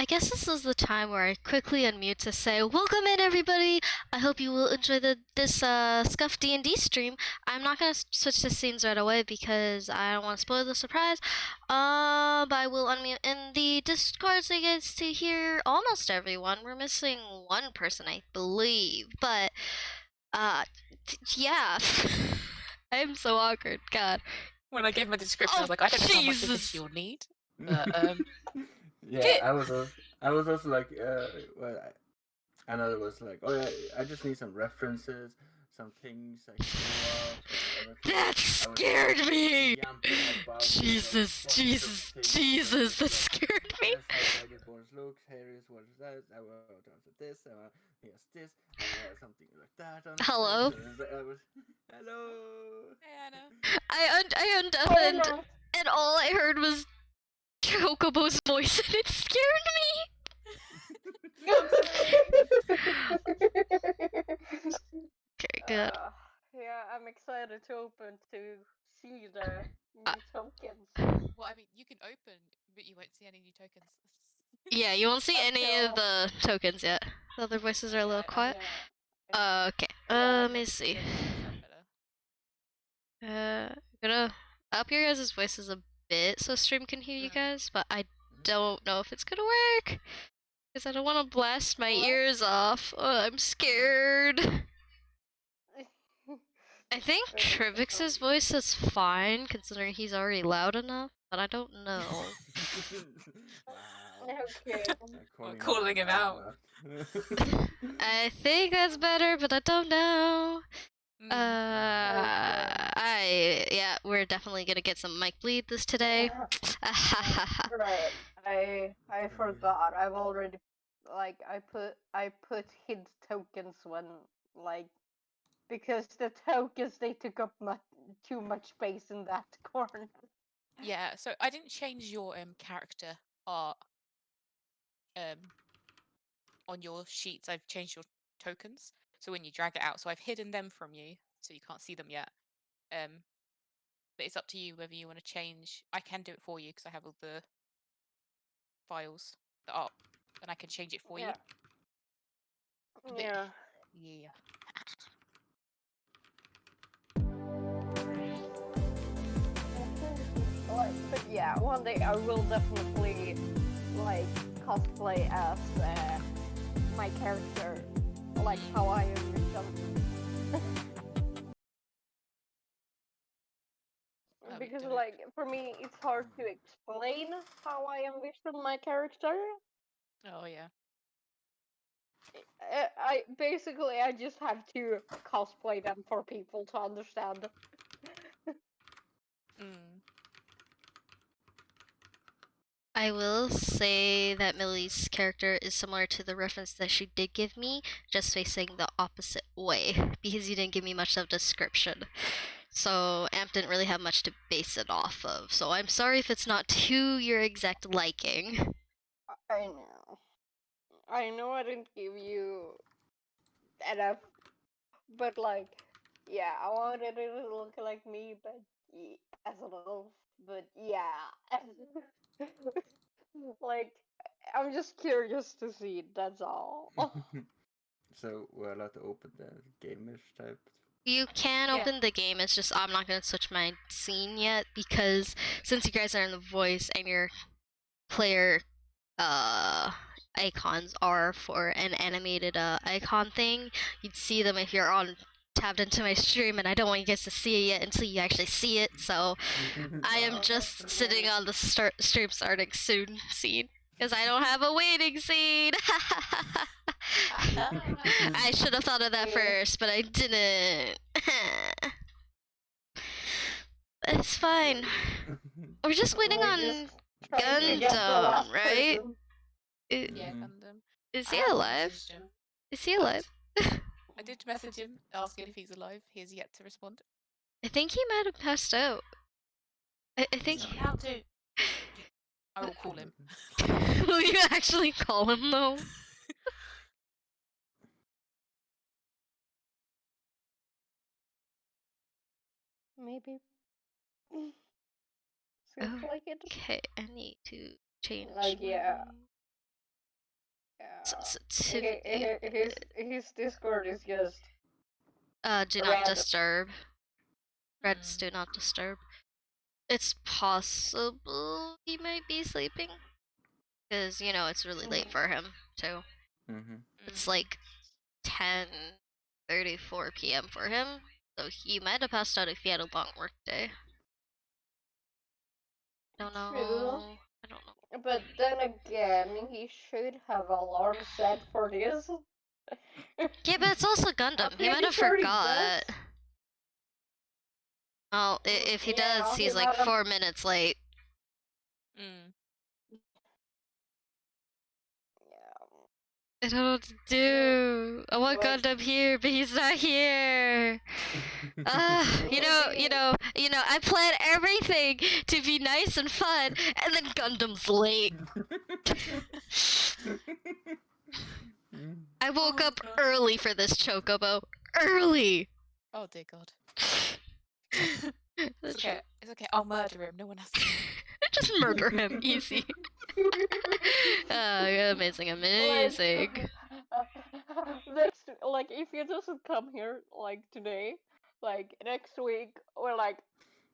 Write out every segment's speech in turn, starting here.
I guess this is the time where I quickly unmute to say, "Welcome in, everybody! I hope you will enjoy this Scuff D&D stream. I'm not gonna switch the scenes right away because I don't want to spoil the surprise. But I will unmute in the Discord so you guys to hear almost everyone. We're missing one person, I believe, but uh, yeah. I'm so awkward. God. When I gave my description, I was like, I don't know how much of this you'll need. But Yeah, I was also like, well, I know it was like, oh yeah, I just need some references, some things I can go off and everything. That scared me! Jesus, Jesus, Jesus, that scared me! Here's how Dragonborns look, here is what it is, I will after this, here's this, something like that. Hello? Hello! hey, Anna. I undeafened, and all I heard was Chocobo's voice, and it scared me! Okay, good. Yeah, I'm excited to open to see the new tokens. Well, I mean, you can open, but you won't see any new tokens. Yeah, you won't see any of the tokens yet. The other voices are a little quiet. Okay, let me see. Gonna up your guys' voices a bit so stream can hear you guys, but I don't know if it's gonna work. Because I don't want to blast my ears off. Oh, I'm scared. I think Trivix's voice is fine, considering he's already loud enough, but I don't know. Okay. I'm calling him out. I think that's better, but I don't know. Yeah, we're definitely gonna get some mic bleed this today. Right. I forgot. I've already I put hid tokens when because the tokens they took up too much space in that corner. Yeah, so I didn't change your character art on your sheets. I've changed your tokens. So when you drag it out, so I've hidden them from you, so you can't see them yet. But it's up to you whether you want to change. I can do it for you because I have all the files, the art, and I can change it for you. Yeah. Yeah. But yeah, one day I will definitely cosplay as my character, like how I envision. Because for me it's hard to explain how I envision my character. Oh yeah. I just have to cosplay them for people to understand. I will say that Millie's character is similar to the reference that she did give me, just facing the opposite way, because you didn't give me much of a description. So Amp didn't really have much to base it off of, so I'm sorry if it's not to your exact liking. I know. I know I didn't give you enough, but yeah, I wanted it to look like me, but as an elf. But yeah, I'm just curious to see it. That's all. So we're allowed to open the gamers type. You can open the game, it's just I'm not going to switch my scene yet, because since you guys are in the voice and your player icons are for an animated icon thing, you'd see them if you're on tabbed into my stream, and I don't want you guys to see it yet until you actually see it, so I am just sitting on the stream starting soon scene, because I don't have a waiting scene. I should have thought of that first, but I didn't. It's fine. We're just waiting on Gundam, right? Yeah, Gundam. Is he alive? Is he alive? I did message him asking if he's alive. He has yet to respond. I think he might have passed out. I think. How to? I will call him. Will you actually call him though? Maybe. Seems like it. Okay, I need to change. Yeah. sensitivity. His Discord is just Do not red. disturb. Red's do not disturb. It's possible he might be sleeping. Because, you know, it's really late for him, too. It's like 10:34 p.m. for him. So he might have passed out if he had a long work day. I don't know. True. I don't know. But then again, he should have alarm set for this. Yeah, but it's also I'm Gundam. He might pretty have sure he forgot. does. Oh, if he Yeah, does, he he's like might have- 4 minutes late. Yeah. I don't know what to do. I want Like- Gundam here, but he's not here. You know, I plan everything to be nice and fun, and then Gundam's late. I woke up early for this Chocobo. Early! Oh dear God. It's okay. It's okay. I'll murder him. No one has to. Just murder him, easy. Amazing. Next, like, if he doesn't come here, like, today, like, next week, or, like,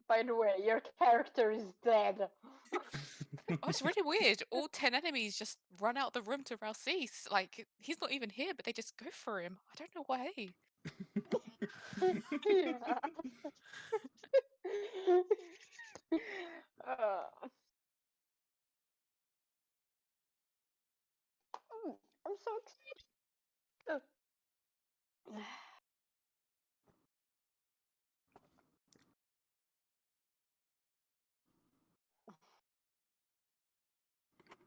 by the way, your character is dead. Oh, it's really weird. All 10 enemies just run out the room to Ralsis. Like, he's not even here, but they just go for him. I don't know why. Yeah. I'm so excited.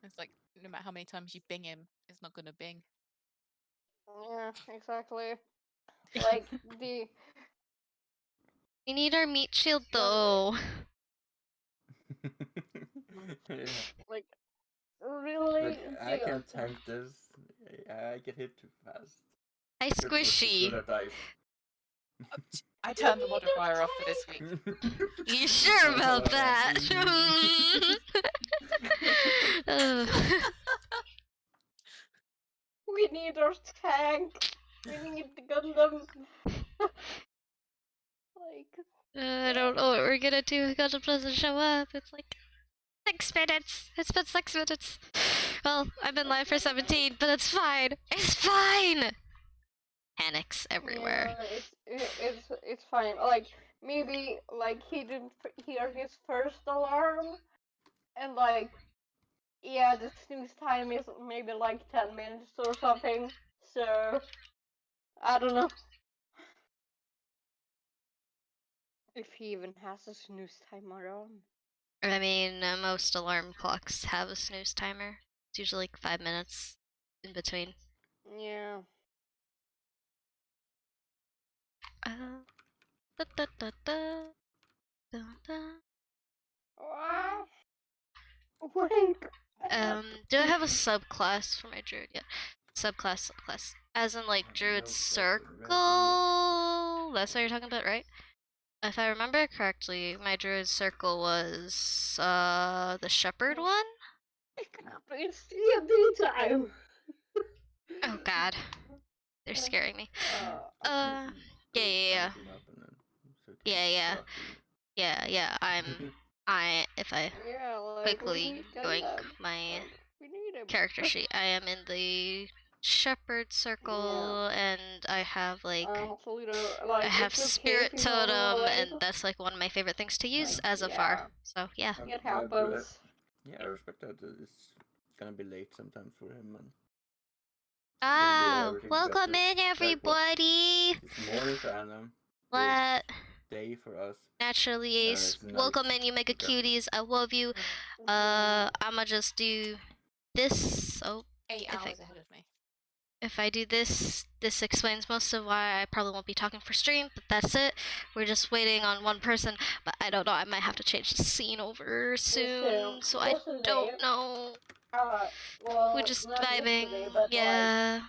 It's like, no matter how many times you bing him, it's not gonna bing. Yeah, exactly. Like, the... We need our meat shield though. Yeah. Like, really? But I can't tank this. I get hit too fast. I squishy. Good at dice. I turned the modifier off for this week. You sure about that? We need our tank. We need the Gundam. Like, I don't know what we're gonna do if Gundam doesn't show up. It's like 6 minutes. It's been 6 minutes. Well, I've been live for 17, but it's fine. It's fine. Panics everywhere. yeah, it's fine. Like, maybe, like, he didn't hear his first alarm, and, like, yeah, the snooze time is maybe like 10 minutes or something. So, I don't know. If he even has a snooze timer on. I mean, most alarm clocks have a snooze timer. It's usually like 5 minutes in between. Yeah. Da, da, da, da, da, da. Wait. Do I have a subclass for my druid yet? Subclass. As in, like, druid No, circle? That's what you're talking about, right? If I remember correctly, my druid circle was, the shepherd one? It's D&D time. Oh god. They're scaring me. I can usually Yeah. tank him up and then so he can Yeah. suck you. Yeah, if I Yeah, like, quickly we need doink Gundam. my We need him. character sheet, I am in the shepherd circle, and I have like Toledo, like, I have it's okay spirit if you run totem, away. and that's like one of my favorite things to use Like, as a yeah. far. So yeah. It happens. Yeah, I respect that. It's gonna be late sometimes for him, and Ah, everything welcome together. in everybody. it's morning for Anna. What? Day for us. Naturally, Ace. it's night Welcome in, you mega for them. cuties. I love you. I'ma just do this. Oh, 8 I hours think- ahead of me. if I do this, this explains most of why I probably won't be talking for stream, but that's it. We're just waiting on one person, but I don't know, I might have to change the scene over soon, so I don't know. Well, We're just not vibing. yesterday, but Yeah.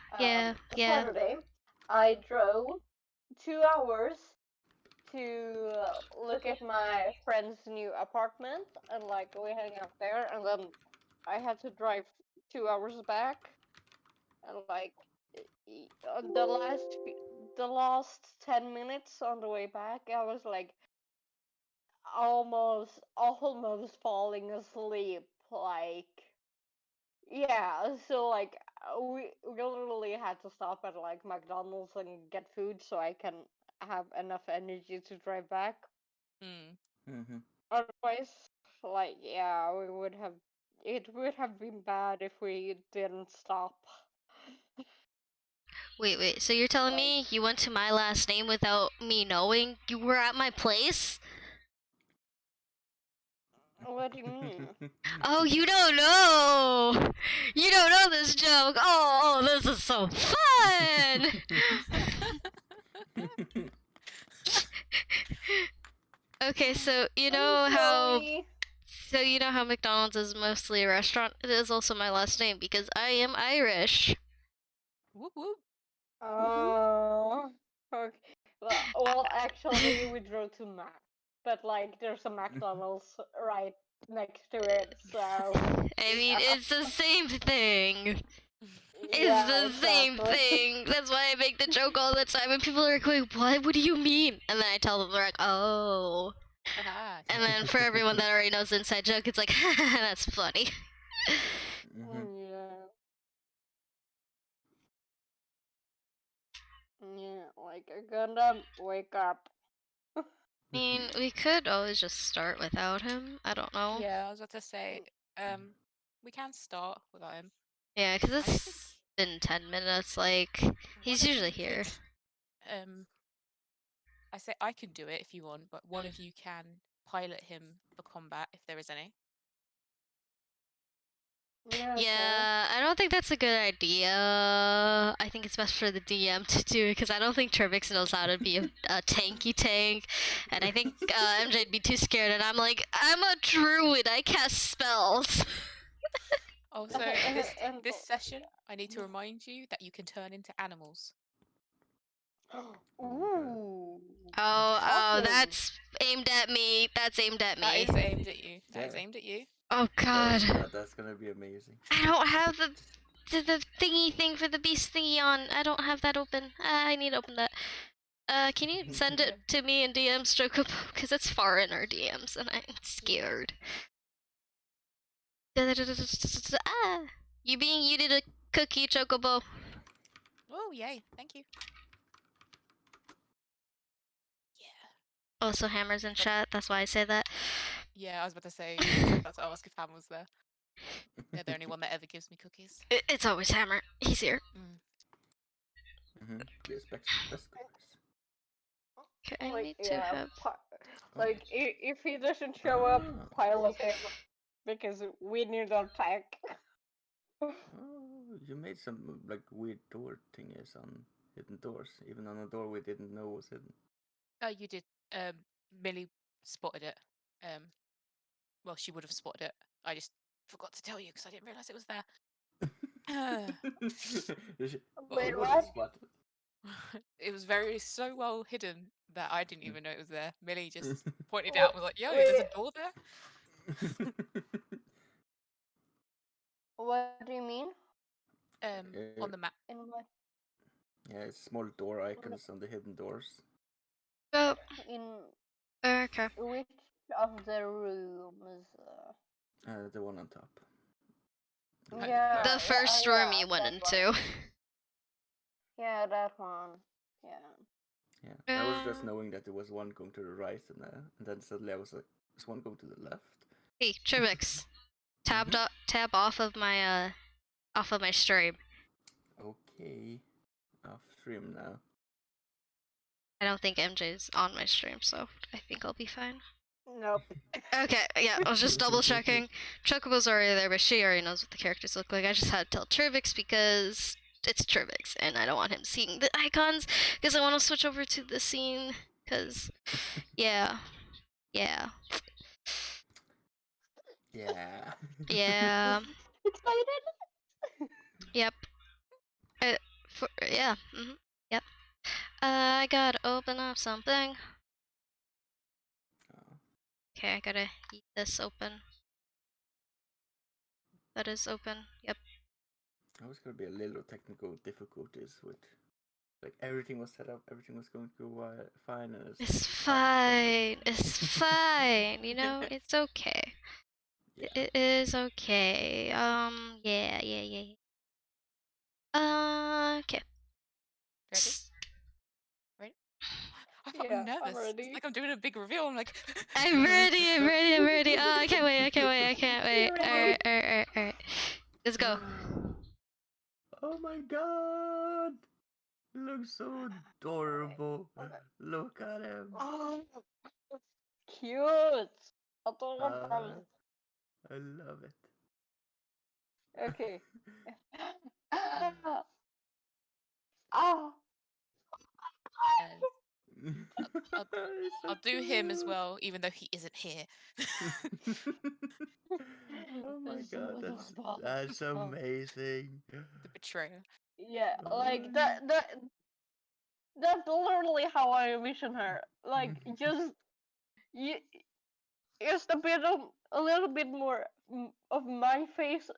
Saturday, I drove 2 hours to look at my friend's new apartment, and like we hang out there, and then I had to drive 2 hours back, like the the last 10 minutes on the way back, I was like almost falling asleep. Like yeah, so like we literally had to stop at like McDonald's and get food so I can have enough energy to drive back. Mm. Mm-hmm. Otherwise, like yeah, we would have. It would have been bad if we didn't stop. Wait. So you're telling Like, me you went to my last name without me knowing you were at my place? what do you mean? Oh, you don't know. You don't know this joke. Oh, this is so fun. Okay, so you know I'm how sorry. McDonald's is mostly a restaurant? It is also my last name because I am Irish. Whoop whoop. Oh, okay. Well, actually, we drove to Mac, but like, there's a McDonald's right next to it, so I mean, yeah, it's the same thing. It's yeah, the same exactly. thing. That's why I make the joke all the time, and people are like, "Wait, what? What do you mean?" And then I tell them, they're like, "Oh." Ah, And then for everyone that already knows the inside joke, it's like, "That's funny." Mm-hmm. Yeah, yeah, like a Gundam, wake up. I mean, we could always just start without him. I don't know. yeah, I was about to say, we can start without him. Yeah, because I think it's been 10 minutes. Like, one he's of usually you here. could, I say I can do it if you want, but one of you can pilot him for combat if there is any. Yeah, sure. Yeah, I don't think that's a good idea. I think it's best for the DM to do it because I don't think Trivix knows how to be a tanky tank, and I think MJ'd be too scared. And I'm like, I'm a druid. I cast spells. Also, And, this session, I need to remind you that you can turn into animals. Oh god. ooh, Oh, awesome. that's aimed at me. That's aimed at That me. is aimed at you. That is Yeah. aimed at you. Oh god. That's gonna be amazing. I don't have the thingy thing for the beast thingy on. I don't have that open. I need to open that. Can you send it to me in DMs, Chocobo? Because it's far in our DMs and I'm scared. Ah! You did a cookie, Chocobo. Oh, yay. Thank you. Yeah. Also, Hammer's in chat, that's why I say that. Yeah, I was about to say, I was about to ask if Ham was there. They're the only one that ever gives me cookies. It's always Hammer. He's here. Mm-hmm. Yes, best cookies. Okay, I Like, need to yeah, have. like if he doesn't show up, Ah. pilot him because we need our pack. Oh, you made some like weird door thingies on hidden doors, even on a door we didn't know was hidden. Oh, you did. Millie spotted it. Well, she would have spotted it. I just forgot to tell you because I didn't realize it was there. Wait, Who would have what? spotted? It was so well hidden that I didn't even know it was there. Millie just pointed Wait, out and was like, "Yo, there's a door there." what do you mean? On the map. In what? Yeah, small door icons on the hidden doors. Oh, In okay. which of the rooms? The one on top. Yeah, The first room you went that into. one. Yeah, that one. Yeah. Yeah, I was just knowing that there was one going to the right, and then suddenly I was like, "There's one going to the left." Hey, Trivix. Tab off of my stream. Okay, off stream now. I don't think MJ's on my stream, so I think I'll be fine. Nope. Okay, yeah, I was just double checking. Chocobo's already there, but she already knows what the characters look like. I just had to tell Trivix because it's Trivix, and I don't want him seeing the icons because I want to switch over to the scene. Because, yeah. Yeah. Yeah. Excited? Yep. Yeah. Yep. I gotta open up something. Okay, I gotta eat this open. That is open. Yep. There was gonna be a little technical difficulties with, like, everything was set up, everything was going to go fine, and It's fine. It's fine. You know, it's okay. Yeah. It is okay. Yeah. Okay. Ready? Ready? I'm Yeah, I'm nervous. It's ready. like I'm doing a big reveal. I'm like, I'm ready. I'm ready. I'm ready. Oh, I can't wait. I can't wait. I can't wait. Ready. All right. Let's go. Oh my god! He looks so adorable. Look at him. Oh, it's cute. Adorable. I love it. Okay. Ah. and I'll, He's so I'll do him as cute. well, even though he isn't here. Oh my It's so god, adorable. that's amazing. The betrayer. Yeah, like Oh. that's literally how I envision her. Like you, just a little bit more of my face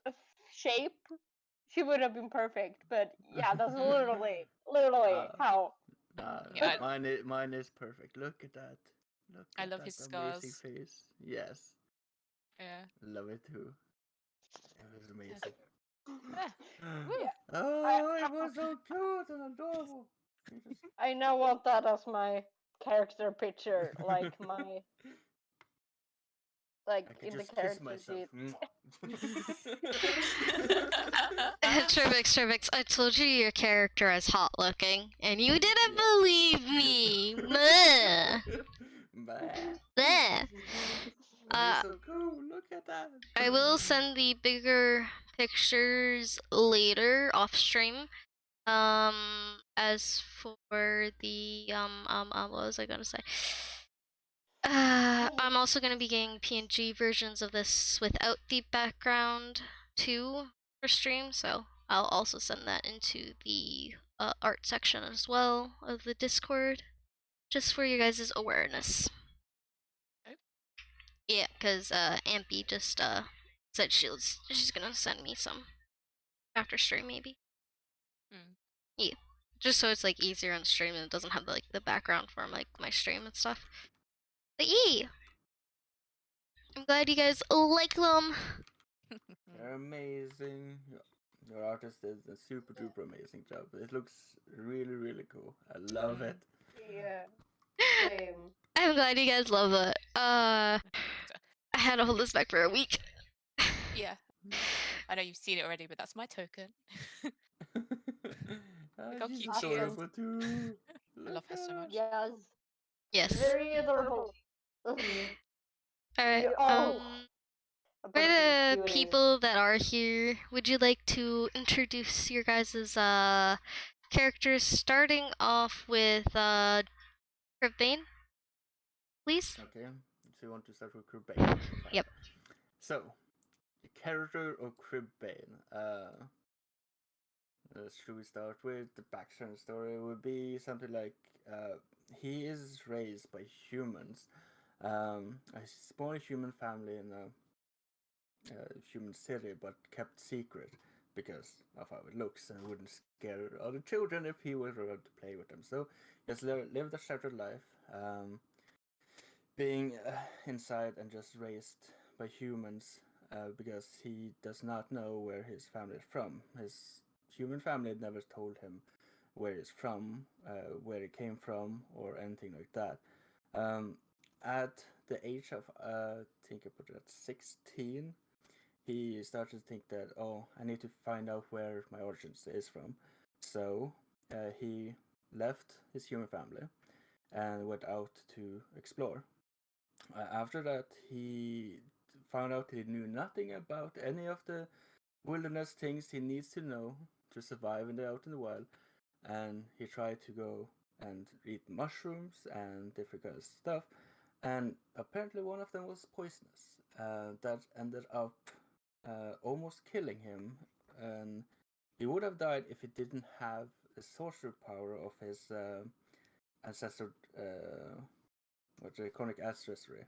shape. She would have been perfect, but yeah, that's literally Uh, how. Yeah, mine is perfect. Look at that. Look I at love that his amazing scars. face. Yes, Yeah. love it too. It was amazing. Ah, woo. Yeah, Oh, it was so cute and adorable. You just... I now want that as my character picture, like my I could in the just kiss character myself. sheet. Trivix, I told you your character is hot looking, and you didn't Yeah. believe me. Meh. Bah. Meh. But he's so cool. Look at that. I will send the bigger pictures later off stream. As for the what was I gonna say? I'm also gonna be getting PNG versions of this without the background too for stream, so I'll also send that into the art section as well of the Discord, just for you guys' awareness. Oh. Yeah, cause Ampy just said she's gonna send me some after stream maybe. Mm. Yeah, just so it's like easier on stream and it doesn't have like the background for like my stream and stuff. But yeah, I'm glad you guys like them. They're amazing. Your artist did a super duper amazing job. It looks really, really cool. I love it. Yeah, same. I'm glad you guys love it. I had to hold this back for a week. Yeah. I know you've seen it already, but that's my token. Look how She's cute she is. adorable too. I love her so much. Yes, Yes. very adorable. Alright. You are For the cutie. people that are here, would you like to introduce your guys' characters, starting off with Cribane, please? Okay, so you want to start with Cribane? Okay, fine. Yep. So, the character of Cribane. Should we start with the background story? It would be something like he is raised by humans. A small human family in a human city, but kept secret because of how it looks and wouldn't scare other children if he were allowed to play with them. So just lived a sheltered life, being inside and just raised by humans because he does not know where his family is from. His human family had never told him where he's from, where he came from, or anything like that. At the age of, I think I put it at 16, he started to think that, oh, I need to find out where my origins is from. So he left his human family and went out to explore. After that, he found out he knew nothing about any of the wilderness things he needs to know to survive out in the wild, and he tried to go and eat mushrooms and different kind of stuff, and apparently one of them was poisonous. That ended up almost killing him, and he would have died if he didn't have the sorcerer power of his ancestor, what the chronic ancestry,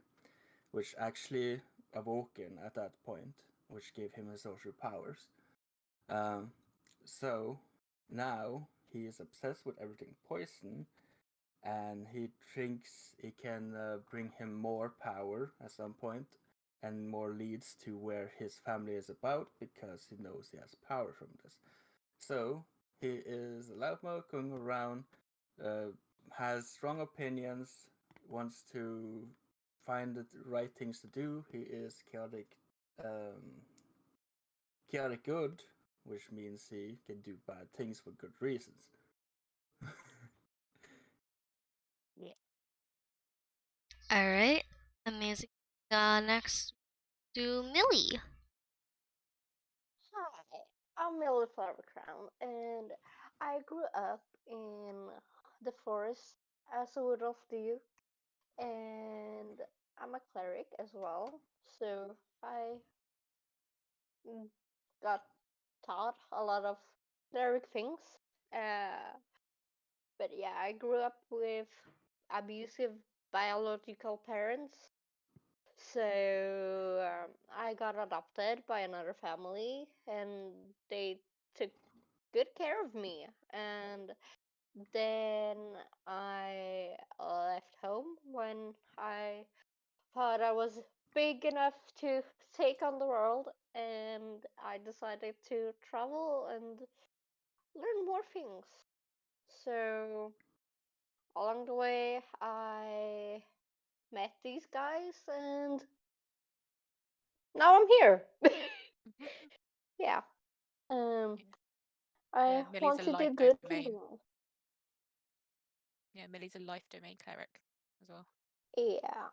which actually awoken at that point, which gave him his sorcerer powers. Um, So now he is obsessed with everything poison, and he thinks it can bring him more power at some point and more leads to where his family is about because he knows he has power from this. So he is a loudmouth going around, has strong opinions, wants to find the right things to do. He is chaotic good, which means he can do bad things for good reasons. All right, amazing. Next to Millie. Hi, I'm Millie Flower Crown, and I grew up in the forest, as would of you, and I'm a cleric as well. So I mm, got taught a lot of cleric things. Uh, but yeah, I grew up with abusive biological parents. So I got adopted by another family, and they took good care of me. And then I left home when I thought I was big enough to take on the world, and I decided to travel and learn more things. So along the way, I met these guys, and now I'm here. Yeah. Um, I Millie's want a to life do good in the domain. world. Yeah, Millie's a life domain cleric as well. Yeah.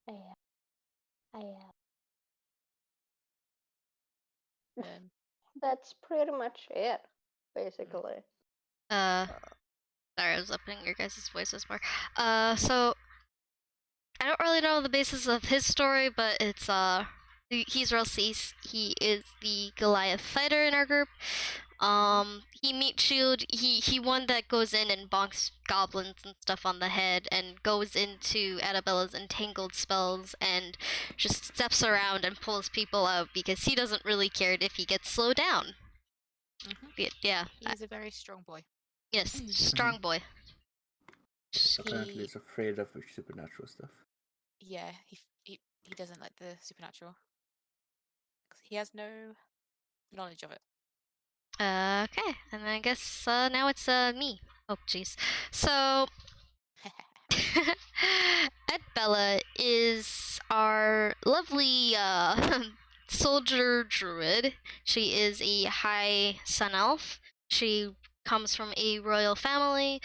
Yeah. Yeah. That's pretty much it, basically. Sorry, I was opening your guys' voices more. So I don't really know the basis of his story, but it's he's real cease. He is the Goliath fighter in our group. He meets Shield. He one that goes in and bonks goblins and stuff on the head, and goes into Arabella's entangled spells, and just steps around and pulls people out because he doesn't really care if he gets slowed down. Yeah. He's a very strong boy. Yes, strong boy. Apparently, he's afraid of supernatural stuff. Yeah, he doesn't like the supernatural. He has no knowledge of it. Okay, and I guess now it's me. Oh, jeez. So, Ed Bella is our lovely soldier druid. She is a high sun elf. She comes from a royal family.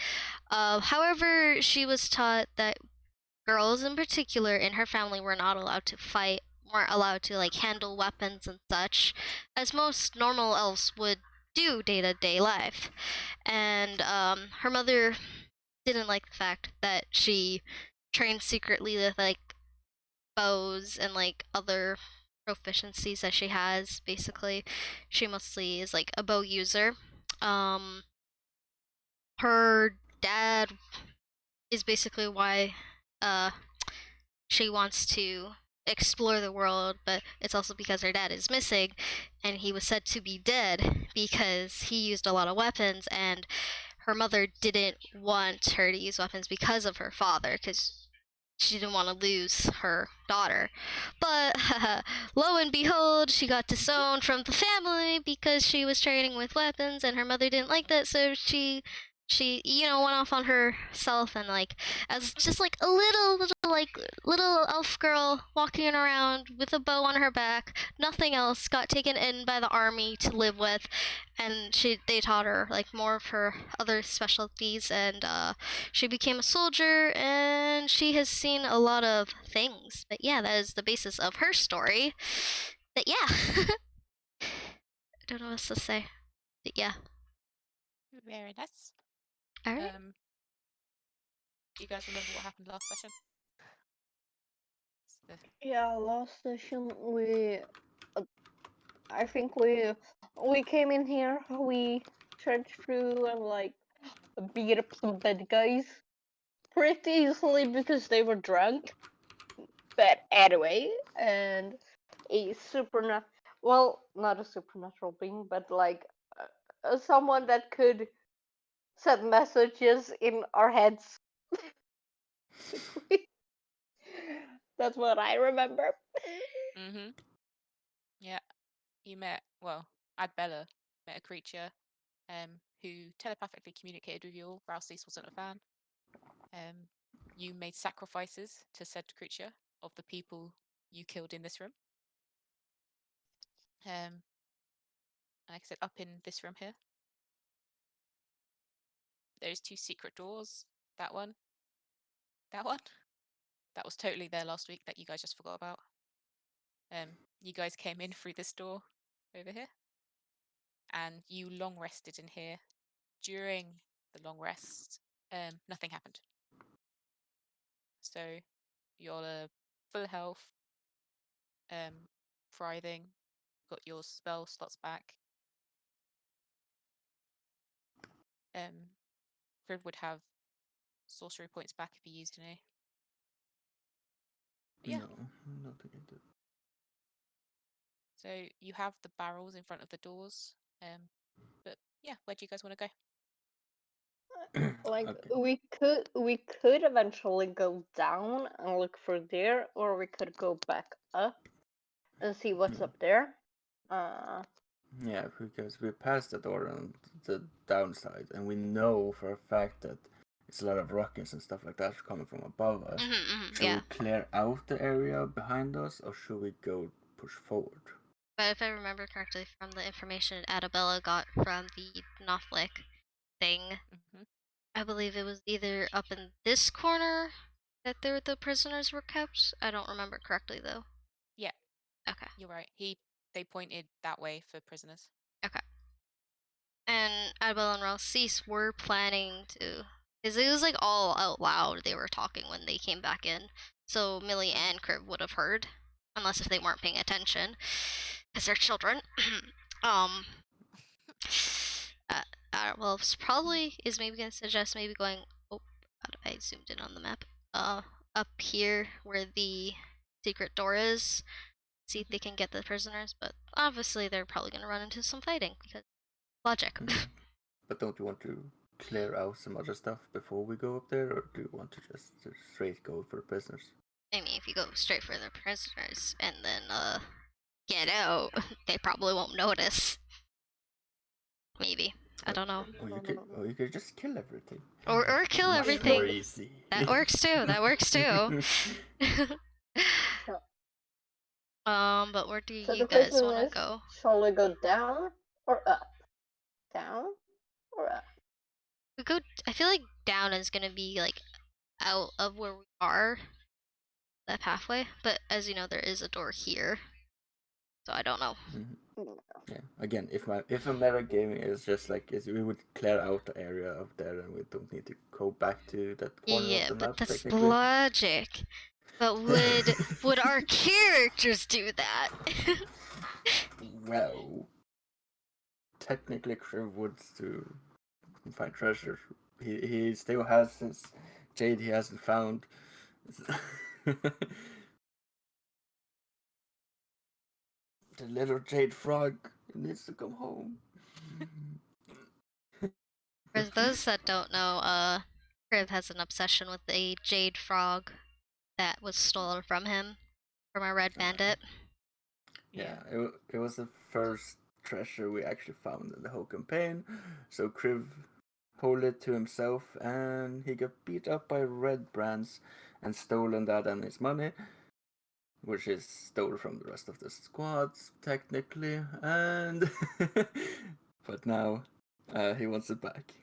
However, she was taught that girls in particular in her family were not allowed to fight, weren't allowed to like handle weapons and such, as most normal elves would do day-to-day life. And her mother didn't like the fact that she trained secretly with like bows and like other proficiencies that she has. Basically, she mostly is like a bow user. Her dad is basically why she wants to explore the world, but it's also because her dad is missing, and he was said to be dead because he used a lot of weapons, and her mother didn't want her to use weapons because of her father, because she didn't want to lose her daughter. But lo and behold, she got disowned from the family because she was training with weapons, and her mother didn't like that, so she went off on herself, and like as just like a little elf girl walking around with a bow on her back, nothing else, got taken in by the army to live with, and they taught her like more of her other specialties, and she became a soldier, and she has seen a lot of things. But yeah, that is the basis of her story. But yeah. I don't know what else to say. But yeah. Very nice. All right. Do you guys remember what happened last session? Yeah, last session I think we came in here, we searched through and like beat up some bad guys pretty easily because they were drunk. But anyway, and a well, not a supernatural being, but like someone that could send messages in our heads. That's what I remember. Mm-hmm. Yeah. You met, well, Adbella met a creature who telepathically communicated with you all. Rouselis wasn't a fan. You made sacrifices to said creature of the people you killed in this room. Like I said, up in this room here, there's 2 secret doors. That one. That one. That was totally there last week that you guys just forgot about. You guys came in through this door over here, and you long rested in here. During the long rest, nothing happened. So you're full health, thriving, got your spell slots back. Kriv would have sorcery points back if he used any. But yeah. No, nothing I did. So you have the barrels in front of the doors. But yeah, where do you guys want to go? Like Okay. we could eventually go down and look for there, or we could go back up and see what's Yeah. up there. Yeah, because we passed the door on the downside, and we know for a fact that it's a lot of rockets and stuff like that coming from above us. Should Yeah. we clear out the area behind us, or should we go push forward? But if I remember correctly from the information Adabella got from the Knopflick thing, Mm-hmm. I believe it was either up in this corner that the prisoners were kept. I don't remember correctly though. Yeah. Okay. You're right. They pointed that way for prisoners. Okay. And Adabella and Ralcease were planning to, because it was like all out loud they were talking when they came back in. So Millie and Crib would have heard, unless if they weren't paying attention, because they're children. um. Well, it's probably is maybe gonna suggest maybe going. Oh, I zoomed in on the map. Up here where the secret door is. See if they can get the prisoners, but obviously they're probably gonna run into some fighting because logic. But don't you want to clear out some other stuff before we go up there, or do you want to just straight go for prisoners? I mean, if you go straight for the prisoners and then get out, they probably won't notice. Maybe. I don't know. Or you could just kill everything. Or kill Much everything. more easy. That works too. That works too. But where do So you the guys question want to is, go? shall we go down or up? Down or up? We go. I feel like down is gonna be like out of where we are, that pathway. But as you know, there is a door here, so I don't know. Yeah. Again, if a meta game is just like we would clear out the area up there, and we don't need to go back to that corner of Yeah, the but map. that's Technically. logic. But would our characters do that? Well, technically, Kriv would to find treasure. He still has his jade he hasn't found. The little jade frog needs to come home. For those that don't know, Kriv has an obsession with a jade frog that was stolen from him from a red bandit. Yeah, it was the first treasure we actually found in the whole campaign. So Kriv hold it to himself, and he got beat up by red brands and stolen that and his money, which is stolen from the rest of the squads technically. And but now he wants it back.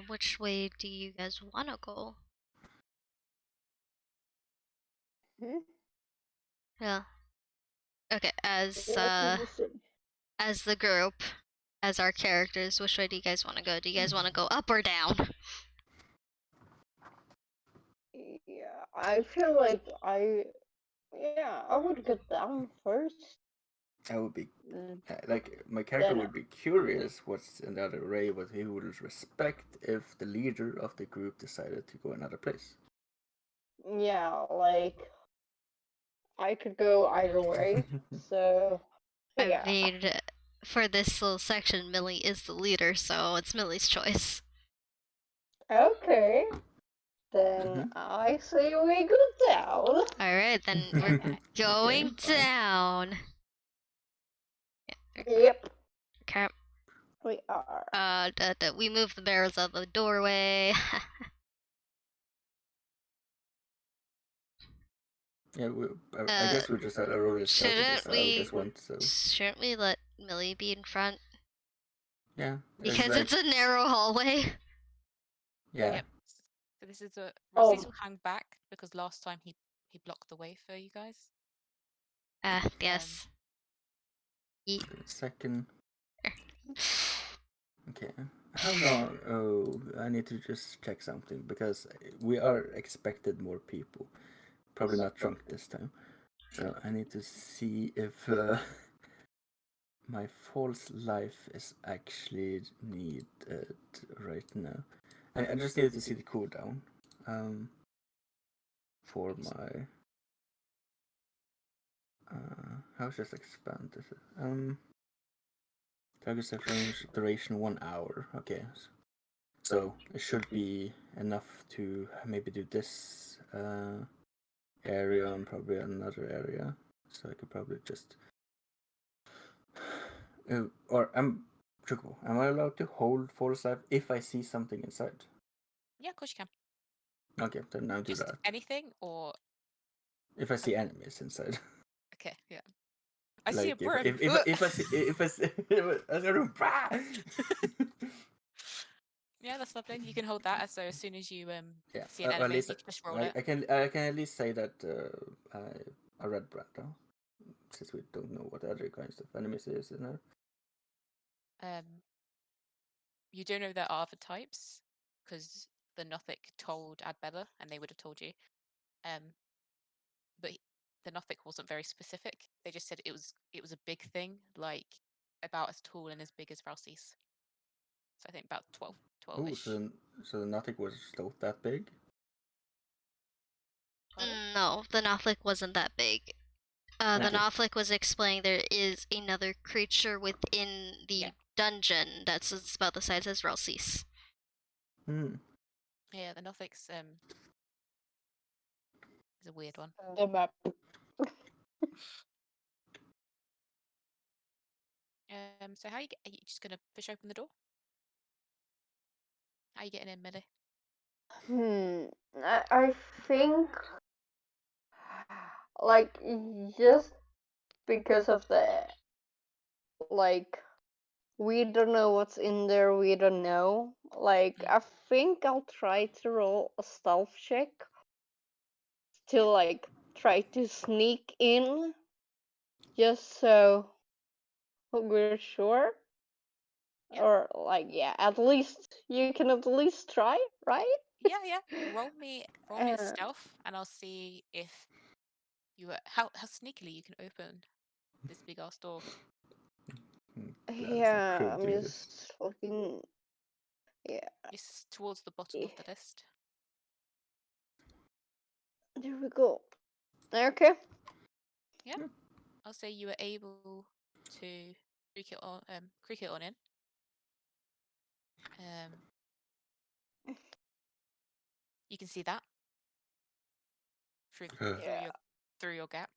Which way do you guys want to go? Yeah. Okay, as the group, as our characters, which way do you guys want to go? Do you guys want to go up or down? Yeah, I feel like I would go down first. I would be like my character would be curious what's in the other array, but he would respect if the leader of the group decided to go another place. Yeah, like I could go either way. So I yeah. mean, for this little section, Millie is the leader, so it's Millie's choice. Okay. Then Mhm. I say we go down. Alright, then we're Okay, going fine. down. Yep, Okay. we are. We move the barrels out the doorway. Yeah, I guess we just had already started this this one, so Shouldn't we let Millie be in front? yeah. Because like, it's a narrow hallway. yeah. Yep. So this is a Oh. Rossi's will hang back because last time he blocked the way for you guys. Yes. Wait a second. Okay. How long? Oh, I need to just check something because we are expected more people. Probably not drunk this time. So I need to see if my false life is actually needed right now. I just needed to see the cooldown for my. How should I expand this? Target session duration 1 hour. Okay, so it should be enough to maybe do this area and probably another area. So I could probably just. Or Chocobo, am I allowed to hold false life if I see something inside? Yeah, of course you can. Okay, then I'll do Just that. anything or If I see enemies inside. okay, yeah. I see a Like broom. if I see a room. Yeah, that's lovely. You can hold that so as soon as you Yeah, see an at enemy, least you can just roll I it. can at least say that I read Brand now, since we don't know what other kinds of enemies is in there. You don't know there are other types because the Nothic told Adbella and they would have told you. But the Nothic wasn't very specific. They just said it was a big thing, like about as tall and as big as Ralsei's. So I think about 12 Oh, ish. so the Nautic was still that big? No, the Nothlic wasn't that big. The Okay. Nothlic was explaining there is another creature within the Yeah. dungeon that's about the size as Ralsis. Yeah, the Nothic's is a weird one. The map. So how are you just gonna push open the door? How are you getting in, Millie? I think like just because of the like we don't know what's in there, we don't know. Like I think I'll try to roll a stealth check to like try to sneak in just so we're sure. Yep. Or like yeah, at least you can at least try, right? Yeah. Roll me a Uh, stealth, and I'll see if you how sneakily you can open this big ass door. yeah, I'm just looking. Yeah, It's towards the bottom of the list. there we go. Okay. Yeah. I'll say you were able to creak it on in. You can see that through Yeah. through your gap.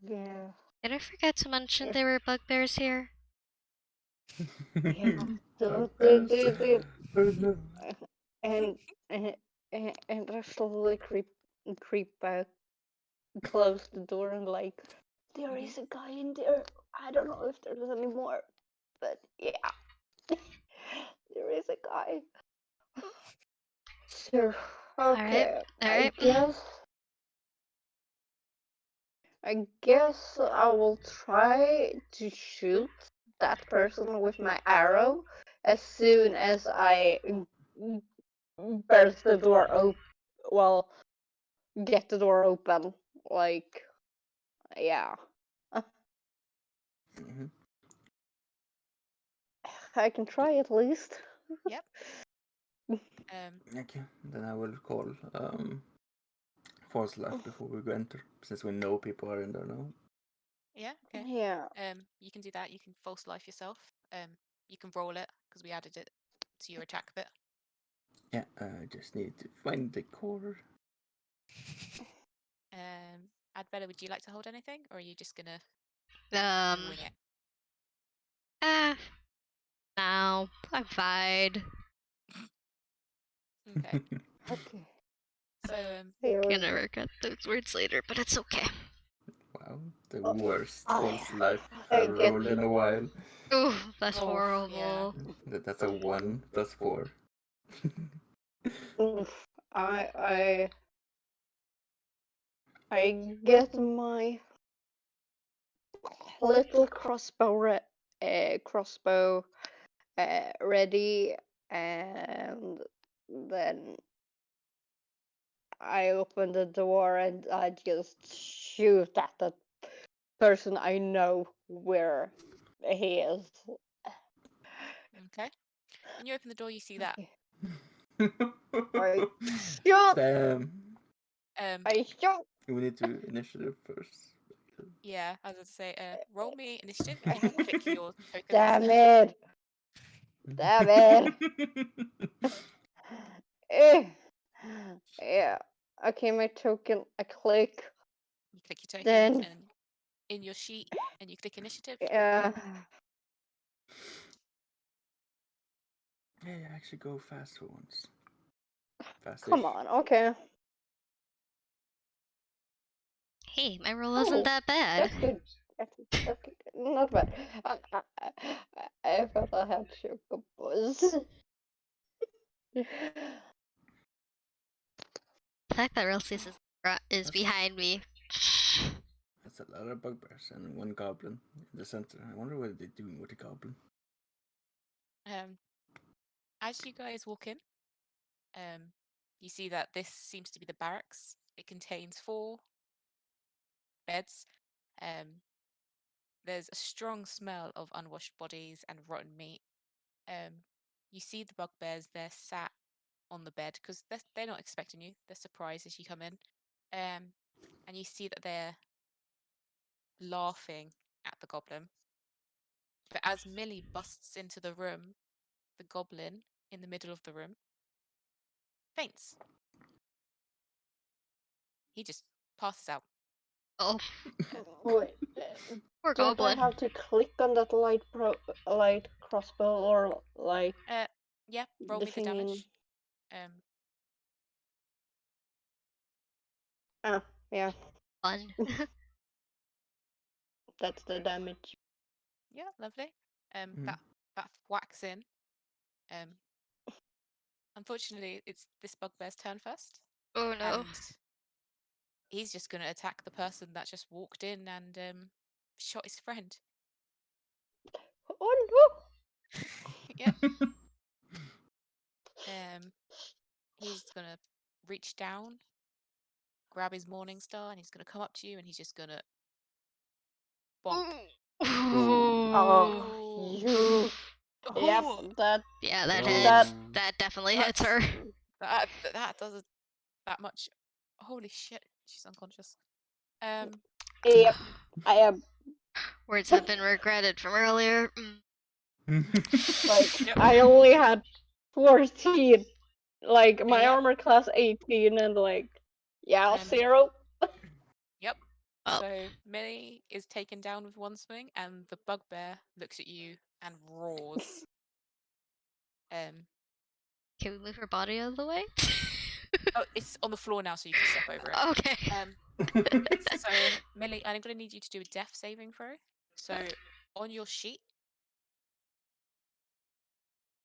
Yeah. Did I forget to mention there were bugbears here? Yeah. And and I slowly creep back, close the door, and like there is a guy in there. I don't know if there's any more, but yeah, there is a guy. So okay, Alright. I guess I will try to shoot that person with my arrow as soon as I burst the door open. Well, get the door open. Like, yeah. I can try at least. Yep. Okay, then I will call false life before we go enter, since we know people are in there now. Yeah, okay. Yeah. You can do that. You can false life yourself. You can roll it because we added it to your attack bit. Yeah, I just need to find the core. Adbella, would you like to hold anything, or are you just gonna wing it? No, I'm fine. Okay. Okay. So Here we Gonna go. regret those words later, but it's okay. Wow, the Oh, worst I- false life I I've get rolled it. in a while. Ooh, that's Oh, horrible. That's a 1 plus 4. Oof. I get my little crossbow ready, and then I open the door and I just shoot at the person I know where he is. okay. When you open the door, you see that. I shoot. Damn. I shoot. We need to initiative first. Yeah, I was going to say, roll me initiative, and you can click your tokens. Damn it! Damn it! Eh. Yeah. Okay, my token. I click. You click your token, Then. and in your sheet, and you click initiative. Yeah. Yeah, actually go fast for once. Fast-ish. Come on. Okay. Hey, my roll isn't that bad. That's good. That's good. Not bad. I thought I had chocobos. The fact that Relsius is behind me. That's a lot of bugbears and one goblin in the center. I wonder what they're doing with the goblin. As you guys walk in, you see that this seems to be the barracks. It contains 4 beds. There's a strong smell of unwashed bodies and rotten meat. You see the bugbears. They're sat on the bed because they're not expecting you. They're surprised as you come in. And you see that they're laughing at the goblin. But as Millie busts into the room, the goblin in the middle of the room faints. He just passes out. Oh, Wait. poor Don't I goblin. have to click on that light crossbow or like Yeah, roll the me the thing in? damage. Yeah. Fun. That's the damage. Yeah, lovely. Mhm. That whacks in. Unfortunately, it's this bugbear's turn first, Oh no. and he's just going to attack the person that just walked in and shot his friend. Oh no! Yep. He's going to reach down, grab his morning star, and he's going to come up to you, and he's just going to bonk. Oh, you. Yep, that. Yeah, that That- hits. That definitely hits her. That does that much. Holy shit, she's unconscious. Yep, I am. Words have been regretted from earlier. Like, Yep. I only had 14. Like, my Yep. armor class 18, and like, yeah, And- 0. Yep. Oh. So Millie is taken down with one swing, and the bugbear looks at you and roars. Can we move her body out of the way? Oh, it's on the floor now, so you can step over it. Okay. So Millie, I'm going to need you to do a death saving throw. So on your sheet,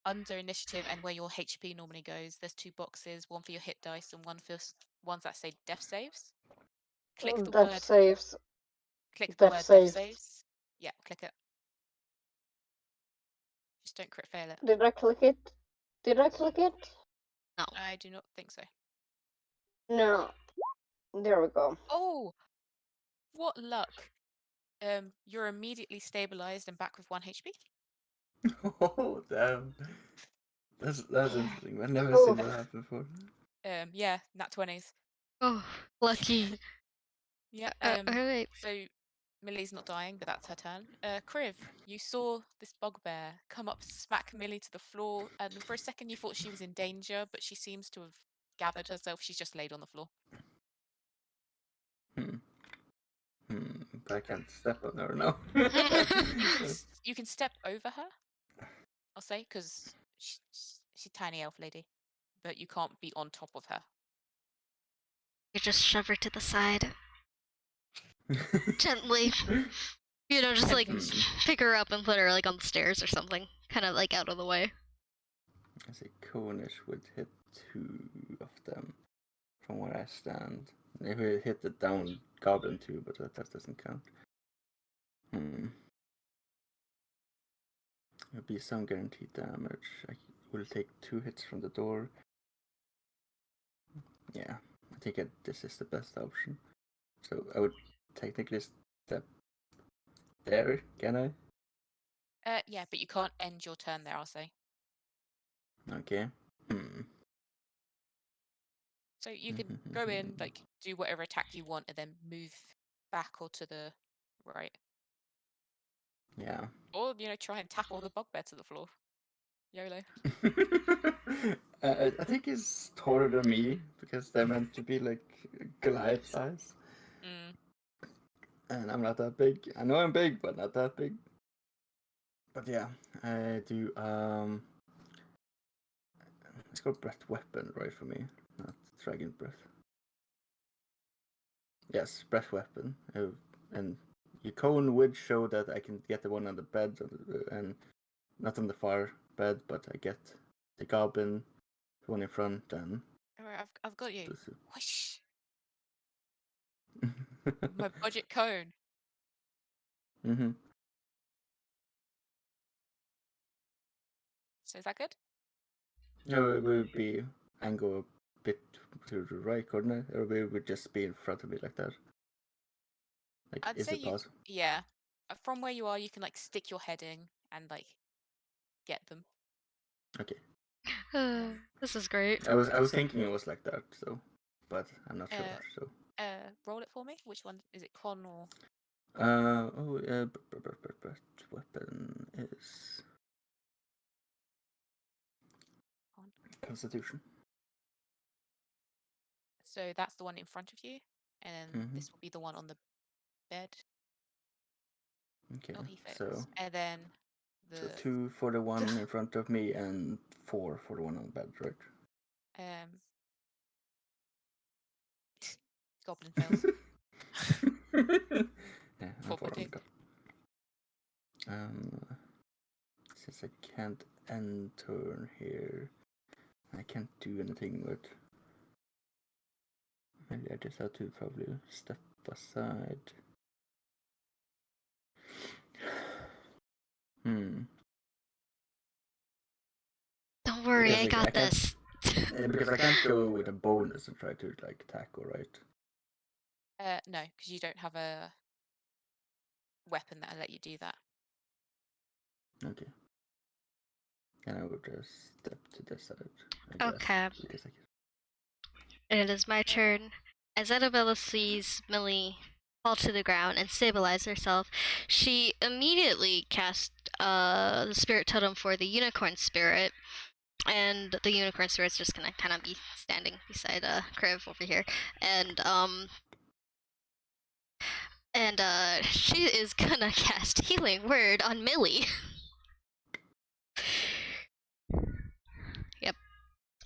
under initiative and where your HP normally goes, there's 2 boxes, one for your hit dice and one for ones that say death saves. Click the Death word. saves. Click the Death word saves. death saves. Yeah, click it. Just don't crit fail it. Did I click it? Did I click it? No. I do not think so. No. There we go. Oh, what luck! You're immediately stabilized and back with 1 HP. Oh, damn. That's interesting. I've never Oh. seen that happen before. Yeah, nat 20s. Oh, lucky. Yeah. Alright. So Millie's not dying, but that's her turn. Kriv, you saw this bugbear come up, smack Millie to the floor, and for a second you thought she was in danger, but she seems to have gathered herself. She's just laid on the floor. But I can't step on her now. You can step over her, I'll say, because she's a tiny elf lady, but you can't be on top of her. You just shove her to the side. Gently. You know, just like Gently. pick her up and put her like on the stairs or something. Kind of like out of the way. I say Cornish would hit 2 of them from where I stand. If we hit the down goblin too, but that doesn't count. It'll be some guaranteed damage. I will take 2 hits from the door. Yeah, I think this is the best option. So I would technically step there, can I? Yeah, but you can't end your turn there, I'll say. Okay. So you can go in, like, do whatever attack you want, and then move back or to the right. Yeah. Or, try and tackle the bugbear to the floor. YOLO. I think he's taller than me because they're meant to be like Goliath size. And I'm not that big. I know I'm big, but not that big. But yeah, I do. Let's go breath weapon right for me, not dragon breath. Yes, breath weapon. And your cone would show that I can get the one on the bed and not on the far bed, but I get the goblin, the one in front, and. Alright, I've got you. Whoosh! My budget cone. So is that good? No, it would be angle a bit to the right corner, or it would just be in front of me like that. Like, I'd is say it possible? yeah. From where you are, you can like stick your head in and like get them. Okay. This is great. I was thinking it was like that, so, but I'm not sure. So. Roll it for me. Which one is it? Con or? Weapon is Constitution. So that's the one in front of you, and this will be the one on the bed. Okay. Oh, he fails. So. And then So 2 for the one in front of me and 4 for the one on the bed, right? Goblin fails. Yeah, Poor buddy. Since I can't end turn here, I can't do anything with. Maybe I just have to probably step aside. Don't worry, I got this. Because I can't go with a bonus and try to like tackle, right? No, because you don't have a weapon that'll let you do that. Okay. Then I will just step to this side. Okay. Guess. It is my turn. As Annabella sees Millie fall to the ground and stabilize herself, she immediately casts the spirit totem for the unicorn spirit. And the unicorn spirit's just gonna kind of be standing beside Kriv over here. And she is gonna cast Healing Word on Millie.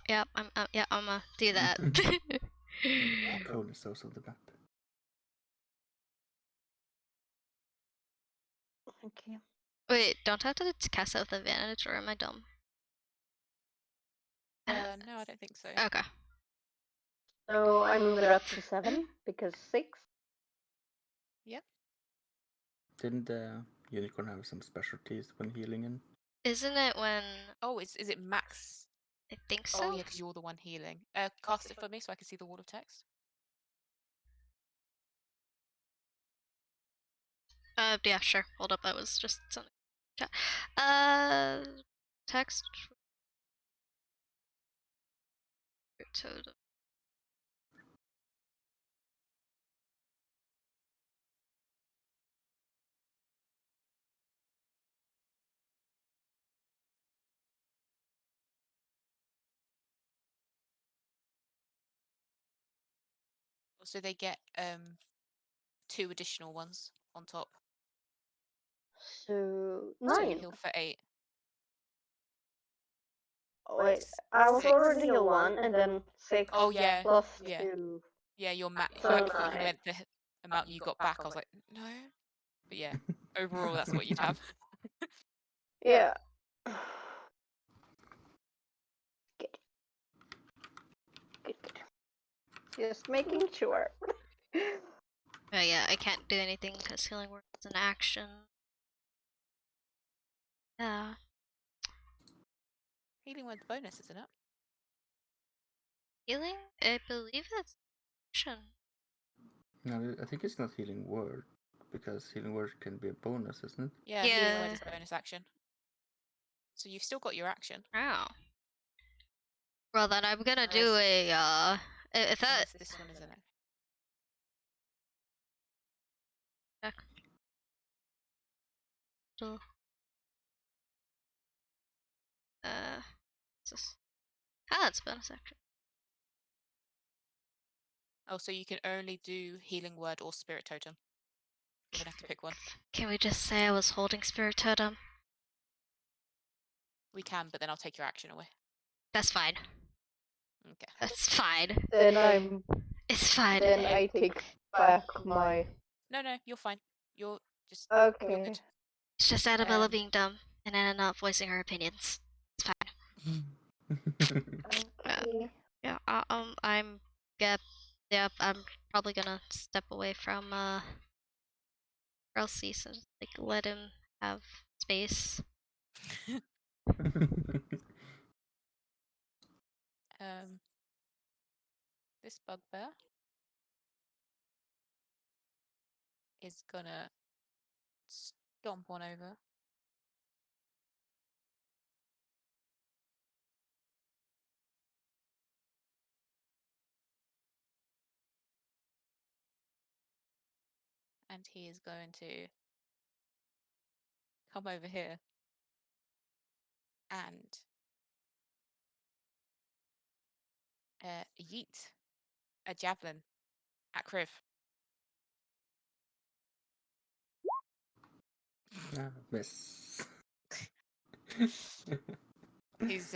Yep, I'm gonna do that. Cone is also on the map. Okay. Wait, don't I have to cast that with advantage, or am I dumb? No, I don't think so. Okay. So I move it up to 7 because 6. Yep. Didn't the unicorn have some specialties when healing in? Isn't it when? Oh, is it max? I think so. Oh yeah, because you're the one healing. Cast it for me so I can see the wall of text. Yeah, sure. Hold up, I was just something. Text. totem. So they get 2 additional ones on top. So So you 9. heal for 8. Oh, wait, I was 6. already heal 1 and then 6 Oh yeah, plus yeah. 2. Yeah, your mat. So I thought you 9. meant the amount you got back. I was like, no. But yeah, overall that's what you'd have. Yeah. Good. Good, good. Just making sure. Oh yeah, I can't do anything because healing word is an action. Yeah. Healing word's bonus, isn't it? Healing? I believe that's action. No, I think it's not healing word, because healing word can be a bonus, isn't it? Yeah, healing word Yeah. is bonus action. So you've still got your action. Oh. Well, then I'm gonna do Unless- a if that Unless this one isn't it. uh what's this? Ah, that's bonus action. Oh, so you can only do healing word or spirit totem. You're gonna have to pick one. Can we just say I was holding spirit totem? We can, but then I'll take your action away. That's fine. Okay. That's fine. Then It's fine. I take back my. No, you're fine. You're just you're Okay. good. It's just Annabella Um, being dumb and Anna not voicing her opinions. It's fine. Okay. Yeah. I'm. Yep. I'm probably gonna step away from Elsie, so just, like let him have space. This bugbear is gonna stomp one over. And he is going to come over here and yeet a javelin at Kriv. Miss. He's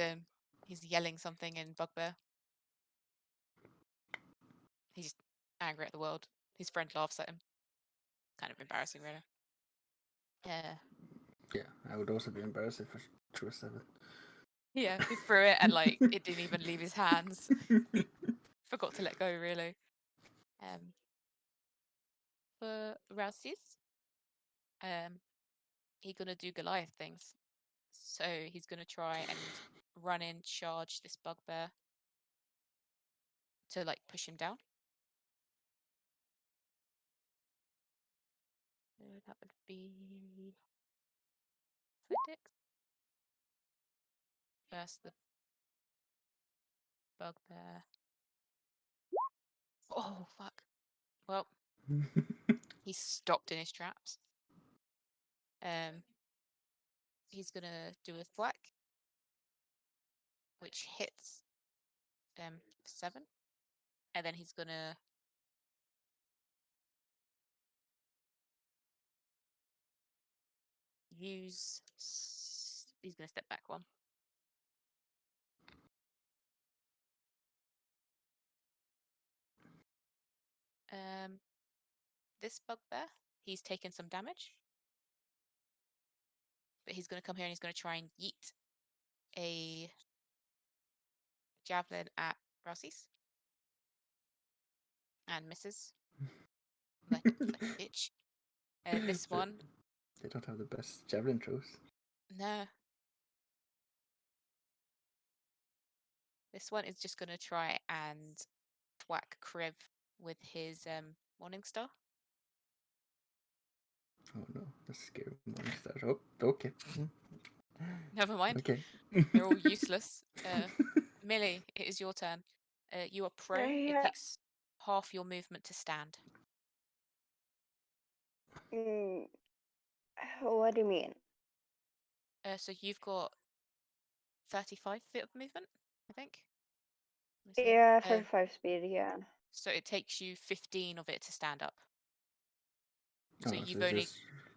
yelling something in bugbear. He's angry at the world. His friend laughs at him. Kind of embarrassing, really. Yeah, I would also be embarrassed if I threw a 7. Yeah, he threw it and like it didn't even leave his hands. Forgot to let go, really. For Rausis, he's gonna do Goliath things. So he's gonna try and run in, charge this bugbear to like push him down. So that would be athletics versus the bugbear. Oh fuck! Well, he's stopped in his tracks. He's gonna do a thwack, which hits 7, and then he's gonna use. He's gonna step back one. This bugbear, he's taken some damage, but he's gonna come here and he's gonna try and yeet a javelin at Rausis and misses like a bitch. This So- one, They don't have the best javelin throws. no. This one is just gonna try and whack Kriv with his Morning Star. Oh no, that's scary morning star. Oh, okay. Never mind. Okay. They're all useless. Millie, it is your turn. You are prone. It Yeah. takes half your movement to stand. Mm, what do you mean? So you've got 35 feet of movement, I think. Let me see. Yeah, 35 speed, yeah. So it takes you 15 of it to stand up. So Oh,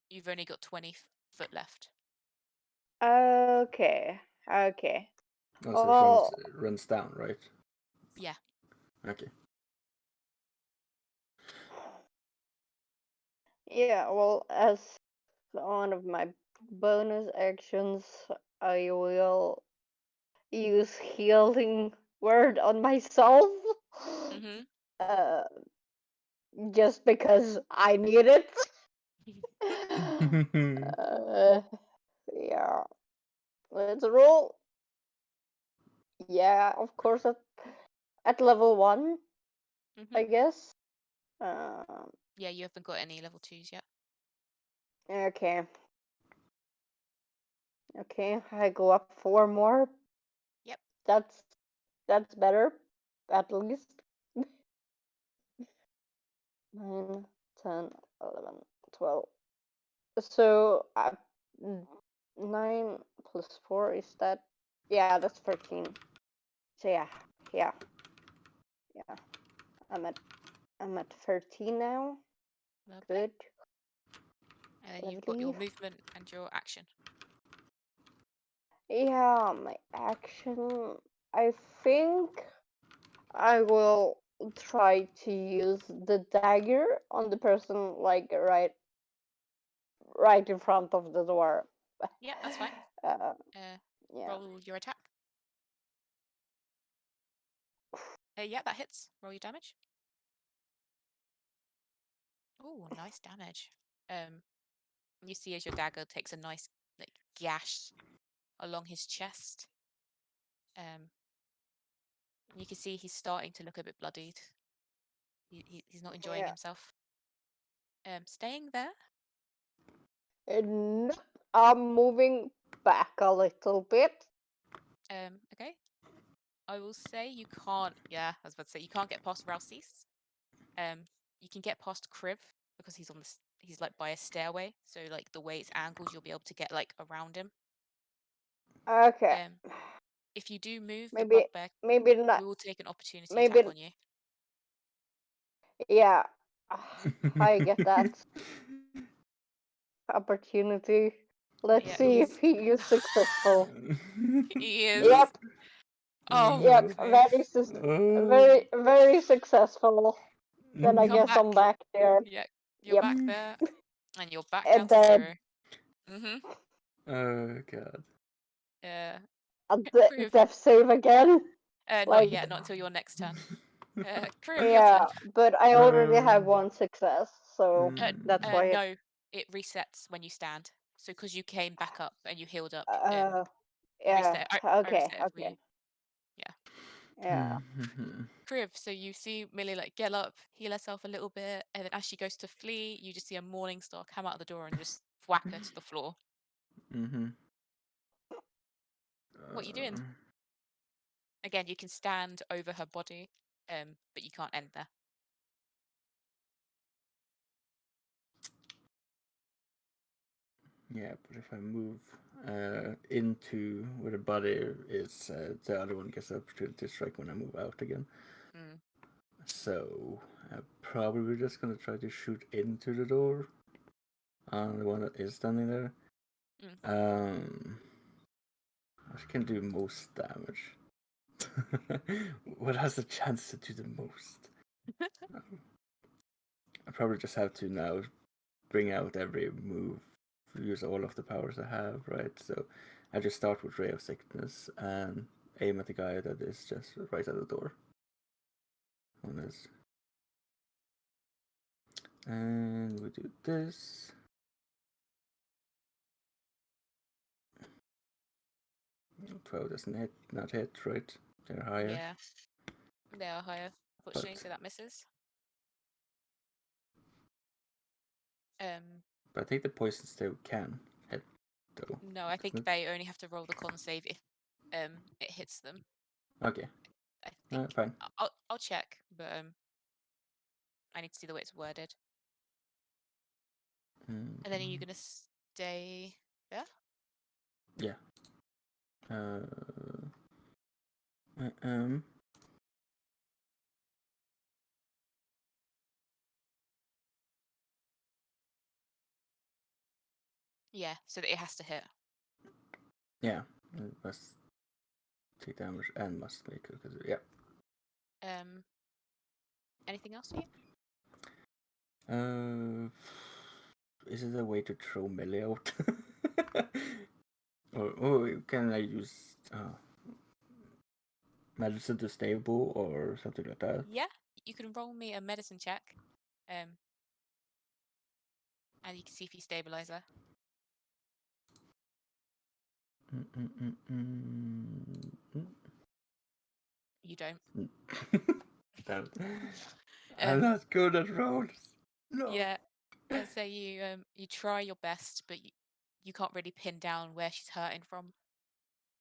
you've only got 20 foot left. Okay. Okay. Oh, so Well, it runs down, right? Yeah. Okay. yeah, well, as one of my bonus actions, I will use healing word on myself. Mhm. Uh, just because I need it. uh, yeah. Let's roll. Yeah, of course at level 1, I Mhm. guess. Yeah, you haven't got any level 2s yet. Okay. Okay, I go up 4 more. Yep. That's better, at least. 9, 10, 11, 12. So 9 plus 4 is that? Yeah, that's 13. So yeah. I'm at 13 now. Lovely. Good. And then you've got your Lovely. movement and your action. Yeah, my action. I think I will try to use the dagger on the person like right in front of the door. Yeah, that's fine. Uh, yeah. Roll your attack. Yeah, that hits. Roll your damage. Oh, nice damage. You see as your dagger takes a nice like gash along his chest. You can see he's starting to look a bit bloodied. He's not enjoying Yeah. himself. Staying there. And I'm moving back a little bit. Okay. I will say you can't. Yeah, I was about to say you can't get past Ralsis. You can get past Kriv because he's on this. He's like by a stairway, so like the way it's angled, you'll be able to get like around him. Okay. If you do move, the Maybe bugbear not. will take an opportunity Maybe attack on you. yeah. I get that opportunity. Let's Yeah, see if he is successful. he is. Yep. Oh, Yep. fuck's me. Very successful. Then I Come guess back. I'm back there. Yeah, you're Yep. back there, and you're back down And to then 0. Mhm. Oh god. Yeah. a Kriv. death save again. Not Like yet. Not until your next turn. Kriv, your yeah, turn. but I already have one success, so that's why. No, it resets when you stand. So because you came back up and you healed up, Yeah. reset. I Okay. reset it for you. Okay. Yeah. Yeah. Kriv, so you see Millie like get up, heal herself a little bit, and then as she goes to flee, you just see a morning star come out of the door and just whack her to the floor. What are you doing? Again, you can stand over her body, but you can't end there. Yeah, but if I move into where the body is, the other one gets the opportunity to strike when I move out again. So I'm probably just gonna try to shoot into the door on the one that is standing there. Which can do most damage. What has the chance to do the most? I probably just have to now bring out every move, use all of the powers I have, right? So I just start with Ray of Sickness and aim at the guy that is just right at the door. On this. And we do this. 12 doesn't not hit, right? They're higher. Yeah, they are higher, unfortunately, so that misses. But I think the poison still can hit, though. No, I think they only have to roll the con save if it hits them. Okay. think Fine. I'll check, but I need to see the way it's worded. Mm, And then are you gonna stay there? yeah. I am. Yeah, so that it has to hit. Yeah. It must take damage and must make it. Yeah. Anything else for you? Is it a way to throw melee out? or can I use medicine to stable or something like that? Yeah, you can roll me a medicine check. And you can see if you stabilize her. You don't. Damn it. I'm not good at rolls. No. Yeah, so you try your best, but you can't really pin down where she's hurting from.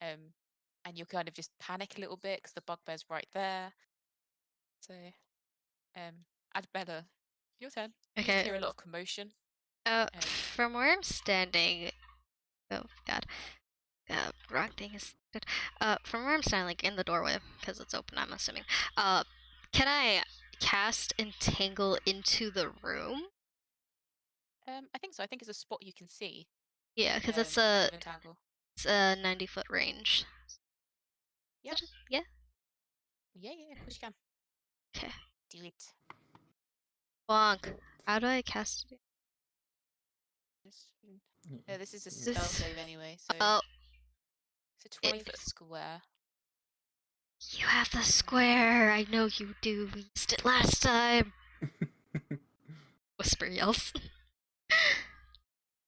And you'll kind of just panic a little bit because the bugbear's right there. So, Adbella, your turn. You just Okay. hear a lot of commotion. From where I'm standing, oh god, wrong thing is good. From where I'm standing, like in the doorway, because it's open, I'm assuming. Can I cast Entangle into the room? I think so. I think it's a spot you can see. Yeah, because With Entangle. it's a 90-foot range. Yep. Yeah. Yeah, of course you can. Okay. Do it. Bonk. How do I cast it? This is a spell save anyway, so Oh, it's a 20-foot square. you have the square. I know you do. We used it last time. Whisper yells.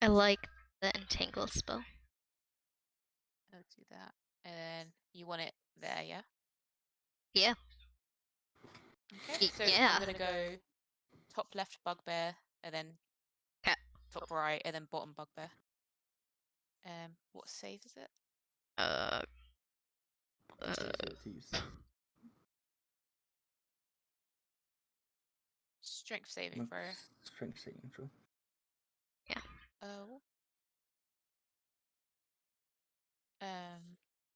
I like the Entangle spell. I'll do that. And you want it there, yeah? Yeah. Okay, so Yeah. I'm gonna go top left bugbear, and then Okay. top right, and then bottom bugbear. What save is it? Strength saving throw. Strength saving throw. Yeah. Oh.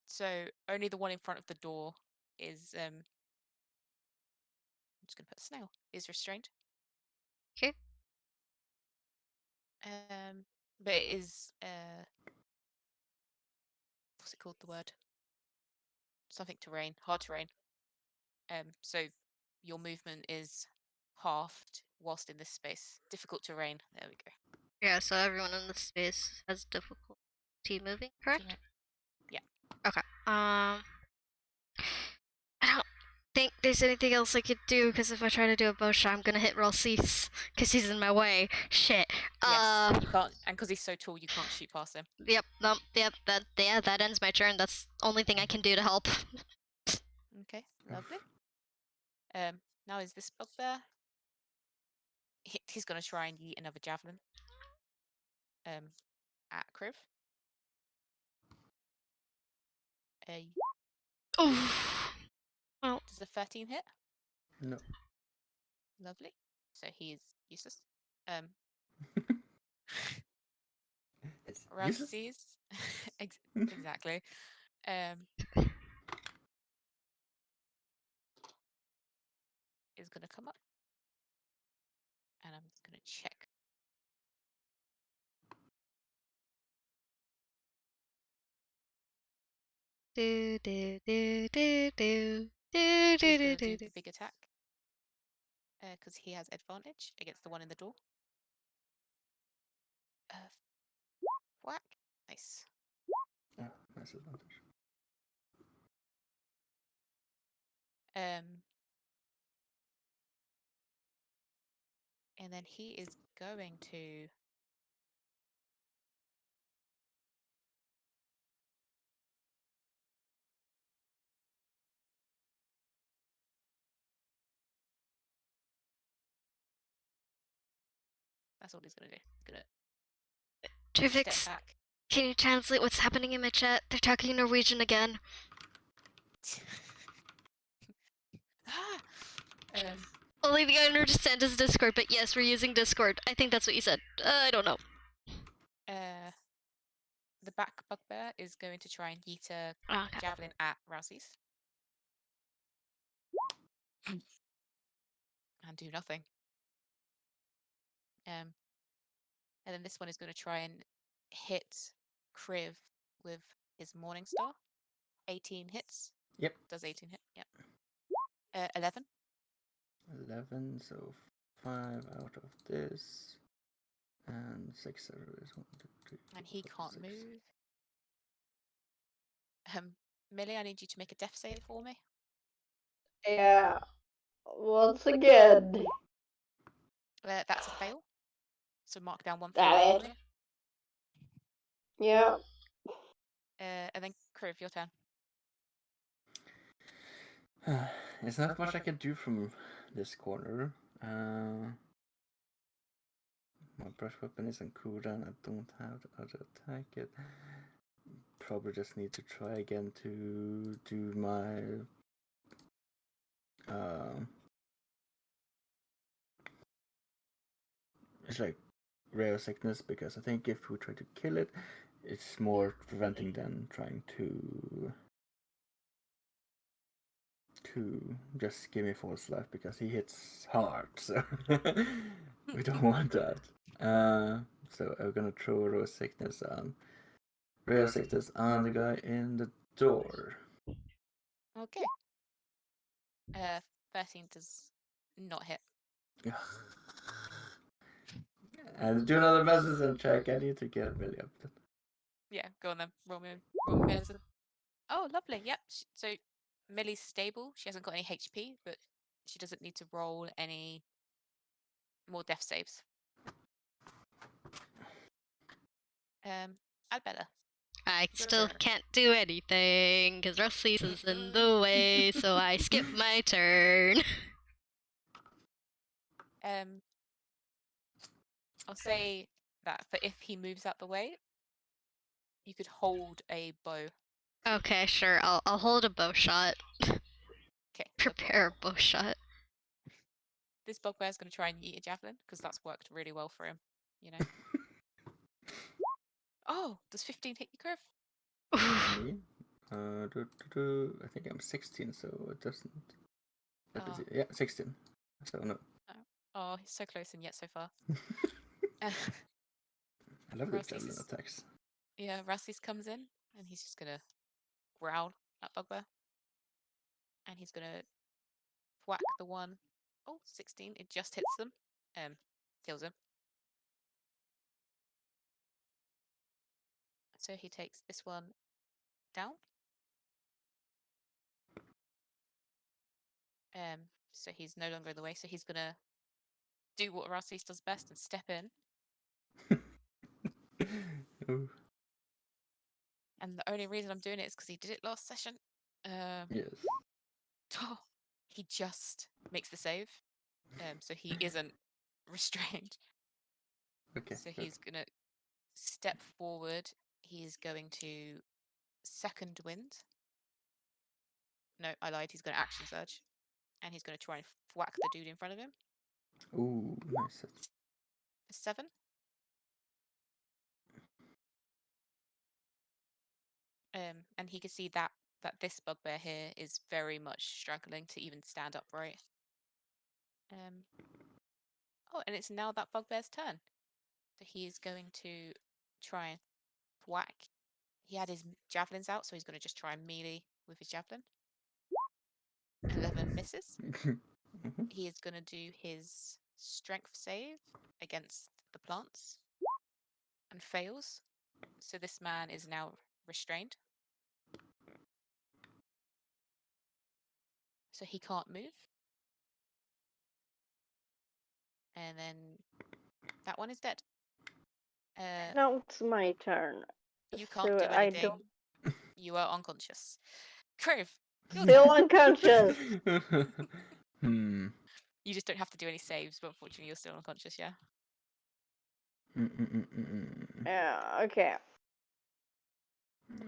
So only the one in front of the door is I'm just gonna put snail is restrained. Okay. But it is what's it called? The word something terrain, hard terrain. So your movement is halved whilst in this space. Difficult terrain. There we go. Yeah, so everyone in the space has difficulty moving, correct? Yeah. Okay. I don't think there's anything else I could do, because if I try to do a bow shot, I'm gonna hit Rolcease, because he's in my way. Shit. Yes, you can't, and because he's so tall, you can't shoot past him. Yep, that ends my turn. That's the only thing I can do to help. Okay, lovely. Now is this bugbear? He's gonna try and yeet another javelin. At Kriv. Oh. Well, Does a 13 hit? No. Lovely. So he is useless. It's Ramses. Exactly. Is gonna come up. And I'm just gonna check. do do do do do do He's do gonna do do do. the big attack. Because he has advantage against the one in the door. Whack. Nice. Ah, nice advantage. And then he is going to that's all he's gonna do. He's gonna Trivix, step back. can you translate what's happening in my chat? They're talking Norwegian again. Only the owner understands is Discord, but yes, we're using Discord. I think that's what you said. I don't know. The back bugbear is going to try and yeet a Okay. javelin at Rousey's. And do nothing. And then this one is going to try and hit Kriv with his Morning Star. 18 hits. Yep. Does 18 hit? Yep. 11. 11, so 5 out of this. And 6 is 1, 2, 3. And he 4, can't 6. move. Millie, I need you to make a death save for me. Yeah. Once again. That's a fail. So mark down 1 fail Damn for it. me. Yeah. And then Kriv, your turn. There's not much I can do from this corner. My brush weapon isn't cooldown. I don't have the other attack yet. Probably just need to try again to do my it's like rare sickness, because I think if we try to kill it, it's more preventing than trying to just give me false life, because he hits hard, so we don't want that. So I'm gonna throw rare sickness on the guy in the door. Okay. 13 does not hit. And do another medicine check. I need to get a million. Yeah, go on then. Roll me medicine. Oh, lovely. Yep. So Millie's stable. She hasn't got any HP, but she doesn't need to roll any more death saves. Albella. I still can't do anything because Rusley's is in the way, so I skip my turn. I'll say that for if he moves out the way, you could hold a bow. Okay, sure. I'll hold a bow shot. Okay. Prepare a bow shot. This bugbear's going to try and yeet a javelin because that's worked really well for him, you know. Oh, does 15 hit you, Kriv? Me? I think I'm 16, so it doesn't. Yeah, 16. So no. Oh, he's so close and yet so far. I love the javelin attacks. Yeah, Rassis comes in and he's just gonna growl at Bugbear. And he's gonna whack the one. Oh, 16. It just hits them. Kills him. So he takes this one down. So he's no longer in the way. So he's gonna do what Rassis does best and step in. And the only reason I'm doing it is because he did it last session. Yes. Oh, he just makes the save. So he isn't restrained. Okay. So good. he's gonna step forward. He's going to second wind. No, I lied. He's going to action surge. And he's going to try and whack the dude in front of him. Ooh, nice. 7. And he can see that this bugbear here is very much struggling to even stand upright. Oh, and it's now that bugbear's turn. So he's going to try and whack. He had his javelins out, so he's going to just try and melee with his javelin. 11 misses. He is going to do his strength save against the plants and fails. So this man is now restrained. So he can't move. And then that one is dead. Now it's my turn. You can't So do I anything. don't. You are unconscious. Kriv, you're Still turn. unconscious. You just don't have to do any saves, but unfortunately you're still unconscious, yeah? Yeah, okay.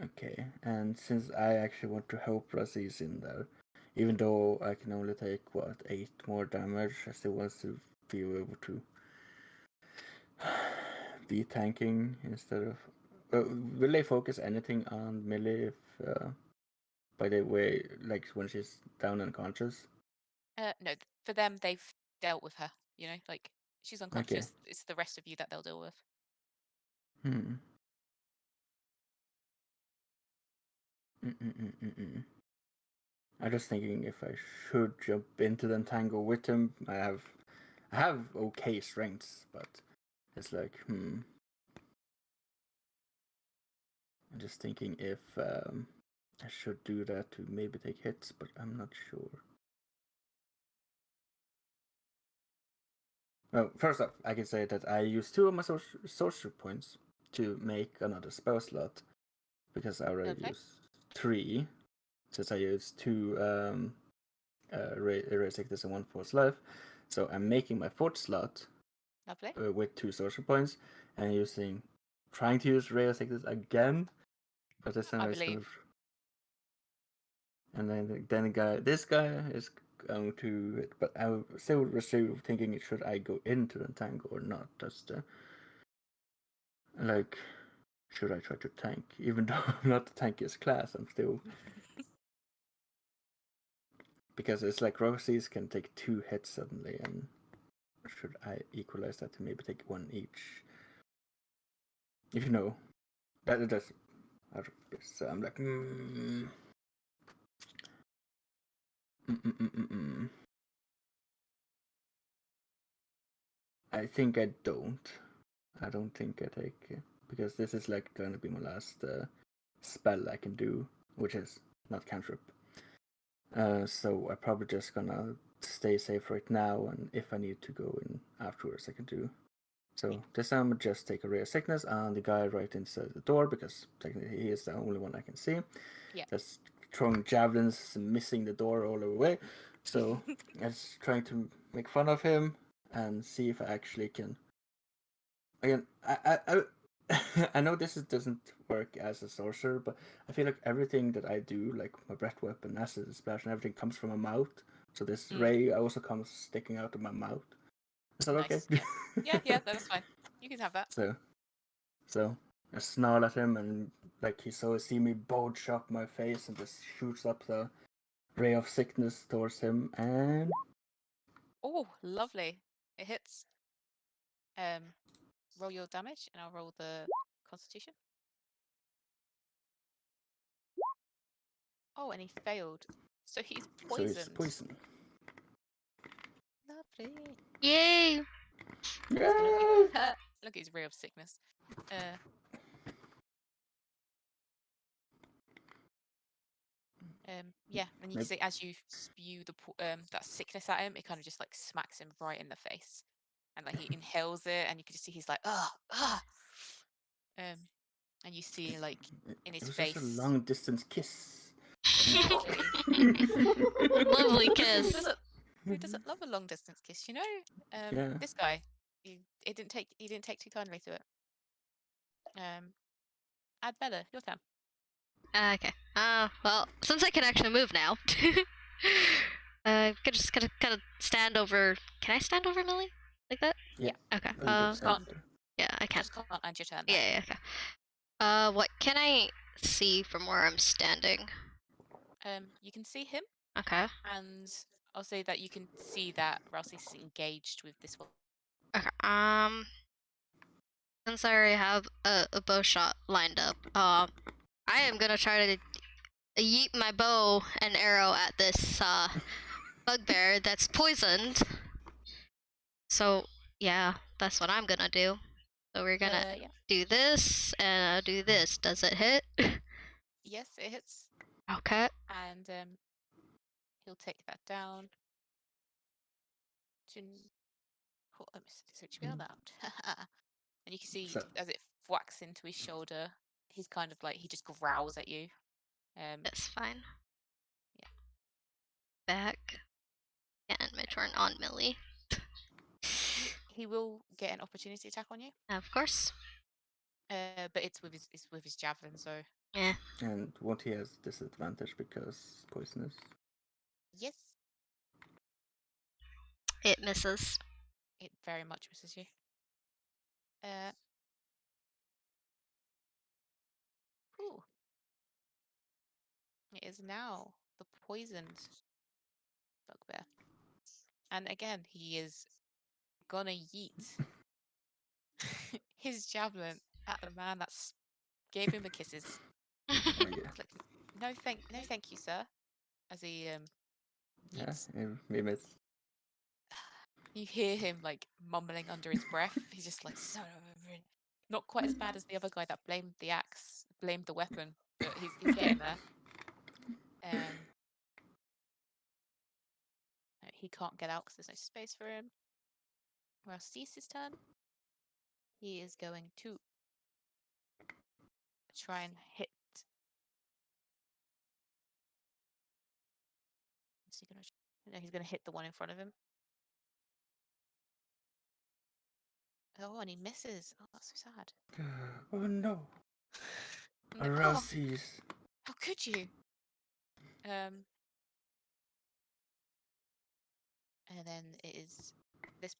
Okay, and since I actually want to help Raziz in there, Even though I can only take, 8 more damage, I still want to be able to be tanking instead of... will they focus anything on melee if, by the way, like when she's down unconscious? No, for them, they've dealt with her. You know, like she's Okay. unconscious. It's the rest of you that they'll deal with. Hmm. Mm-mm-mm-mm. I'm just thinking if I should jump into the entangle with him. I have okay strengths, but it's like, I'm just thinking if I should do that to maybe take hits, but I'm not sure. Well, first off, I can say that I use 2 of my sorcery points to make another spell slot, because I already Lovely. used 3, since I used 2 Ray Sickness and 1 Force Life. So I'm making my 4th slot Lovely. with 2 sorcery points, and trying to use Ray of Sickness again, but this time I it's gonna... believe. And then this guy is going to hit, but I still thinking, should I go into the tank or not? That's the... like, should I try to tank? Even though I'm not the tankiest class, I'm still... because it's like Rosie's can take 2 hits suddenly, and should I equalize that to maybe take 1 each? If you know, that's out of this. So I'm like, I think I don't. I don't think I take, because this is like going to be my last spell I can do, which is not cantrip. So I'm probably just gonna stay safe right now, and if I need to go in afterwards, I can do. So this time I'll just take a Ray of Sickness on the guy right inside the door, because technically he is the only one I can see. Yeah. Just throwing javelins, missing the door all the way. So I'm just trying to make fun of him and see if I actually can... Again, I know this doesn't work as a sorcerer, but I feel like everything that I do, like my breath weapon, acid splash, and everything comes from my mouth. So this ray also comes sticking out of my mouth. Is that okay? Nice. Yeah, that's fine. You can have that. So I snarl at him, and like he see me bulge up my face and just shoots up the ray of sickness towards him, and Oh, lovely. It hits. Roll your damage, and I'll roll the Constitution. Oh, and he failed. So he's poisoned. So he's poisoned. Lovely. Yay! Yay! Look at his ray of sickness. Yeah, and you can see as you spew that sickness at him, it kind of just like smacks him right in the face, and like he inhales it, and you can just see he's like, and you see like in his It was face. just a long distance kiss. Lovely. Lovely kiss. Who doesn't love a long distance kiss? You know, Yeah. this guy, he didn't take too kindly to it. Add Bella, your turn. Okay. Well, since I can actually move now, could just kind of stand over. Can I stand over Millie like that? Yeah. Okay. Can't. Yeah, I can. Just can't end your turn. Yeah. Okay. What can I see from where I'm standing? You can see him, Okay. and I'll say that you can see that Rousey's engaged with this one. Okay. Since I already have a bow shot lined up, I am gonna try to yeet my bow and arrow at this bugbear that's poisoned. So yeah, that's what I'm gonna do. So we're gonna do this and do this. Does it hit? Yes, it hits. Okay. And he'll take that down. Let me switch me out. And you can see as it whacks into his shoulder, he's kind of like he just growls at you. That's fine. Yeah. Back. And my turn on Millie. He will get an opportunity attack on you. Of course. But it's with his javelin, so. Yeah. And won't he has disadvantage because poisonous? Yes, It misses. it very much misses you. Ooh. It is now the poisoned bugbear. And again, he is gonna yeet his javelin at the man that gave him the kisses. Oh yeah. It's like, no thank you, sir. As he Yeah, yeets. we miss. Mm-hmm. You hear him like mumbling under his breath. He's just like, son of a... Not quite as bad as the other guy that blamed the weapon, but he's getting there. He can't get out because there's no space for him. Well, Cease's turn. He is going to try and hit. Is he gonna? No, he's gonna hit the one in front of him. Oh, and he misses. Oh, that's so sad. Oh no. No, Aroses. how could you? And then it is this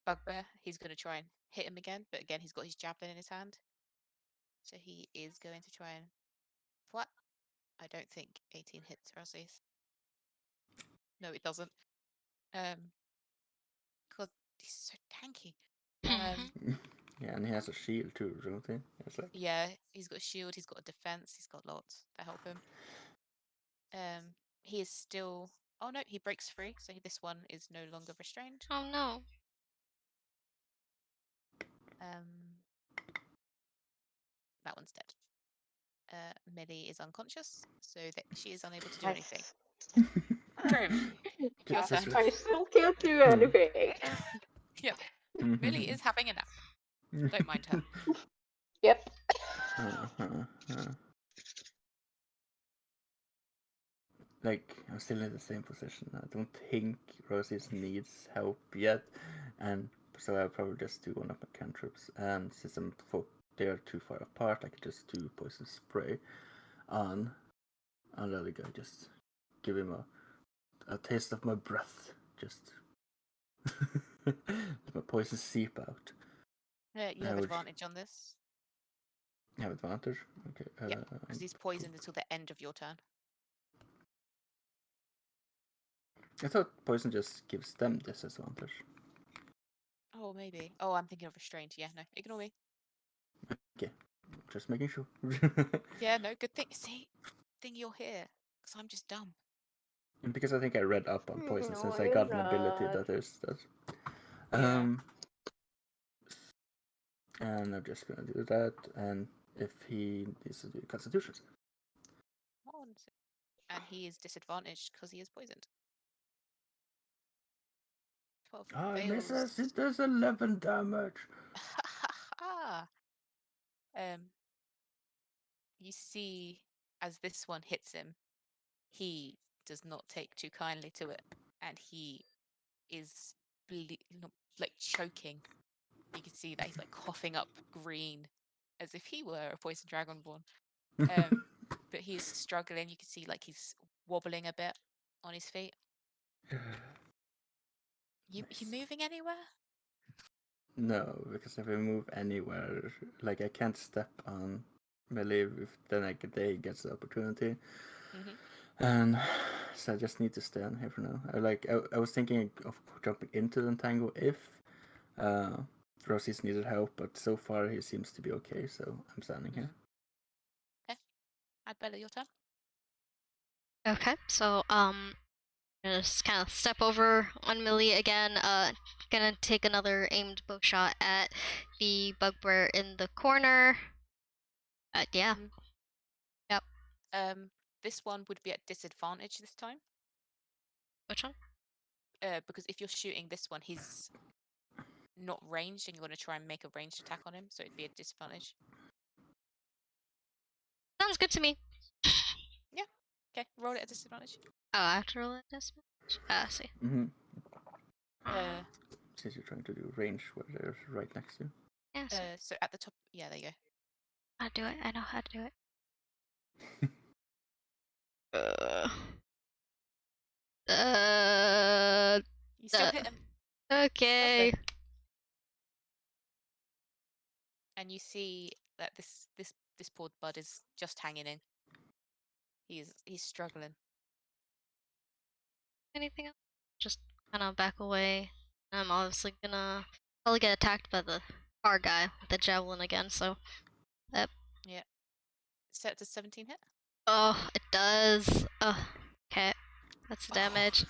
bugbear. He's going to try and hit him again, but again, he's got his javelin in his hand. So he is going to try and... What? I don't think 18 hits Arceus. No, it doesn't. God, he's so tanky. Yeah, and he has a shield too, don't he? It's like... Yeah, he's got a shield, he's got a defense, he's got lots that help him. He is still... Oh no, he breaks free, so this one is no longer restrained. Oh no. That one's dead. Millie is unconscious, so that she is unable to do Nice. anything. Trim, your Just turn. I still can't do anything. Yep, Millie is having a nap. Don't mind her. Yep. Like, I'm still in the same position. I don't think Roses needs help yet, and so I'll probably just do one of my cantrips. And since they are too far apart, I could just do poison spray on the other guy. Just give him a taste of my breath. Just let my poison seep out. You have advantage on this. Have advantage? Okay. Yep, because he's poisoned until the end of your turn. I thought poison just gives them disadvantage. Oh, maybe. Oh, I'm thinking of restrained. Yeah, no, ignore me. Okay, just making sure. Yeah, no, good thing. See, thing you're here, because I'm just dumb. Because I think I read up on poison No, since I you're got an ability not. that is that. Yeah. And I'm just gonna do that, and if he needs to do Constitution. And he is disadvantaged because he is poisoned. 12 Oh, it fails. misses. It does 11 damage. You see, as this one hits him, he does not take too kindly to it, and he is like choking. You can see that he's like coughing up green, as if he were a poison dragonborn. But he's struggling. You can see like he's wobbling a bit on his feet. You moving anywhere? No, because if I move anywhere, like I can't step on melee, then they gets the opportunity. And so I just need to stand here for now. I was thinking of jumping into the Tango if Rosie's needed help, but so far he seems to be okay, so I'm standing here. Okay. Adbella, your turn. Okay, so just kind of step over on Millie again. Gonna take another aimed bow shot at the bugbear in the corner. Yeah. Yep. This one would be at disadvantage this time. Which one? Because if you're shooting this one, he's not ranged, and you're going to try and make a ranged attack on him, so it'd be a disadvantage. Sounds good to me. Yeah. Okay, roll it at disadvantage. Oh, I have to roll it disadvantage? I see. Since you're trying to do range where they're right next to you. Yeah, so at the top, yeah, there you go. How to do it. I know how to do it. You still hit him. Okay. And you see that this poor bud is just hanging in. He's struggling. Anything else? Just kind of back away. I'm obviously gonna probably get attacked by the car guy with the javelin again. So, Yeah. Set to 17 hit. oh, it does. Oh, okay. That's the damage.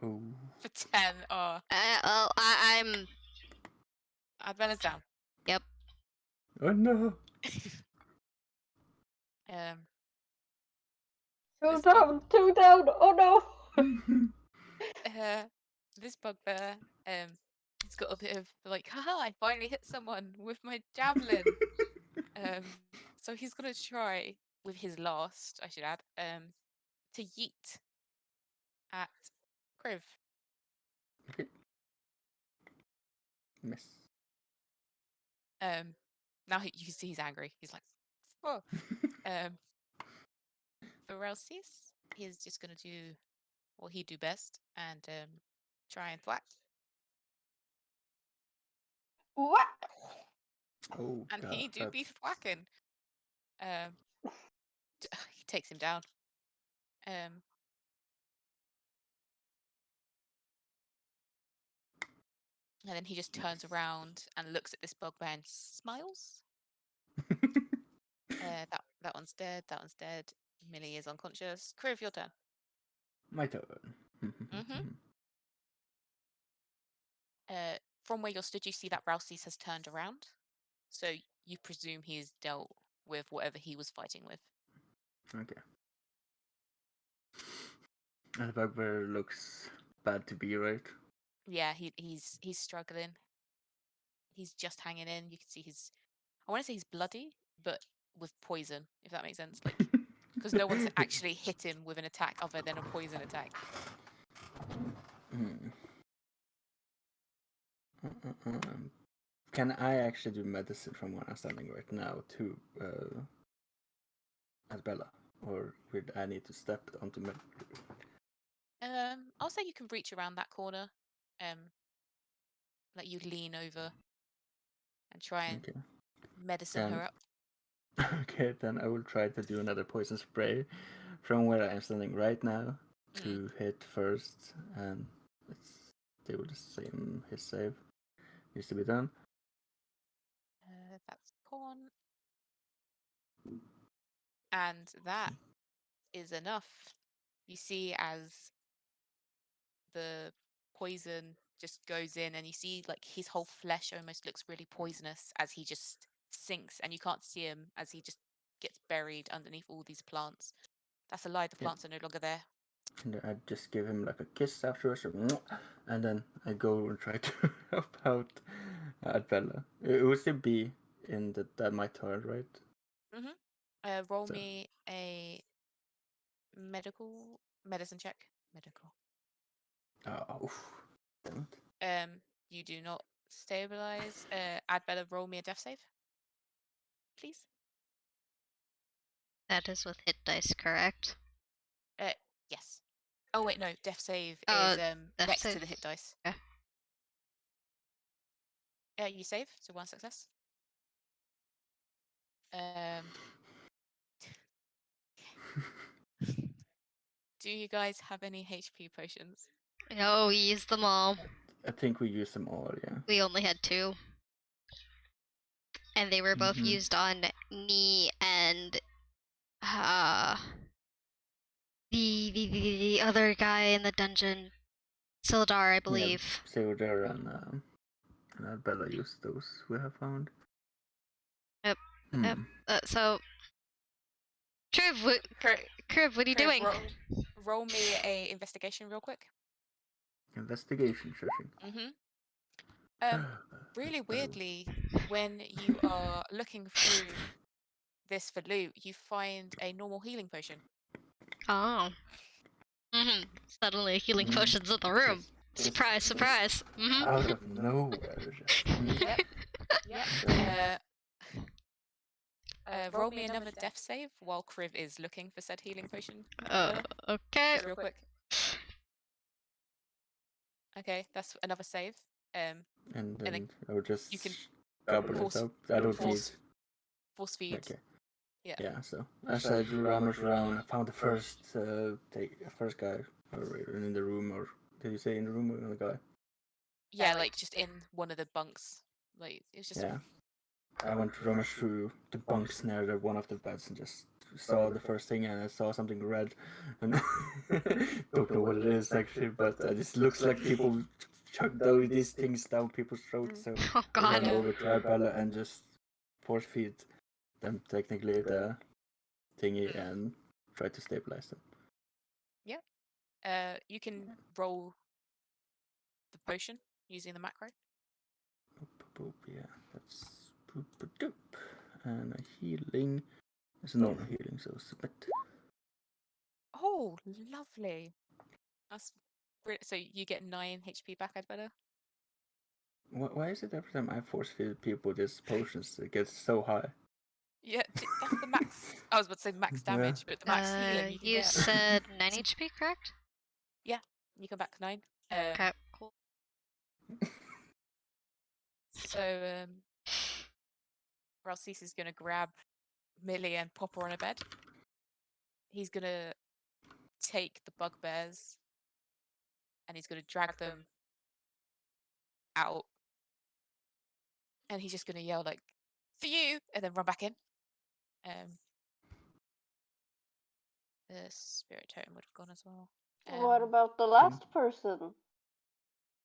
Oh. For 10. Oh, I'm. Advela's down. Yep. Oh no. This Two down. Oh no. this bugbear, he's got a bit of like, haha, I finally hit someone with my javelin. So he's gonna try with his last, I should add, to yeet at Kriv. Okay. Miss. Now you can see he's angry. He's like, oh. For Relsis, he's just gonna do what he do best and try and thwack. What? Oh And god. he do be thwacking. He takes him down. And then he just turns around and looks at this bugbear and smiles. That one's dead. That one's dead. Millie is unconscious. Kriv, your turn. My turn. From where you're stood, you see that Rousey's has turned around. So you presume he's dealt with whatever he was fighting with. Okay. And the bugbear looks bad to be, right? Yeah, he's struggling. He's just hanging in. You can see I want to say he's bloody, but with poison, if that makes sense. Like, because no one's actually hit him with an attack other than a poison attack. Can I actually do medicine from where I'm standing right now to Bella, or would I need to step onto med? I'll say you can reach around that corner. Like you lean over and try and medicine her up. Okay, then I will try to do another poison spray from where I'm standing right now to hit first, and let's do the same. His save needs to be done. That's pawn. And that is enough. You see as the poison just goes in and you see like his whole flesh almost looks really poisonous as he just sinks and you can't see him as he just gets buried underneath all these plants. That's a lie, the plants are no longer there. And I just give him like a kiss afterwards, and then I go and try to help out Bella. It would still be in that my turn, right? Roll me a medicine check. Medical. Oh, damn it. You do not stabilize. Adbella, roll me a death save, please. That is with hit dice, correct? Yes. Oh wait, no. Death save is next to the hit dice. Okay. Yeah, you save, so 1 success. Do you guys have any HP potions? No, we used them all. I think we use them all, yeah. We only had 2. And they were both used on me and the other guy in the dungeon, Sildar, I believe. Yeah, Sildar and Bella used those we have found. Yep. So, Triv, what are you doing? Roll me a investigation real quick. Investigation, sure. Really weirdly, when you are looking through this for loot, you find a normal healing potion. Oh. Suddenly, healing potions in the room. Surprise, surprise. Out of nowhere. Yep. Roll me another death save while Kriv is looking for said healing potion. Okay. Just real quick. Okay, that's another save. And then then I would just you can gobble it force- up. I don't need. force feed. Okay. Yeah. Yeah. So as I rummaged around, I found the first first guy in the room, or did you say in the room or the guy? Yeah, like just in one of the bunks. Like it was just. Yeah. I went to rummage through the bunks near one of the beds and just saw the first thing, and I saw something red, and don't know what it is actually, but it just looks like people chuck these things down people's throats. So Oh I God. run over to Arbella and just force feed them technically the thingy and try to stabilize them. You can roll the potion using the macro. Boop, yeah, that's boop, doop. And a healing. It's a normal healing, so submit. Oh, lovely. That's so you get 9 HP back, I'd better. Why is it every time I force feed people these potions, it gets so high? Yeah, that's the max. I was about to say max damage, but the max healing you can You get. said 9 HP, correct? You come back 9. Okay, cool. So Ralsis is gonna grab Millie and pop her on a bed. He's gonna take the bugbears and he's gonna drag them out. And he's just gonna yell like, "For you!" and then run back in. The spirit totem would have gone as well. What about the last person?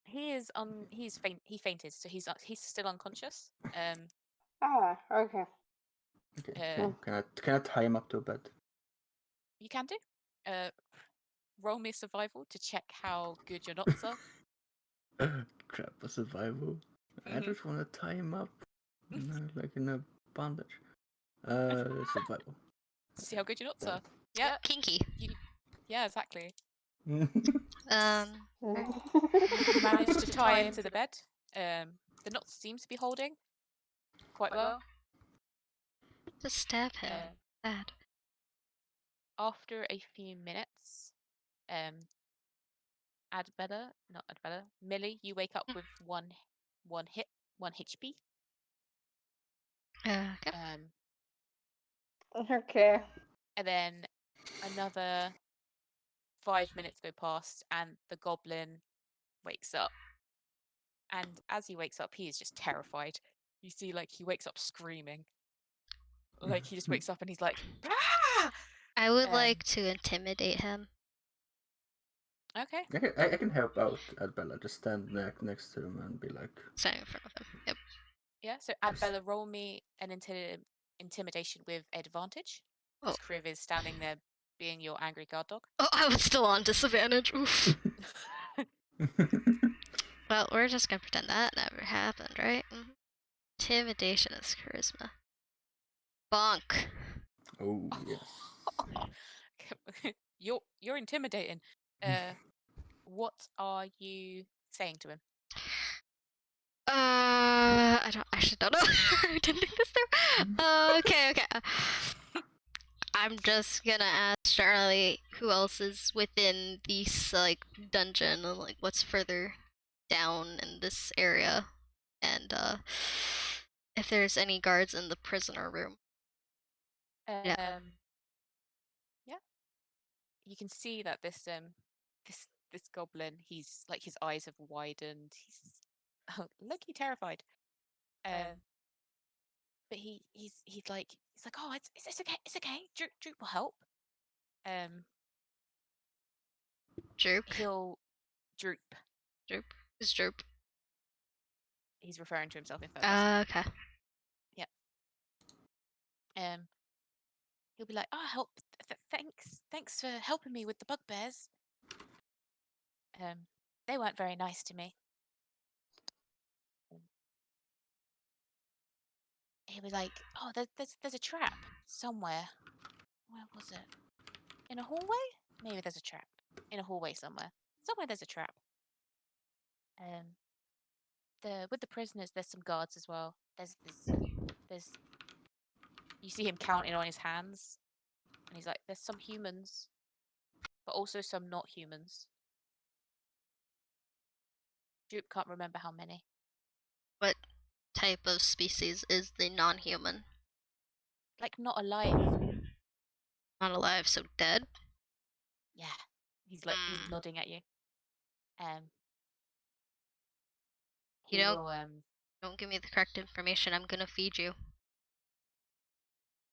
He is he fainted, so he's still unconscious. Okay. Okay. Can I tie him up to a bed? You can do. Roll me survival to check how good your knots are. Crap, a survival. I just want to tie him up, like in a bandage. Survival. See how good your knots are. Yeah, Kinky. yeah, exactly. Um, You managed to tie him to the bed. The knots seem to be holding quite well. just stab him. Bad. After a few minutes, Millie, you wake up with one HP. Okay. Okay. And then another 5 minutes go past, and the goblin wakes up. And as he wakes up, he is just terrified. You see, like, he wakes up screaming. Like, he just wakes up and he's like, "Ah!" I would like to intimidate him. Okay. I can help out Adbella. Just stand next to him and be like. Standing in front of him. Yep. Yeah, so Adbella, roll me an intimidation with advantage. Because Kriv is standing there being your angry guard dog. Oh, I was still on disadvantage. Oof. Well, we're just gonna pretend that never happened, right? Intimidation is charisma. Bonk. Oh yes. You're intimidating. What are you saying to him? I actually don't know. I didn't think this through. Okay. I'm just gonna ask Charlie who else is within this like dungeon and like what's further down in this area, and if there's any guards in the prisoner room. Yeah. You can see that this goblin, he's like, his eyes have widened. He's look-y terrified. But he's like, oh, it's okay, it's okay. Droop will help. Droop. He'll droop. Droop. Who's Droop? He's referring to himself in third person. Okay. Yeah. He'll be like, oh, help! Thanks for helping me with the bugbears. They weren't very nice to me. He'll be like, oh, there's a trap somewhere. Where was it? In a hallway? Maybe there's a trap in a hallway somewhere. Somewhere there's a trap. With the prisoners, there's some guards as well. There's you see him counting on his hands, and he's like, there's some humans, but also some not humans. Droop can't remember how many. What type of species is the non-human? Like not alive. Not alive, so dead? Yeah. He's like he's Mm. nodding at you. You He don't- will Don't give me the correct information, I'm gonna feed you.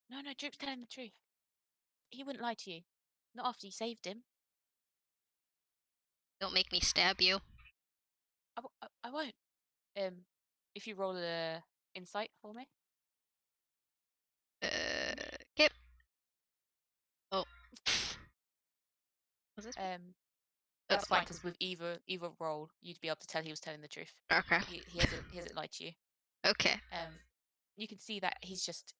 No, Droop's telling the truth. He wouldn't lie to you. Not after you saved him. Don't make me stab you. I won't. If you roll a insight for me. Okay. Oh. Was this? That's fine fine. because with either roll, you'd be able to tell he was telling the truth. Okay. He hasn't lied to you. Okay. You can see that he's just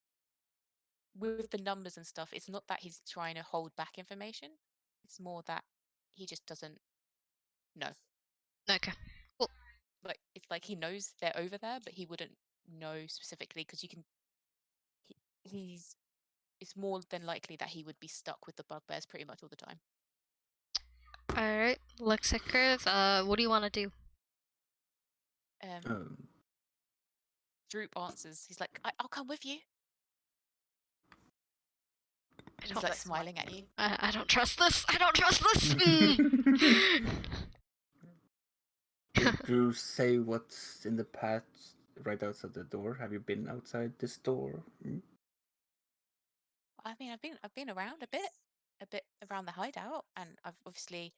with the numbers and stuff. It's not that he's trying to hold back information. It's more that he just doesn't know. Okay. Cool. Like it's like he knows they're over there, but he wouldn't know specifically because you can. He's. It's more than likely that he would be stuck with the bugbears pretty much all the time. Alright, Lexicurve, what do you want to do? Droop answers. He's like, I'll come with you. I He's don't, like smiling at you. I don't trust this. I don't trust this. Mm. Did you say what's in the path right outside the door? Have you been outside this door? I mean, I've been around a bit around the hideout, and I've obviously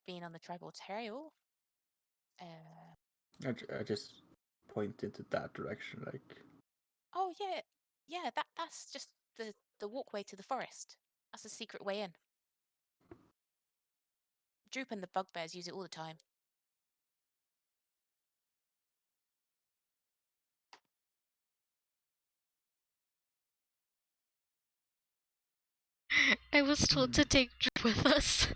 been on the tribal trail. I just point into that direction, like. Oh yeah. That's just the walkway to the forest. That's a secret way in. Droop and the bugbears use it all the time. I was told to take Drew with us.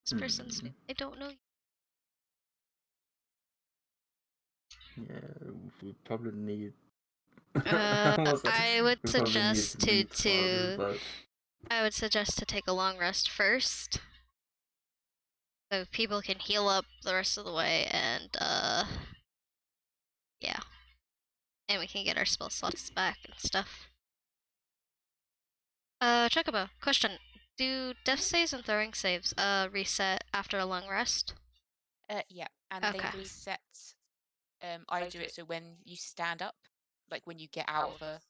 This person's new. I don't know. Yeah, we probably need. I would we probably need suggest meat fodder, but I would suggest to take a long rest first, so people can heal up the rest of the way, and yeah, and we can get our spell slots back and stuff. Chocobo, question: do death saves and throwing saves reset after a long rest? Yeah, and Okay. they reset. I do it so when you stand up, like when you get out of a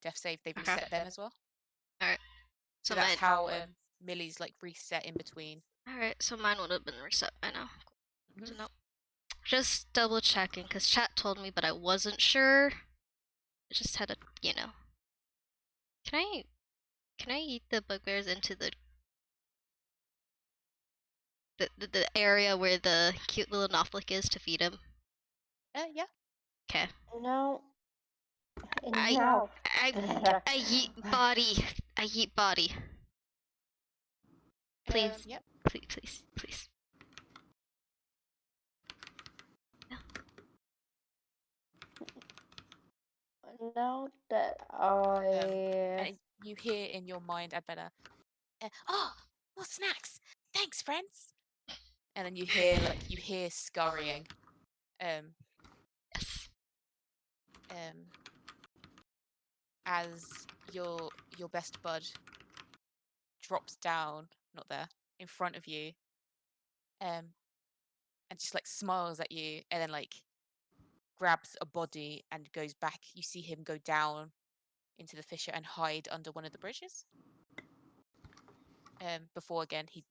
death save, they reset them as well. Alright. So that's how Millie's like reset in between. Alright, so mine would have been reset by now. So no. Just double checking, because chat told me, but I wasn't sure. I just had to, you know. Can I eat the bugbears into the area where the cute little Knopflick is to feed him? Yeah. Okay. No. I eat body. I eat body. Please. Yep. Please. Now that I. And you hear in your mind, I better. More snacks. Thanks, friends. And then you hear scurrying. Yes. As your best bud drops down, not there, in front of you, and just like smiles at you, and then like grabs a body and goes back. You see him go down into the fissure and hide under one of the bridges. Before again he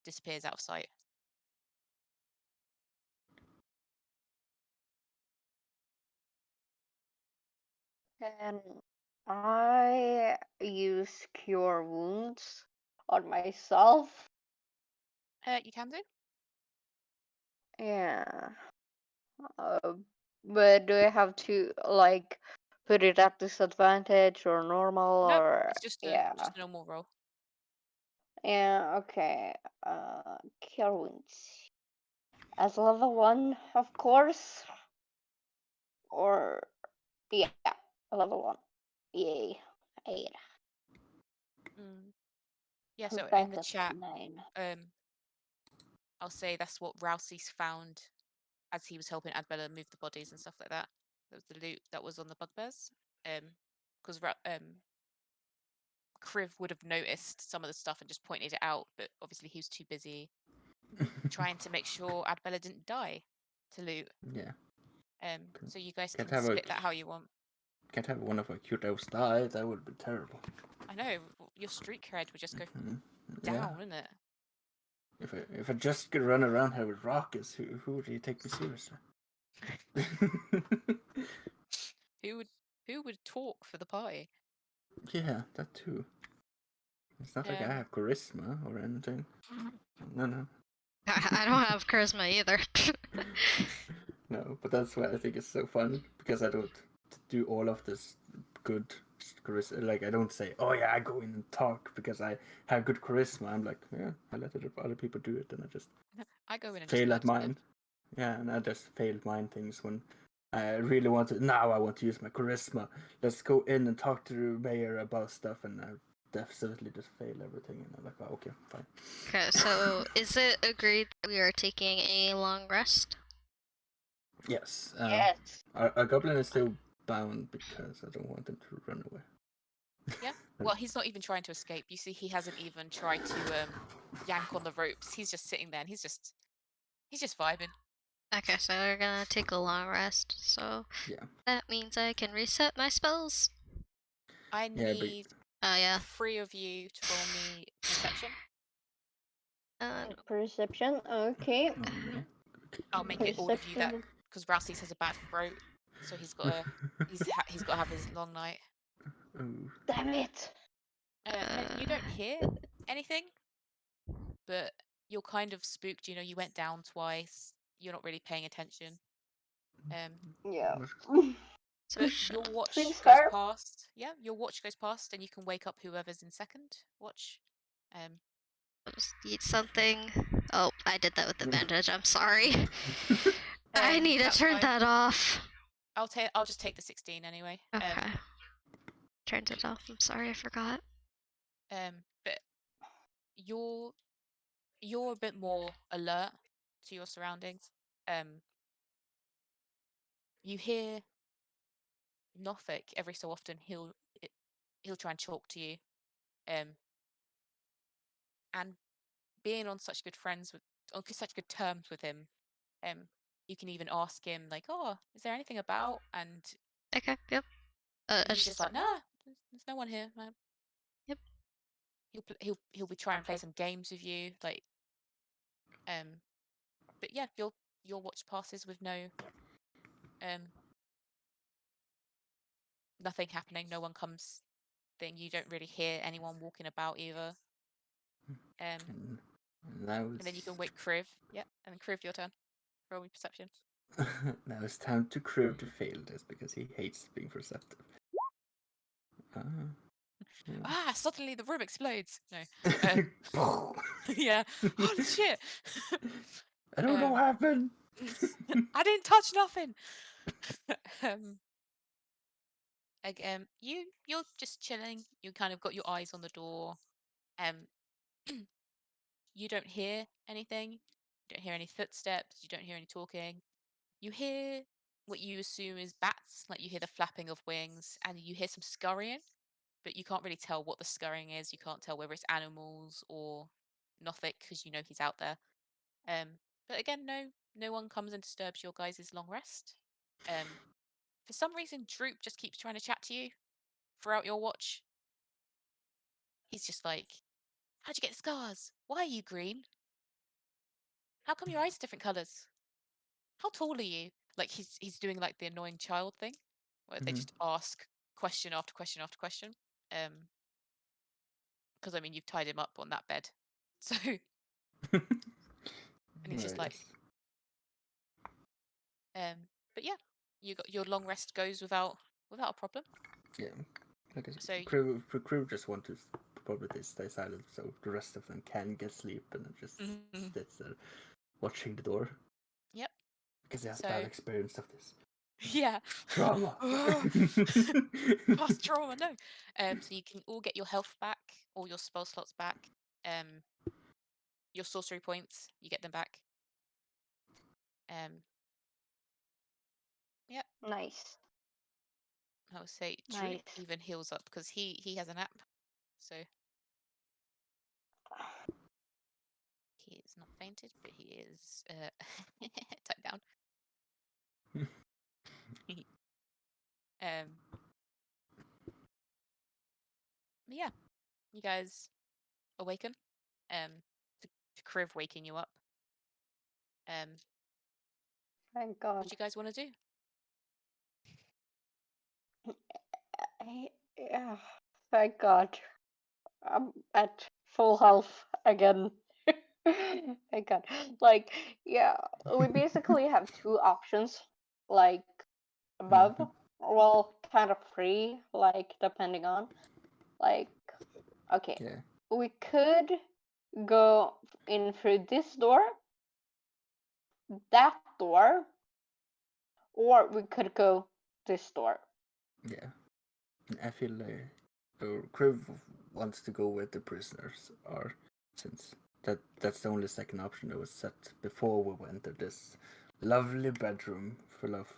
disappears out of sight. Can I use cure wounds on myself? You can do. Yeah. But do I have to like put it at disadvantage or normal No, or it's just a yeah? normal roll. Yeah. Okay. Cure wounds as level 1, of course. Or yeah. Level 1. Yay. 8. Yeah, so Back in the at chat, 9. I'll say that's what Rousey's found as he was helping Adbella move the bodies and stuff like that. That was the loot that was on the bugbears. Because Kriv would have noticed some of the stuff and just pointed it out, but obviously he was too busy trying to make sure Adbella didn't die to loot. Yeah. So you guys Can't can have split that how you want. Can't have one of our cute elves die. That would be terrible. I know, your street cred would just go Yeah. down, wouldn't it? If I just could run around here with rockets, who would you take me seriously? Who would talk for the party? Yeah, that too. It's not like I have charisma or anything. No. I don't have charisma either. No, but that's why I think it's so fun, because I don't do all of this good charisma. Like, I don't say, oh yeah, I go in and talk because I have good charisma. I'm like, yeah, I let other people do it, and I just I go in and fail just at mine. Yeah, and I just failed mine things when I really wanted. Now I want to use my charisma. Let's go in and talk to the mayor about stuff, and I definitely just fail everything. And I'm like, oh, okay, fine. Okay, so is it agreed that we are taking a long rest? Yes. Yes. Our goblin is still bound because I don't want him to run away. Yeah. Well, he's not even trying to escape. You see, he hasn't even tried to yank on the ropes. He's just sitting there and he's just vibing. Okay, so we're gonna take a long rest. So Yeah. that means I can reset my spells. I need Yeah. 3 of you to roll me perception. Perception, okay. I'll make it all of you that, because Rousey has a bad throat, so he's got to he's got to have his long night. Damn it! You don't hear anything, but you're kind of spooked. You know, you went down twice. You're not really paying attention. Yeah. But your watch Seems goes fair. past. Yeah, your watch goes past, and you can wake up whoever's in second watch. Just eat something. Oh, I did that with advantage. I'm sorry. I need to turn that off. I'll just take the 16 anyway. Okay. Turned it off. I'm sorry, I forgot. But you're a bit more alert to your surroundings. You hear Nothic every so often. He'll try and talk to you. And being on such good terms with him, you can even ask him like, "Oh, is there anything about?" And Okay, yep. he's just like, "Nah, there's no one here." Yep. He'll be trying to play some games with you, like, but yeah, your watch passes with no, nothing happening. No one comes. Thing you don't really hear anyone walking about either. And then you can wake Kriv. Yep, and then Kriv, your turn. Roll me perception. Now it's time to Kriv to fail this because he hates being perceptive. Suddenly the room explodes. No. Yeah. Holy shit. I don't know what happened. I didn't touch nothing. You're just chilling. You kind of got your eyes on the door. You don't hear anything. You don't hear any footsteps. You don't hear any talking. You hear what you assume is bats, like you hear the flapping of wings, and you hear some scurrying, but you can't really tell what the scurrying is. You can't tell whether it's animals or Nothic because you know he's out there. But again, no one comes and disturbs your guys' long rest. For some reason, Droop just keeps trying to chat to you throughout your watch. He's just like, "How'd you get the scars? Why are you green? How come your eyes are different colors? How tall are you?" Like he's doing like the annoying child thing, where they just ask question after question after question. Because I mean you've tied him up on that bed, so and he's just like, but yeah, you got your long rest goes without a problem. Yeah, like So crew just want to probably stay silent so the rest of them can get sleep and it just sits there watching the door. Yep. Because they have bad experience of this. Yeah. Trauma. Past trauma, no. So you can all get your health back, all your spell slots back. Your sorcery points, you get them back. Yeah, Nice. I would say Trivix Nice. even heals up because he has an app, so he is not fainted, but he is tied down. Yeah, you guys awaken. To Kriv waking you up. Thank What God. do you guys want to do? Yeah. Thank God. I'm at full health again. Thank God. Like, yeah, we basically have two options. Like, above, well, kind of free, like, depending on. Like, okay, Yeah. we could go in through this door, that door, or we could go this door. Yeah. I feel like Kriv wants to go with the prisoners, or since that's the only second option that was set before we entered this lovely bedroom full of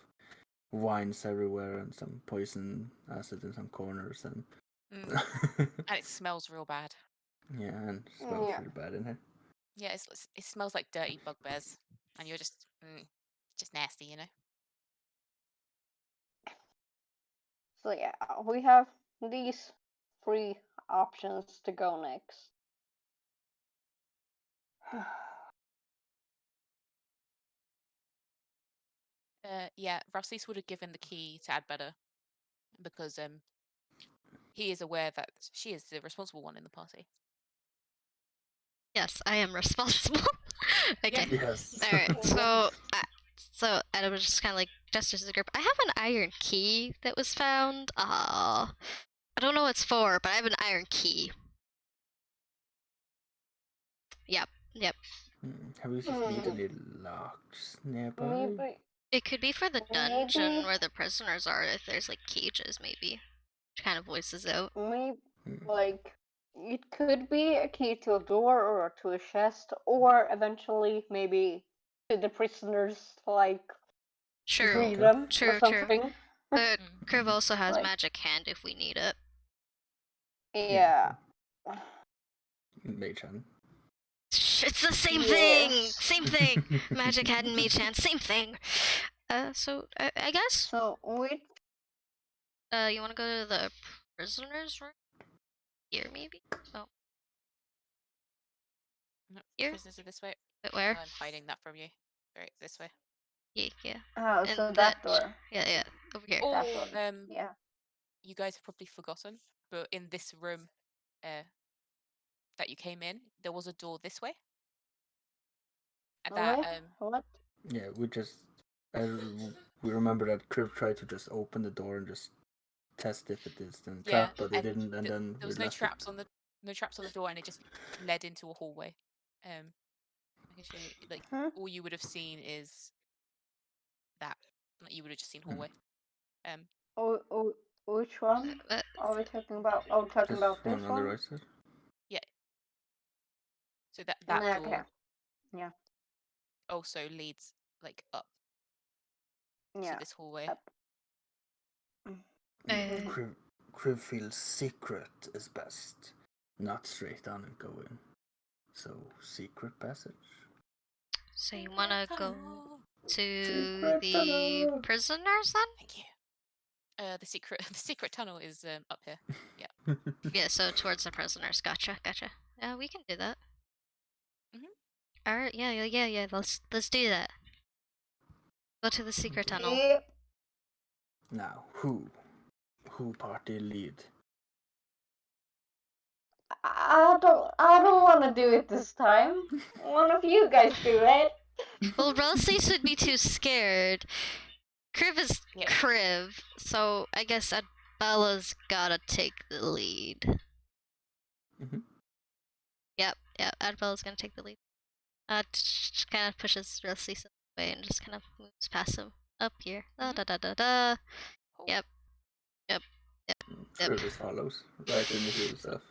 wines everywhere and some poison acid in some corners and And it smells real bad. yeah, and smells Yeah. really bad in here. Yeah, it smells like dirty bugbears, and you're just nasty, you know. So yeah, we have these three options to go next. Yeah, Rafsis would have given the key to Adbetter because he is aware that she is the responsible one in the party. Yes, I am responsible. Okay. Yes. Alright, so Adam was just kind of like gestures to the group. I have an iron key that was found. I don't know what it's for, but I have an iron key. Yep. Have we seen any locks nearby? Maybe. It could be for the dungeon Maybe. where the prisoners are, if there's like cages, maybe. Which kind of voices out. Maybe, like, it could be a key to a door or to a chest, or eventually maybe to the prisoners, like, True. free them or True. something. But Kriv also has Like- magic hand if we need it. Yeah. Mage hand. It's the same Yeah. thing! Same thing! Magic hand and mage hand, same thing! So, I guess, So we you wanna go to the prisoners room? Here, maybe? Oh, here? Prisoners are this way. Wait, where? I'm hiding that from you. Right, this way. Yeah. Oh, And so that door. Yeah, over here. Or That one. Yeah. you guys have probably forgotten, but in this room that you came in, there was a door this way. And that What? Yeah, we remember that Kriv tried to just open the door and just test if it is then yeah, trap, but it didn't, and then there we was no left traps on the door, and it just led into a hallway. I can show you, like, all you would have seen is that. Like, you would have just seen hallway. Oh, which one are we talking about? Oh, we're talking This about one this on the one? right side. Yeah. So that Okay. door Yeah. also leads like up Yeah. to this hallway. Up. Kriv feels secret is best, not straight on and go in. So secret passage. So you wanna go to Secret the tunnel. prisoners then? Thank you. The secret tunnel is up here. Yeah. Yeah, so towards the prisoners. Gotcha. Yeah, we can do that. Alright, yeah. Let's do that. Go to the secret tunnel. Yep. Now, who party lead? I don't want to do it this time. One of you guys do it. Well, Rossi should be too scared. Kriv is Kriv, so I guess Bella's gotta take the lead. Yep, Bella's gonna take the lead. Just kind of pushes Rossi away and just kind of moves past him. Up here. Da Mhm. da da da da. Oh. Yep. Yep. Yep. Trivix follows right into the stuff.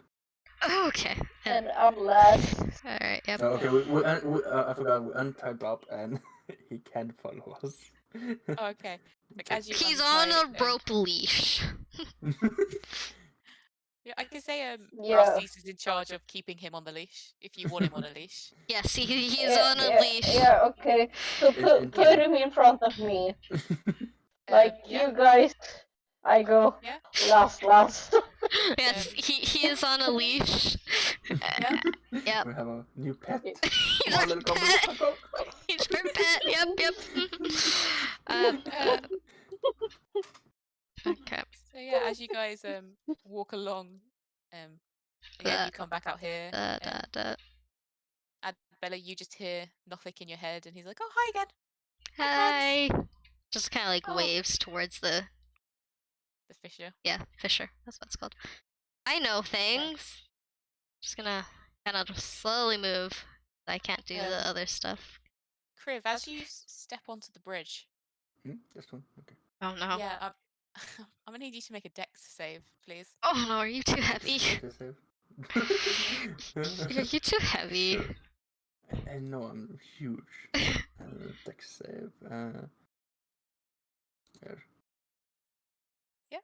Okay. And I'm last. Alright, yep. Oh, okay, I forgot we untied Bob and he can follow us. Oh, okay. Like as you He's untie, on a rope leash. yeah, I can say Yeah. Ralsei's is in charge of keeping him on the leash if you want him on a leash. Yes, he's on a leash. Yeah, okay. So put him in front of me. Like Yeah, you guys, I go yeah, last. Yes, he is on a leash. yeah. Yep. We have a new pet. He's Come our on, little Goblin. pet. Go. He's our pet. Yep, yep. Um, Okay. so yeah, as you guys walk along, again you come back out here. And Bella, you just hear nothing in your head, and he's like, "Oh, hi again." Hi. Just kind of like Oh. waves towards the Fisher. Fisher. That's what it's called. I know things. Just gonna kind of slowly move. I can't do the other stuff. Kriv, as you step onto the bridge, This one. Okay. Oh no. yeah, I'm gonna need you to make a dex save, please. Oh no, are you too heavy? Are you too heavy? Sure. I know I'm huge. Dex save. There. Yeah.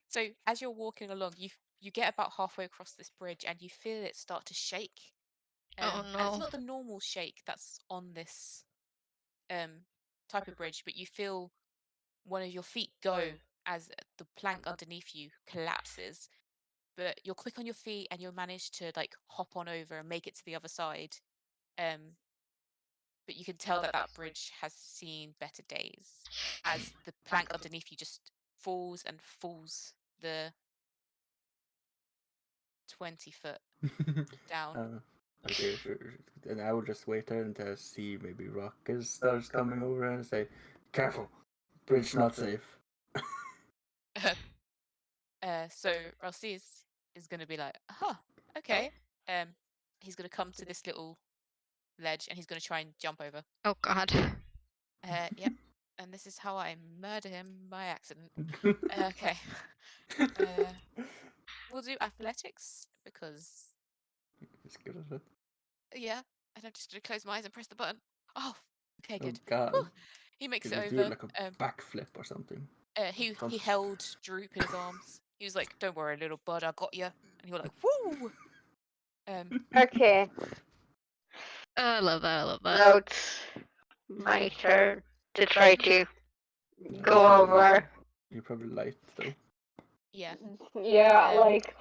So as you're walking along, you get about halfway across this bridge, and you feel it start to shake. Oh And it's no. not the normal shake that's on this type of bridge, but you feel one of your feet go as the plank underneath you collapses. But you're quick on your feet, and you'll manage to like hop on over and make it to the other side. But you can tell that that bridge has seen better days as the plank underneath you just falls and falls the 20-foot down. Okay, sure. Then I will just wait there until I see maybe rockets starts coming over and say, "Careful, bridge not safe." So Ralsei is going to be like, "Huh, okay." He's going to come to this little ledge, and he's going to try and jump over. Oh god. Yep. And this is how I murder him by accident. Okay. We'll do athletics because He's good at it. yeah, and I'm just going to close my eyes and press the button. Oh, okay, Oh good. god. Whew. He makes Could it you do over. like a backflip or something? He held Droop in his arms. He was like, "Don't worry, little bud, I got you." And you were like, "Woo!" Okay. I love that. I love that. Now it's my turn to try to go over. You're probably light though. Yeah. Yeah, like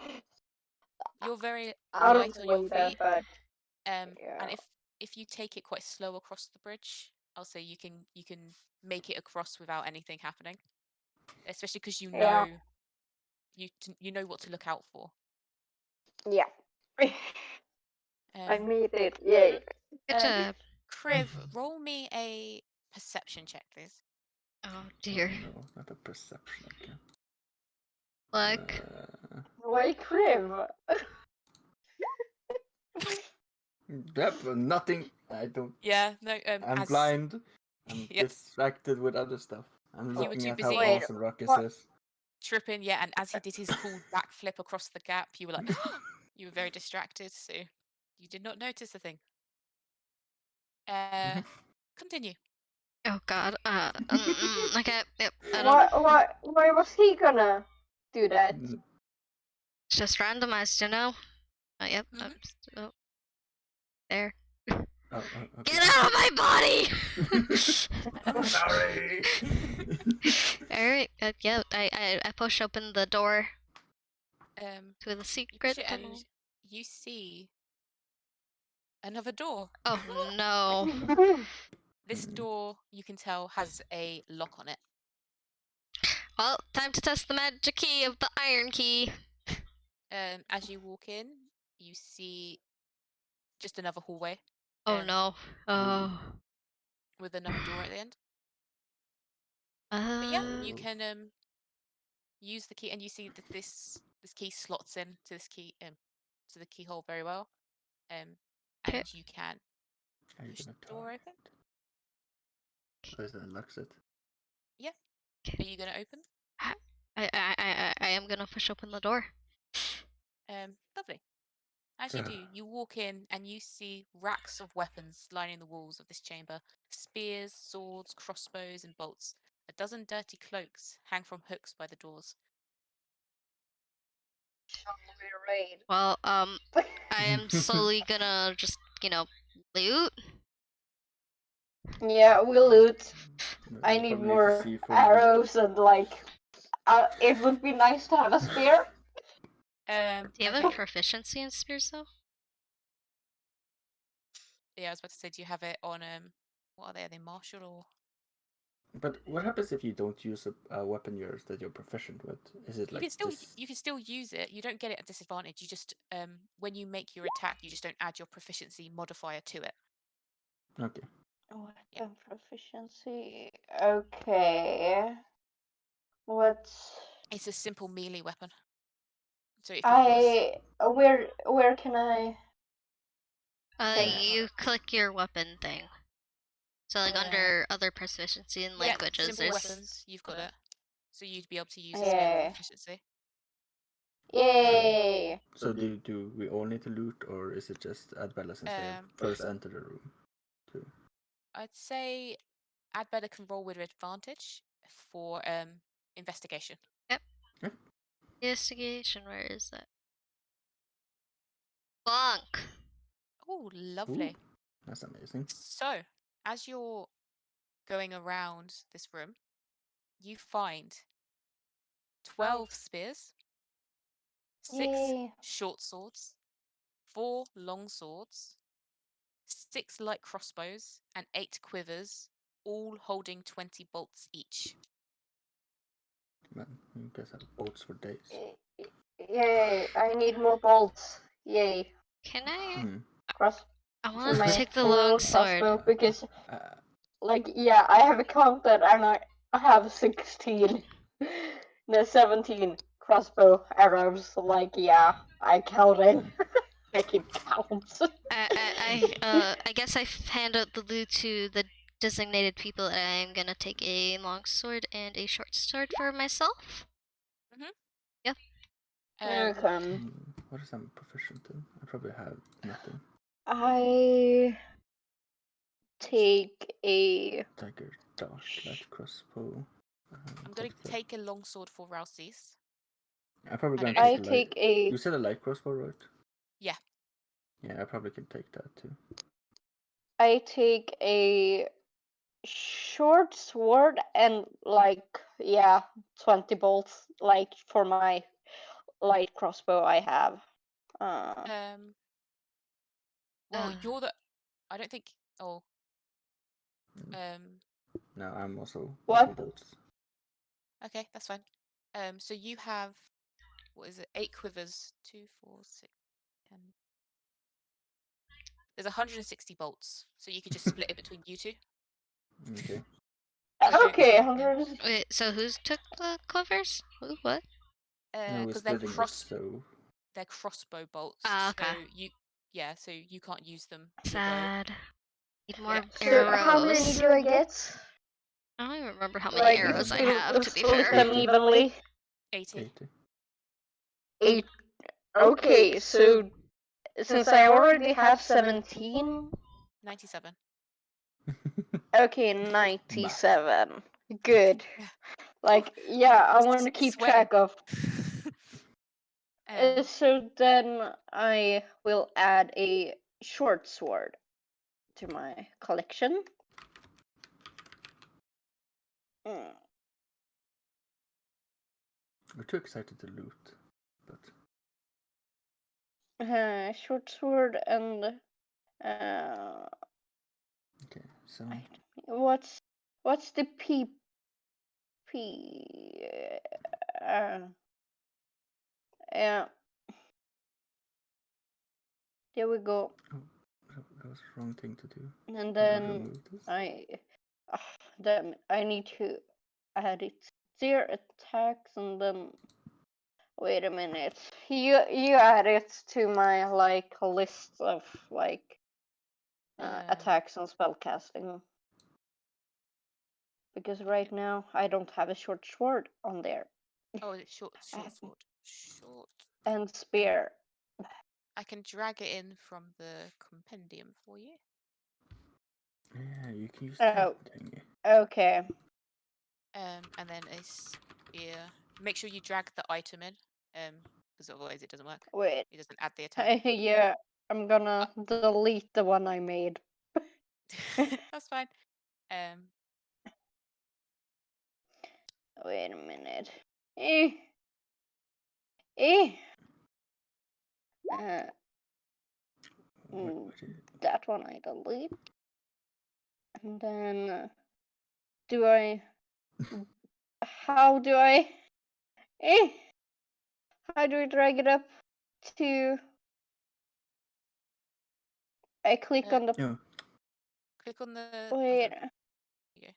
You're very out light of on your winter, feet. but And yeah. if you take it quite slow across the bridge, I'll say you can make it across without anything happening. Especially because you know you know what to look out for. Yeah. I Um, made it. Yay. Good job. Kriv, roll me a perception check, please. Oh dear. No, not a perception. Okay. Look. Why crib? Yep, nothing. I don't. Yeah, no. I'm blind. I'm Yep. distracted with other stuff. I'm You were looking too at how busy- awesome Ruckus What? is. tripping, yeah, and as he did his cool backflip across the gap, you were like, you were very distracted, so you did not notice the thing. Continue. Oh god. Okay. Yep. I don't. Why was he gonna do that? It's just randomized, you know. Oh yep. Mhm. Oh. There. Okay. Get out of my body! Sorry. Alright. Yeah. I push open the door to the You secret push it tunnel. and you see another door. Oh no. This door, you can tell, has a lock on it. Well, time to test the magic key of the iron key. As you walk in, you see just another hallway. Oh no. Oh. With another door at the end. But yeah, you can use the key, and you see that this key slots in to this key to the keyhole very well. And you can push the door open. Where's the locks it? Are you gonna open? I am gonna push open the door. Lovely. As you do, you walk in and you see racks of weapons lining the walls of this chamber: spears, swords, crossbows, and bolts. A dozen dirty cloaks hang from hooks by the doors. Shall we raid? Well, I am slowly gonna just, loot. Yeah, we loot. I You need probably more to see for arrows and it would be nice to have a spear. Do you have Okay. a proficiency in spears though? Yeah, I was about to say, do you have it on what are they? Are they martial or? But what happens if you don't use a weapon that you're proficient with? Is it You like can still this? you can still use it. You don't get it at disadvantage. You just when you make your attack, you just don't add your proficiency modifier to it. Okay. Weapon proficiency. Okay. What's It's a simple melee weapon. So if you've got where can I? You click your weapon thing. So like under other proficiency in languages, simple there's weapons, you've got it. So you'd be able to use a spear with proficiency. Yay! So do we all need to loot, or is it just Adbella since they have first entered the room? Too? I'd say Adbella can roll with advantage for investigation. Yep. Yep. Investigation. Where is that? Bonk. Oh, lovely. Ooh, that's amazing. So, as you're going around this room, you find 12 spears, 6 short swords, 4 long swords, 6 light crossbows, and 8 quivers, all holding 20 bolts each. Man, you guys have bolts for days. Yay! I need more bolts. Yay! Can I? I want to take the little long sword. crossbow because, I have a counted and I have 16, no 17 crossbow arrows. I counted. I can count. I guess I hand out the loot to the designated people, and I'm gonna take a long sword and a short sword for myself. Yep. What is I'm proficient in? I probably have nothing. I take a dagger, dart, light crossbow. I'm going to take a longsword for Ralsei's. I'm probably going I to take a. You said a light crossbow, right? Yeah. Yeah, I probably can take that too. I take a short sword and 20 bolts for my light crossbow I have. Well, you're the. I don't think. Oh. No, I'm also What? bolts. Okay, that's fine. So you have, what is it? 8 quivers. 2, 4, 6, 10. There's 160 bolts, so you could just split it between you two. Okay. Okay, Yeah. 100. Wait, so who's took the clovers? Who? What? No, we're Because they're splitting it, so they're crossbow bolts. Okay. So you can't use them. Sad. Need more Yeah. arrows. So how many do I get? I don't even remember how many arrows I have, to be split fair. them evenly. 80. 8. Okay, so since I already have 17. 97. Okay, 97. Good. I want to keep track of. So then I will add a short sword to my collection. We're too excited to loot, but short sword and okay. So what's the P? Yeah. There we go. Oh, that was the wrong thing to do. And then I need to add it. Their attacks and then wait a minute. You add it to my list of attacks and spellcasting. Because right now I don't have a short sword on there. Oh, it's short I have- sword. Short. And spear. I can drag it in from the compendium for you. Yeah, you can use Oh. that thingy. Okay. And then a spear. Make sure you drag the item in, because otherwise it doesn't work. Wait. It doesn't add the attack. Yeah, I'm gonna delete the one I made. That's fine. Wait a minute. Eh. Eh. Uh, What is it? that one I delete. And then do I? How do I? Eh. How do I drag it up to? I click on the. Oh, Click on the. Wait. Yeah.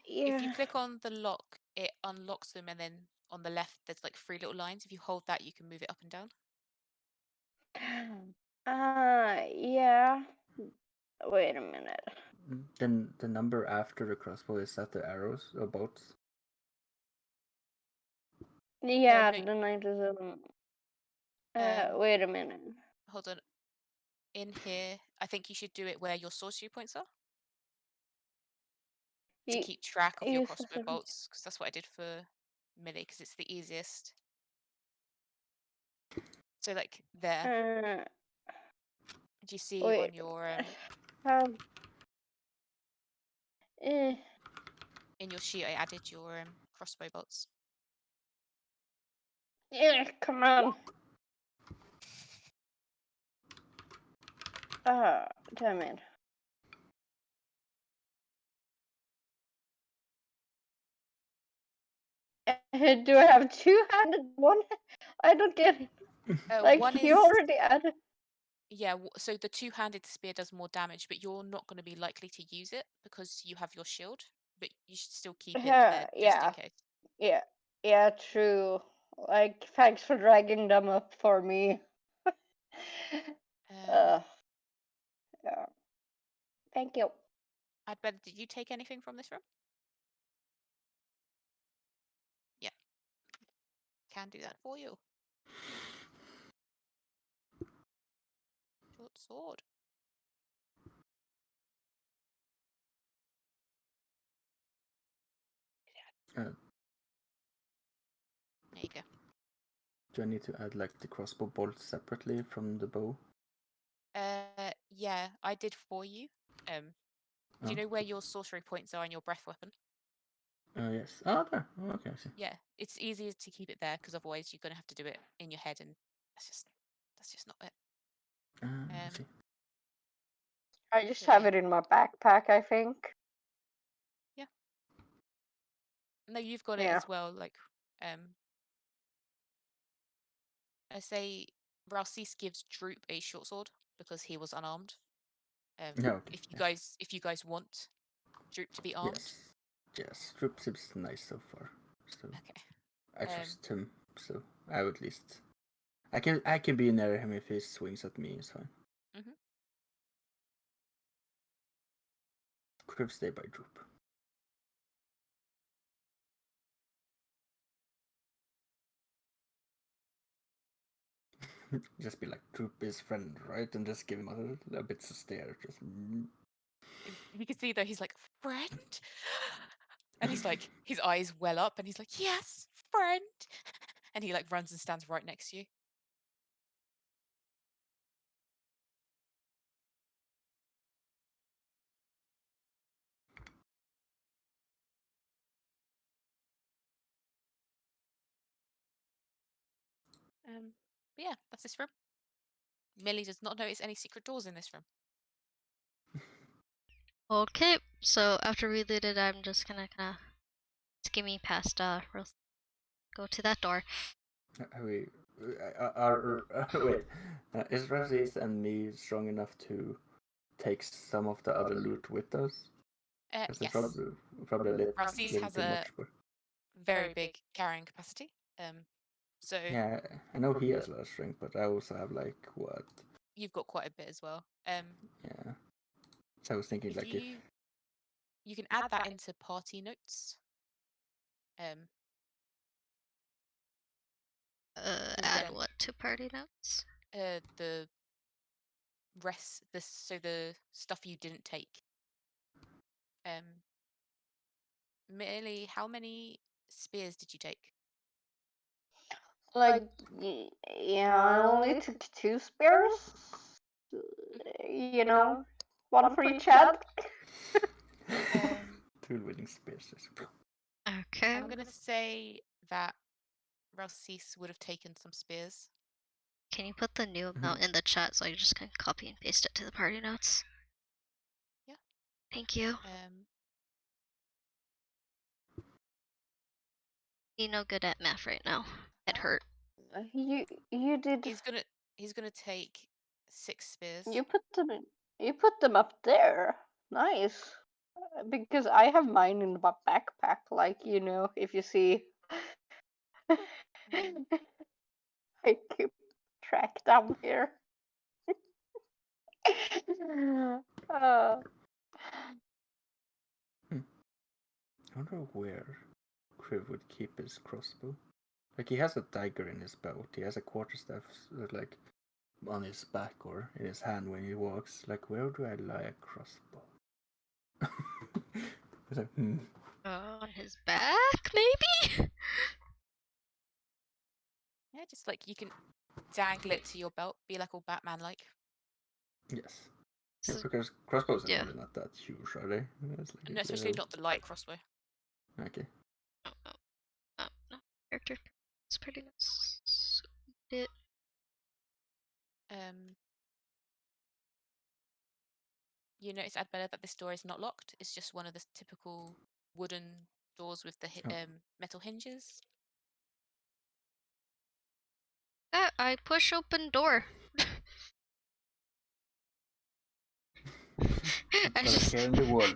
Yeah. If you click on the lock, it unlocks them, and then on the left there's like 3 little lines. If you hold that, you can move it up and down. Yeah. Wait a minute. then the number after the crossbow, is that the arrows or bolts? Yeah, no. the 97. Um, Wait a minute. Hold on. In here, I think you should do it where your sorcery points are to You, keep track of your you crossbow said- bolts, because that's what I did for melee, because it's the easiest. So like there, do you see wait. on your Eh. in your sheet I added your crossbow bolts. Yeah, come on. Damn it. Do I have two-handed one? I don't get it. Like One you is already added. yeah, so the two-handed spear does more damage, but you're not going to be likely to use it because you have your shield, but you should still keep it there just in case. Yeah, true. Like, thanks for dragging them up for me. Yeah. Thank you. I'd better. Did you take anything from this room? Yeah. Can do that for you. Short sword. Uh, There you go. do I need to add like the crossbow bolts separately from the bow? Yeah, I did for you. Do you know where your sorcery points are in your breath weapon? Yes. Oh, there. Oh, okay, I see. Yeah, it's easier to keep it there because otherwise you're gonna have to do it in your head, and that's just not it. I see. I just But have yeah. it in my backpack, I think. Yeah. No, you've got it Yeah. as well. Like, I say Ralsis gives Droop a short sword because he was unarmed. Yeah, okay. If you guys want Droop to be armed, Yes. Droop seems nice so far. So okay. I trust him. So I would at least I can be near him if he swings at me. It's fine. Mhm. Crib stay by Droop. Just be like Droop is friend, right? And just give him a bit of stare. Just. You can see though he's like, friend, and he's like, his eyes well up, and he's like, yes, friend, and he like runs and stands right next to you. But yeah, that's this room. Millie does not notice any secret doors in this room. Okay, so after we loot it, I'm just gonna kind of skimmy past, go to that door. Wait, is Razis and me strong enough to take some of the other loot with us? Because Yes. probably a little Ralsis has too a much. But very big carrying capacity. So yeah, I know he has a lot of strength, but I also have like what? you've got quite a bit as well. Yeah. So I was thinking If like you You can add that into party notes. Add then- what to party notes? The rest, so the stuff you didn't take. Merely, how many spears did you take? Like, yeah, I only took 2 spears. You know, one for each head. Tool wielding spears. Okay. I'm gonna say that Ralsis would have taken some spears. Can you put the new amount in the chat so I just can copy and paste it to the party notes? Yeah. Thank you. Be no good at math right now. Head hurt. You did. He's gonna take 6 spears. You put them up there. Nice. Because I have mine in my backpack. Like, you know, if you see. I keep track down here. I wonder where Kriv would keep his crossbow. Like, he has a dagger in his belt. He has a quarterstaff, like, on his back or in his hand when he walks. Like, where do I lie a crossbow? It's like, On his back, maybe? Yeah, just like you can dangle it to your belt, be like all Batman-like. Yes. Yeah, because crossbows are probably not that huge, are they? It's like No, especially not the light crossbow. Okay. No. Character. It's pretty nice. It. You notice, Adbella, that this door is not locked. It's just one of the typical wooden doors with the metal hinges. I push open door. I just care in the world.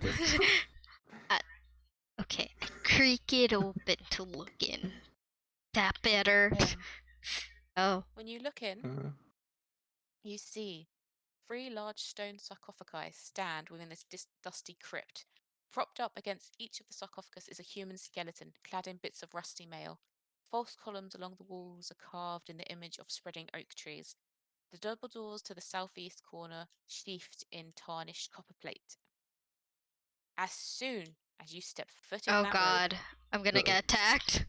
Okay, I creak it open to look in. That better? Oh. When you look in, you see 3 large stone sarcophagi stand within this dusty crypt. Propped up against each of the sarcophagus is a human skeleton, clad in bits of rusty mail. False columns along the walls are carved in the image of spreading oak trees. The double doors to the southeast corner sheathed in tarnished copper plate. As soon as you step foot in Oh that god, room, I'm gonna get attacked.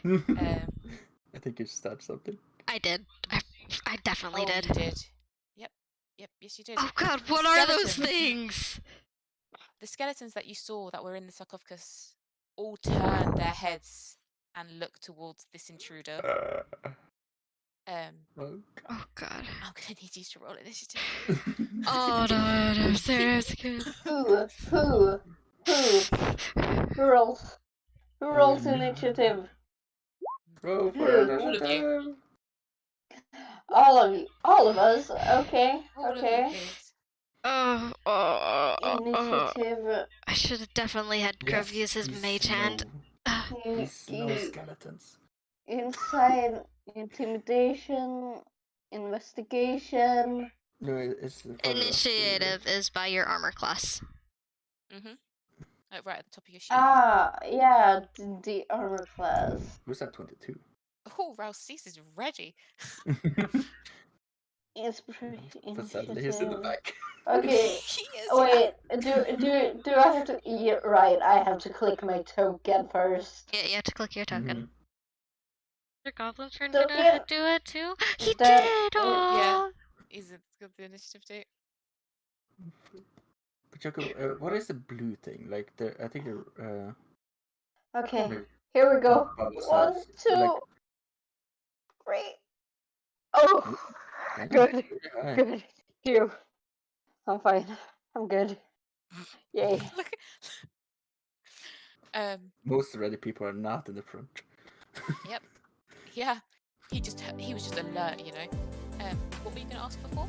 I think you started something. I did. I definitely did. You did. Yep, yes you did. Oh god, what are those things? The skeletons that you saw that were in the sarcophagus all turn their heads and look towards this intruder. Oh god. I'm gonna need you to roll initiative. Oh no, I'm serious. Who rolls initiative? Roll for Who? initiative. All of you. All of us. Okay. All Okay. of you, please. Initiative. I should have definitely had Kriv use his mage hand. These no skeletons. Inside, intimidation, investigation. No, it's Initiative is by your armor class. Right at the top of your sheet. Yeah, the armor class. Who's at 22? Oh, Ralsis is ready. But sadly, he's in the back. Okay. Wait. Do I have to? Yeah, right. I have to click my token first. Yeah, you have to click your token. The goblin friend So gonna do it too? He Then- did! Yeah. He's got the initiative too. But Chocobo, what is the blue thing? Like I think the Okay. like, Here we go. bubble 1, size. 2, Like, 3. Oh, damn, good. really high. Good. Phew. I'm fine. I'm good. Yay. Look. Most ready people are not in the front. Yep. Yeah. He was just alert, you know. What were you gonna ask before?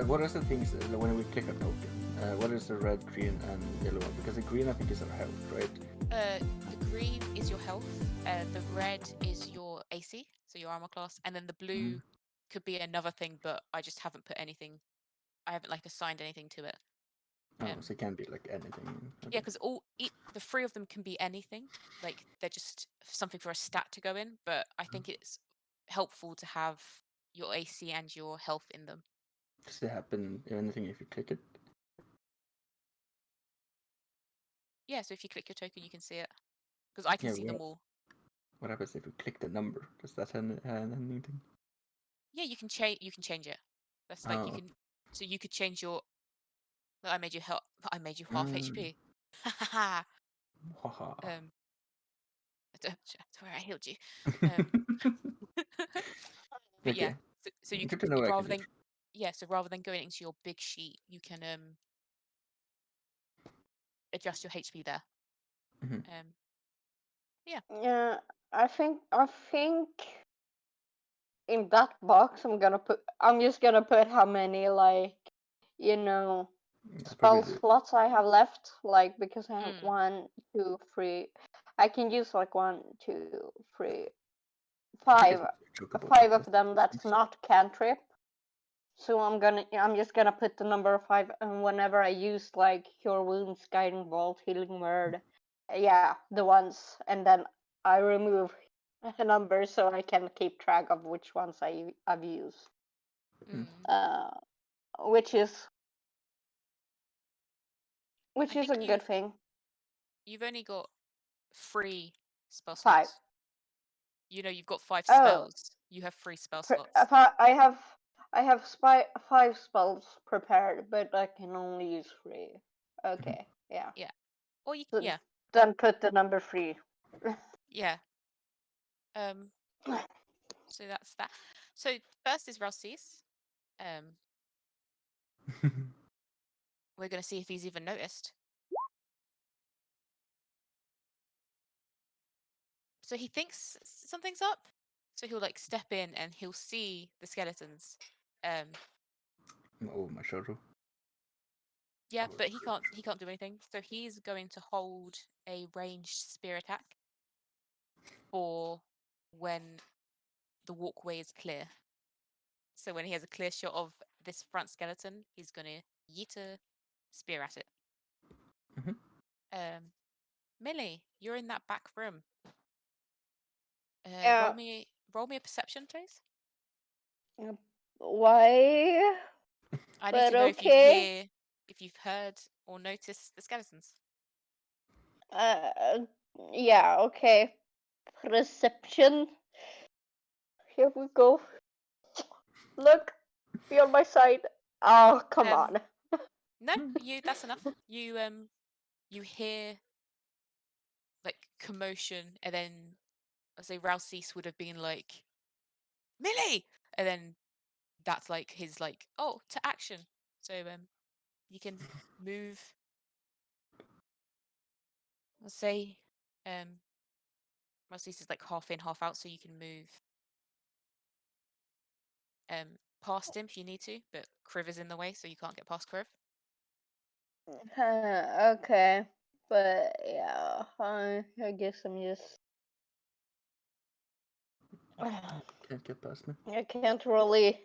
What are the things when we click a token? What is the red, green, and yellow one? Because the green I think is our health, right? The green is your health. The red is your AC, so your armor class, and then the blue could be another thing, but I just haven't put anything. I haven't assigned anything to it. So it can be like anything. Yeah, Okay. because the three of them can be anything. Like they're just something for a stat to go in. But I think it's helpful to have your AC and your health in them. Does it happen anything if you click it? Yeah, so if you click your token, you can see it. Because I can Yeah, see them all. What happens if you click the number? Does that have anything? Yeah, you can change. You can change it. That's like you Oh. can. So you could change your. I made you help. I made you half HP. Ha ha ha. Haha. Don't worry, I healed you. But yeah, Okay. so you Good could to know what I can rather do. than so rather than going into your big sheet, you can adjust your HP there. Mhm. Yeah. Yeah, I think in that box I'm just gonna put how many like Yeah, probably spell do. slots I have left, like because I have Mm. 1, 2, 3. I can use like 1, 2, 3, I think 5, it's Chocobo 5 because of them that's not cantrip. So I'm just gonna put the number 5, and whenever I use like Cure Wounds, Guiding Bolt, Healing Word, yeah, the ones, and then I remove a number so I can keep track of which ones I've used. Mm. Which is I a think good thing. you've only got 3 spell 5. slots. You know, you've got 5 Oh, spells. You have 3 spell slots. I have 5 spells prepared, but I can only use 3. Okay, yeah. Yeah. Or you So then put the number 3. yeah. So that's that. So first is Ralsei's. We're gonna see if he's even noticed. So he thinks something's up. So he'll like step in and he'll see the skeletons. Over my shoulder. Yeah, but he can't do anything. So he's going to hold a ranged spear attack for when the walkway is clear. So when he has a clear shot of this front skeleton, he's gonna yeet a spear at it. Mhm. Millie, you're in that back room. Yeah. Roll me a perception, please. Why? I need But to know okay. if you've heard or noticed the skeletons. Uh, yeah, okay. Perception. Here we go. Look, be on my side. Oh, come on. No, that's enough. You hear like commotion, and then I say Ralcease would have been like, Millie, and then that's like his like, oh, to action. So you can move. Let's say Ralcease is like half in, half out, so you can move past him if you need to, but Kriv is in the way, so you can't get past Kriv. Okay. But yeah, I guess I'm just. Can't get past me. I can't really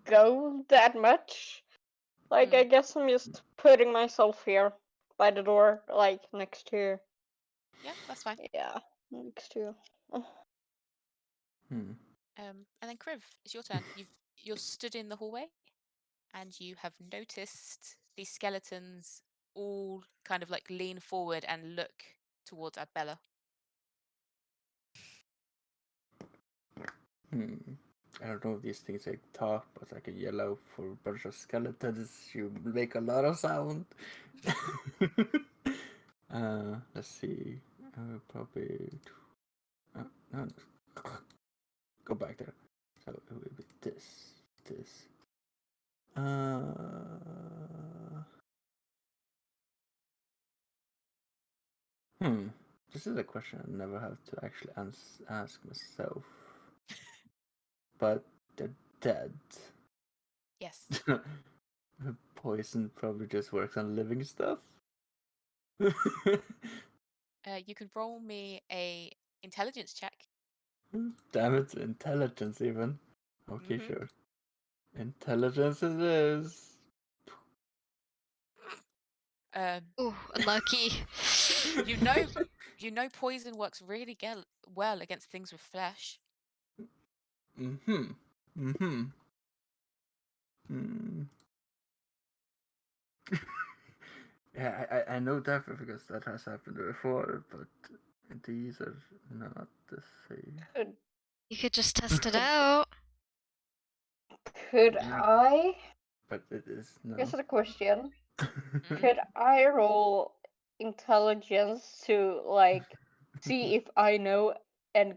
go that much. Like, I guess I'm just putting myself here by the door, like next to. Yeah, that's fine. Yeah, next to. And then Kriv, it's your turn. You're stood in the hallway, and you have noticed these skeletons all kind of like lean forward and look towards Abella. I don't know if these things like talk, but like a yellow for a bunch of skeletons, you make a lot of sound. Let's see. Probably. No, go back there. So it will be this. This is a question I never have to actually ask myself. But they're dead. Yes. Poison probably just works on living stuff. You can roll me a intelligence check. Damn it, intelligence even. Okay, sure. Intelligence it is. Ooh, unlucky. You know poison works really well against things with flesh. Mm-hmm. Mm-hmm. Mm. Yeah, I know that because that has happened before, but these are not the same. You could just test it out. Could Yeah. I? But it is no. Here's a question. Mhm. Could I roll intelligence to like see if I know and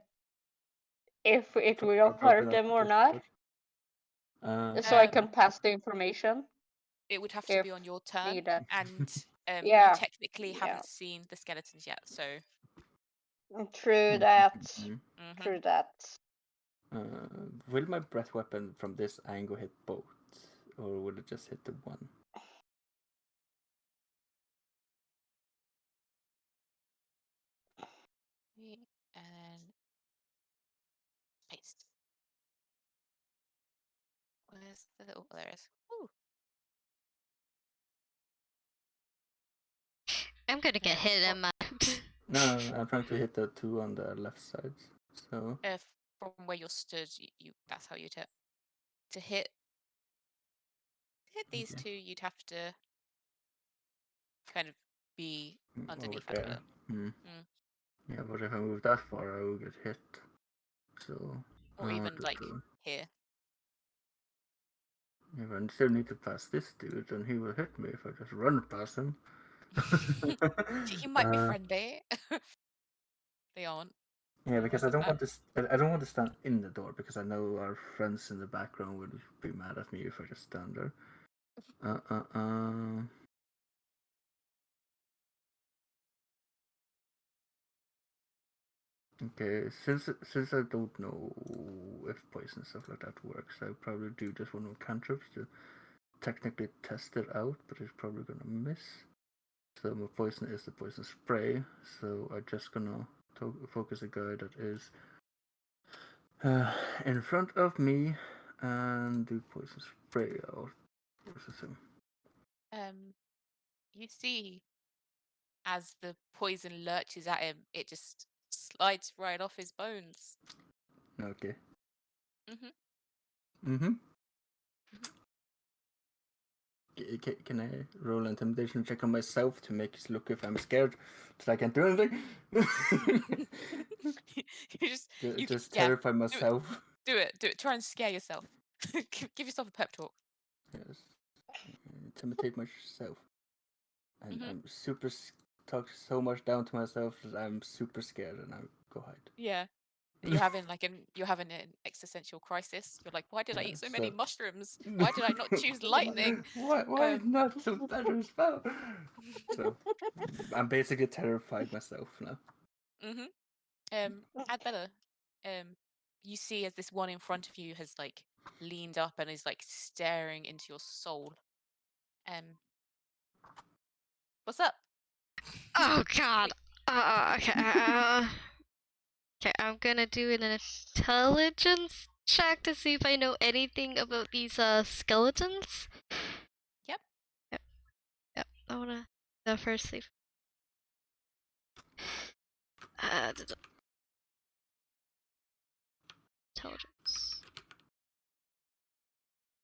if it will Probably hurt not them for or this, not? but So I Um, can pass the information It would have to if be on your turn, needed. and you Yeah, technically yeah. haven't seen the skeletons yet. So, True that. mhm. True that. Will my breath weapon from this angle hit both, or will it just hit the one? And paste. Where's the little? Oh, there it is. Ooh. I'm gonna get hit in my. No, I'm trying to hit the two on the left side. So From where you're stood, you that's how you'd hit. To hit these okay. two, you'd have to kind of be Over underneath there. Adbella. Yeah, but if I move that far, I will get hit. So Or even just like here. if I still need to pass this dude, then he will hit me if I just run past him. He might be friendly. They aren't. Yeah, because I Doesn't don't want matter. to. I don't want to stand in the door because I know our friends in the background would be mad at me if I just stand there. Okay, since I don't know if poison and stuff like that works, I probably do just one of cantrips to technically test it out, but it's probably gonna miss. So my poison is the poison spray. So I'm just gonna focus a guy that is in front of me and do poison spray out versus him. You see, as the poison lurches at him, it just slides right off his bones. Okay. Mhm. Mhm. Can I roll an intimidation check on myself to make it look if I'm scared that I can't do anything? you just yeah. terrify myself. Do it. Try and scare yourself. Give yourself a pep talk. Yes. Intimidate myself. And Mhm. I'm super talk so much down to myself that I'm super scared and I go hide. Yeah. You're having an existential crisis. You're like, why did I Yeah, eat so many so mushrooms? Why did I not choose lightning? why not a better spell? So I'm basically terrified myself now. Mhm. Adbella, you see as this one in front of you has like leaned up and is like staring into your soul. What's up? Oh God. Okay. Okay, I'm gonna do an intelligence check to see if I know anything about these skeletons. Yep. Yep. I wanna go first. See. Intelligence.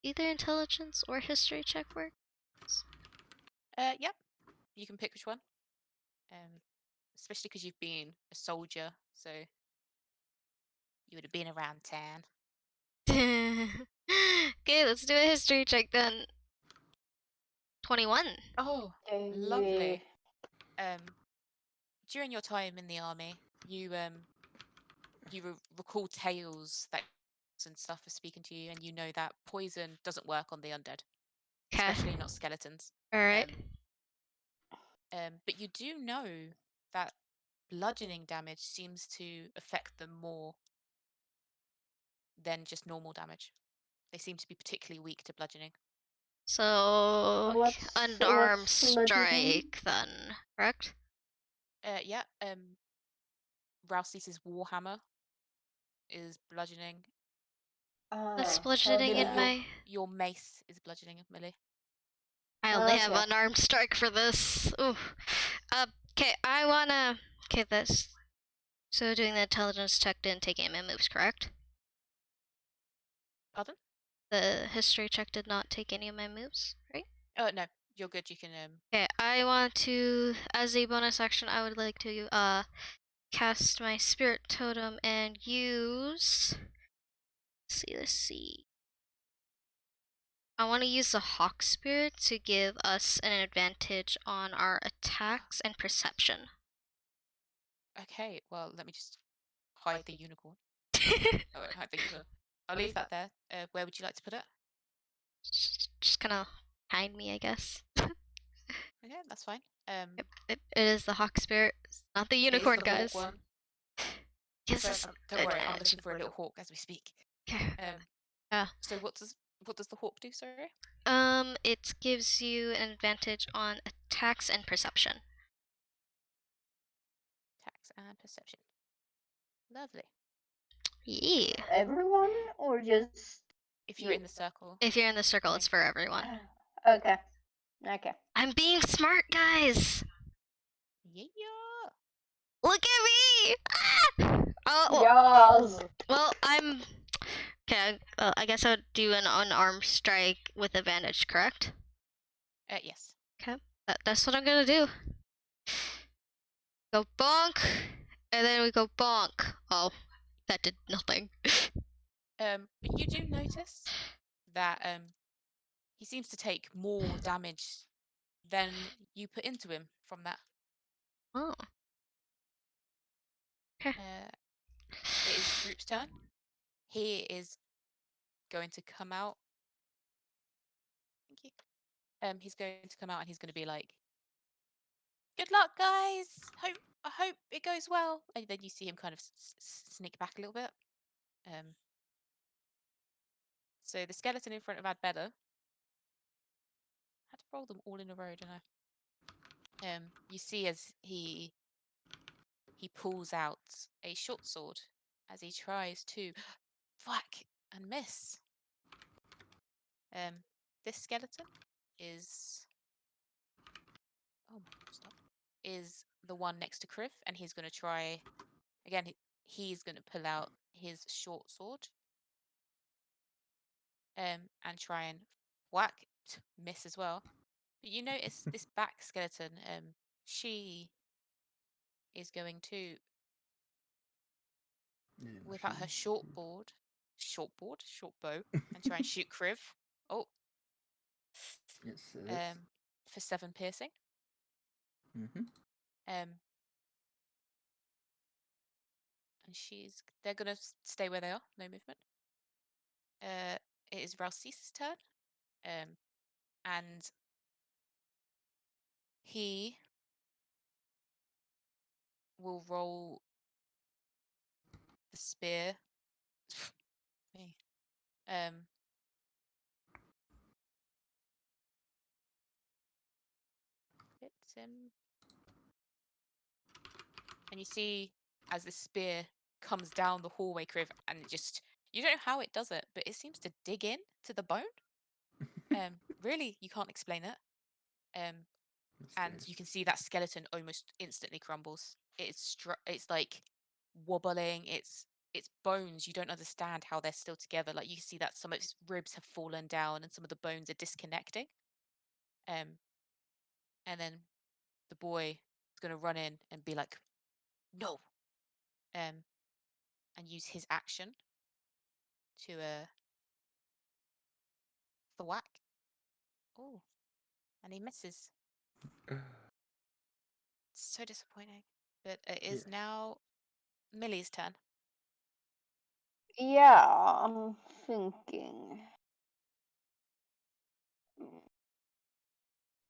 Either intelligence or history check works. Yep. You can pick which one. Especially because you've been a soldier, so you would have been around town. Okay, let's do a history check then. 21. Oh, Yeah. lovely. During your time in the army, you recall tales that and stuff are speaking to you, and you know that poison doesn't work on the undead, Okay. especially not skeletons. Alright. But you do know that bludgeoning damage seems to affect them more than just normal damage. They seem to be particularly weak to bludgeoning. So, unarmed What's bludgeoning? strike then, correct? Yeah. Ralsei's Warhammer is bludgeoning. What's Ah, bludgeoning okay. in my... Your mace is bludgeoning, Millie. I only have Okay. unarmed strike for this. Ooh. Okay, I wanna. Okay, this. So doing the intelligence check didn't take any moves, correct? Pardon? The history check did not take any of my moves, right? No, you're good. You can Okay, I want to, as a bonus action, I would like to cast my spirit totem and use. Let's see. I want to use the hawk spirit to give us an advantage on our attacks and perception. Okay, well, let me just hide the unicorn. I won't hide the unicorn. I'll leave that there. Where would you like to put it? Just kind of behind me, I guess. Okay, that's fine. It is the hawk spirit, not the It is unicorn, the guys. hawk one. Gives So, us don't worry, I'm advantage. looking for a little hawk as we speak. Okay. Um, so what does the hawk do? Sorry. It gives you an advantage on attacks and perception. Attacks and perception. Lovely. Yeah. Everyone or just If you're you? in the circle. If you're in the circle, Okay. it's for everyone. Okay. Okay. I'm being smart, guys. Yeah. Look at me. Oh, Yes. well, I'm. Okay, I guess I would do an unarmed strike with advantage, correct? Yes. Okay, that's what I'm gonna do. Go bonk, and then we go bonk. Oh, that did nothing. But you do notice that he seems to take more damage than you put into him from that. Oh. Okay. It is Droop's turn. He is going to come out. Thank you. He's going to come out and he's going to be like, "Good luck, guys. I hope it goes well." And then you see him kind of sneak back a little bit. So the skeleton in front of Adbella. I had to roll them all in a row, don't I? You see as he pulls out a short sword as he tries to whack and miss. This skeleton is is the one next to Kriv, and he's going to try again. He's going to pull out his short sword and try and whack, miss as well. But you notice this back skeleton, she is going to whip out her short bow, and try and shoot Kriv. Oh, Yes, it is. For 7 piercing. Mm-hmm. And they're gonna stay where they are, no movement. It is Ralcesis' turn. And he will roll the spear. Me. Hits him. And you see as the spear comes down the hallway, Kriv, and you don't know how it does it, but it seems to dig in to the bone. Really, you can't explain it. And you can see that skeleton almost instantly crumbles. It's like wobbling. It's bones. You don't understand how they're still together. Like you can see that some of its ribs have fallen down and some of the bones are disconnecting. And then the boy is going to run in and be like, "No," and use his action to thwack. Oh, and he misses. So disappointing. But it is now Millie's turn. Yeah, I'm thinking.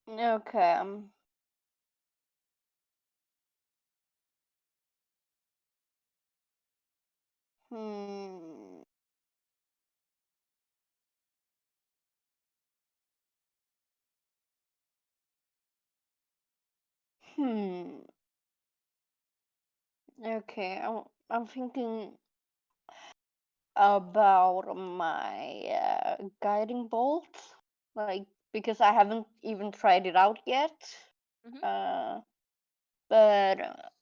Okay. Hmm. Hmm. Okay, I'm thinking about my guiding bolt. Like because I haven't even tried it out yet. Mhm. But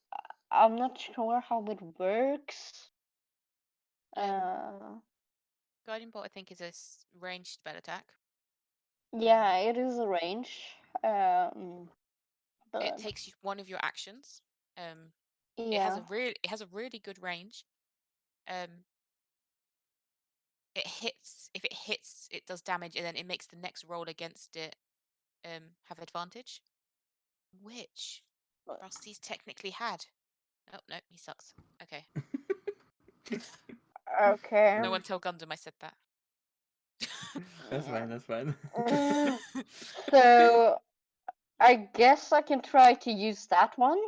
I'm not sure how it works. Guiding bolt, I think, is a ranged spell attack. Yeah, it is a range. It But takes one of your actions. It yeah, has a really good range. It hits. If it hits, it does damage, and then it makes the next roll against it have advantage. Which Rusty's technically had. Oh no, he sucks. Okay. okay. No one tell Gundam I said that. That's fine. That's fine. So I guess I can try to use that one.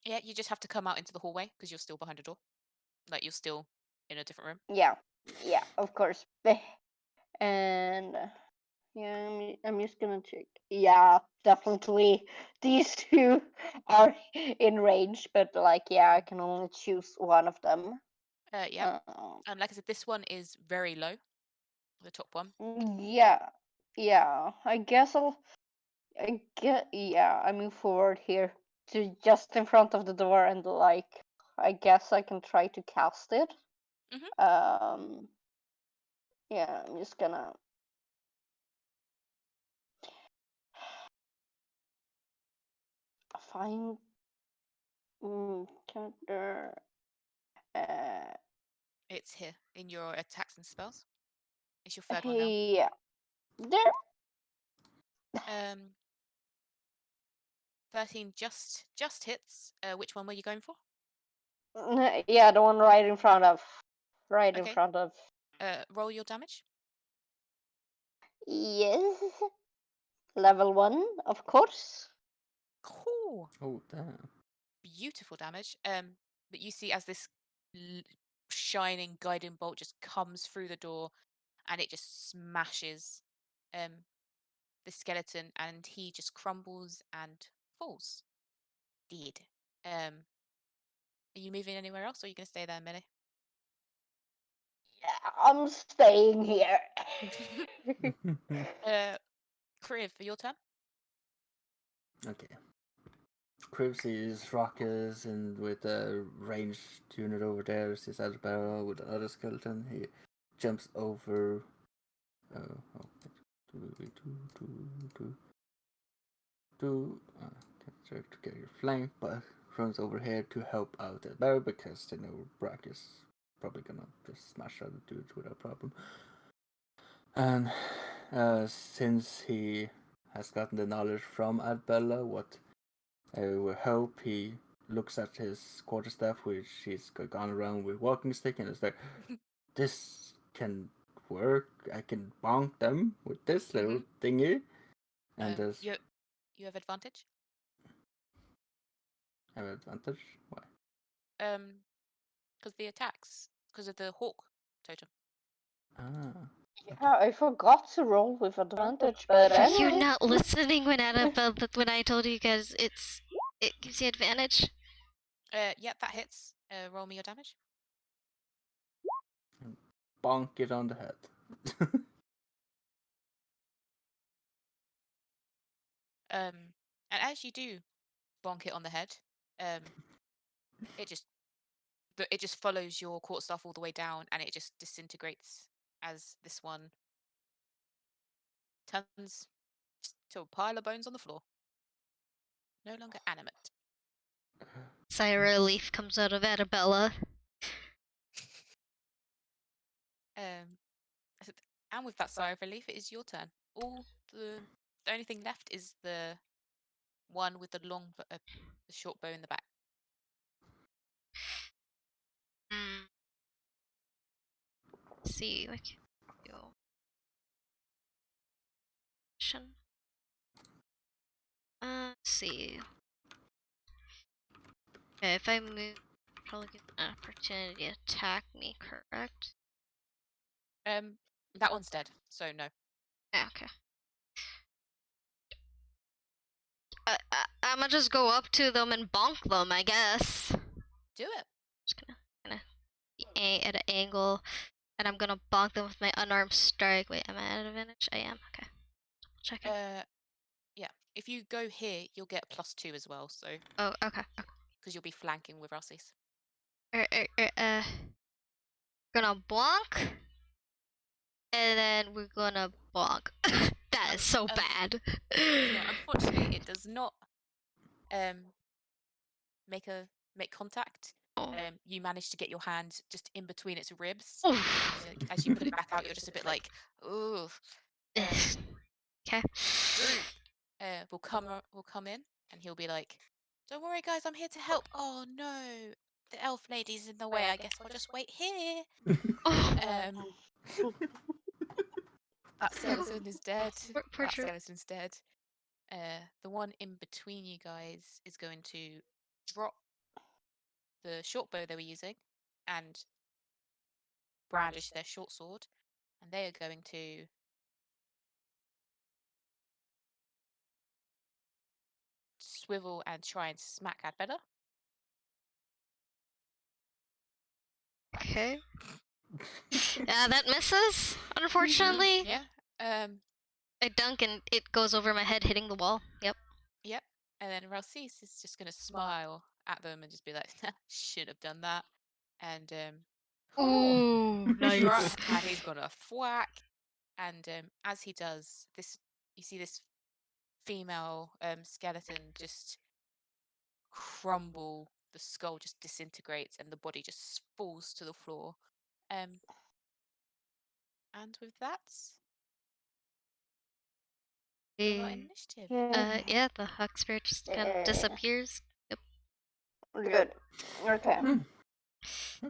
Yeah, you just have to come out into the hallway because you're still behind a door. Like you're still in a different room. Yeah, of course. And yeah, I'm just gonna check. Yeah, definitely these two are in range, but like, yeah, I can only choose one of them. Yeah. Like I said, this one is very low. The top one. Yeah, I guess I move forward here to just in front of the door, and like, I guess I can try to cast it. Yeah, I'm just gonna find character. It's here in your attacks and spells. It's your third one now. Yeah, there. 13 just hits. Which one were you going for? Yeah, the one right in front of. Okay. Roll your damage. Yes. Level 1, of course. Cool. Oh damn. Beautiful damage. But you see as this shining guiding bolt just comes through the door, and it just smashes the skeleton, and he just crumbles and falls dead. Are you moving anywhere else, or are you gonna stay there, Millie? Yeah, I'm staying here. Kriv, for your turn. Okay. Crib sees Rockers and with a ranged unit over there, sees Adbara with another skeleton. He jumps over. Try to get your flank, but runs over here to help out Adbara because they know Brock is probably gonna just smash other dudes without problem. And since he has gotten the knowledge from Adbella, what I will hope he looks at his quarterstaff, which he's gone around with walking stick, and is like, this can work. I can bonk them with this little thingy. And you have advantage. Have advantage? Why? Because the attacks, because of the hawk totem. Ah. Yeah, I forgot to roll with advantage, but Were you anyway. not listening when when I told you guys it gives you advantage? Yep, that hits. Roll me your damage. Bonk it on the head. And as you do bonk it on the head, it just follows your quarterstaff all the way down, and it just disintegrates as this one turns to a pile of bones on the floor. No longer animate. Sigh of relief comes out of Arabella. And with that sigh of relief, it is your turn. The only thing left is the one with the short bow in the back. Let's see, like, yo. Let's see. Okay, if I move, probably get an opportunity to attack me, correct? That one's dead, so no. Yeah, okay. I'm gonna just go up to them and bonk them, I guess. Do it. Just gonna at an angle, and I'm gonna bonk them with my unarmed strike. Wait, am I at advantage? I am. Okay. checking. Yeah. If you go here, you'll get +2 as well. So Oh, okay. because you'll be flanking with Russies. Gonna bonk, and then we're gonna bonk. That is so bad. Yeah, unfortunately, it does not make contact. Oh. You manage to get your hand just in between its ribs. Oof. As you put it back out, you're just a bit like, ooh. Okay. Groot will come in, and he'll be like, "Don't worry, guys, I'm here to help." Oh no, the elf lady's in the way. I guess I'll just wait here. Oh, That skeleton is dead. poor That Drew. skeleton's dead. The one in between you guys is going to drop the short bow they were using and brandish their short sword, and they are going to swivel and try and smack at better. Okay. That misses, unfortunately. Yeah. I dunk and it goes over my head, hitting the wall. Yep. Yep. And then Ralsis is just going to smile at them and just be like, should have done that. And Ooh, nice. and he's gonna thwack. And as he does this, you see this female skeleton just crumble. The skull just disintegrates, and the body just falls to the floor. And with that, you're not in initiative. Yeah, the Huck Spirit just kind of disappears. Yep. Good. Okay. Oh,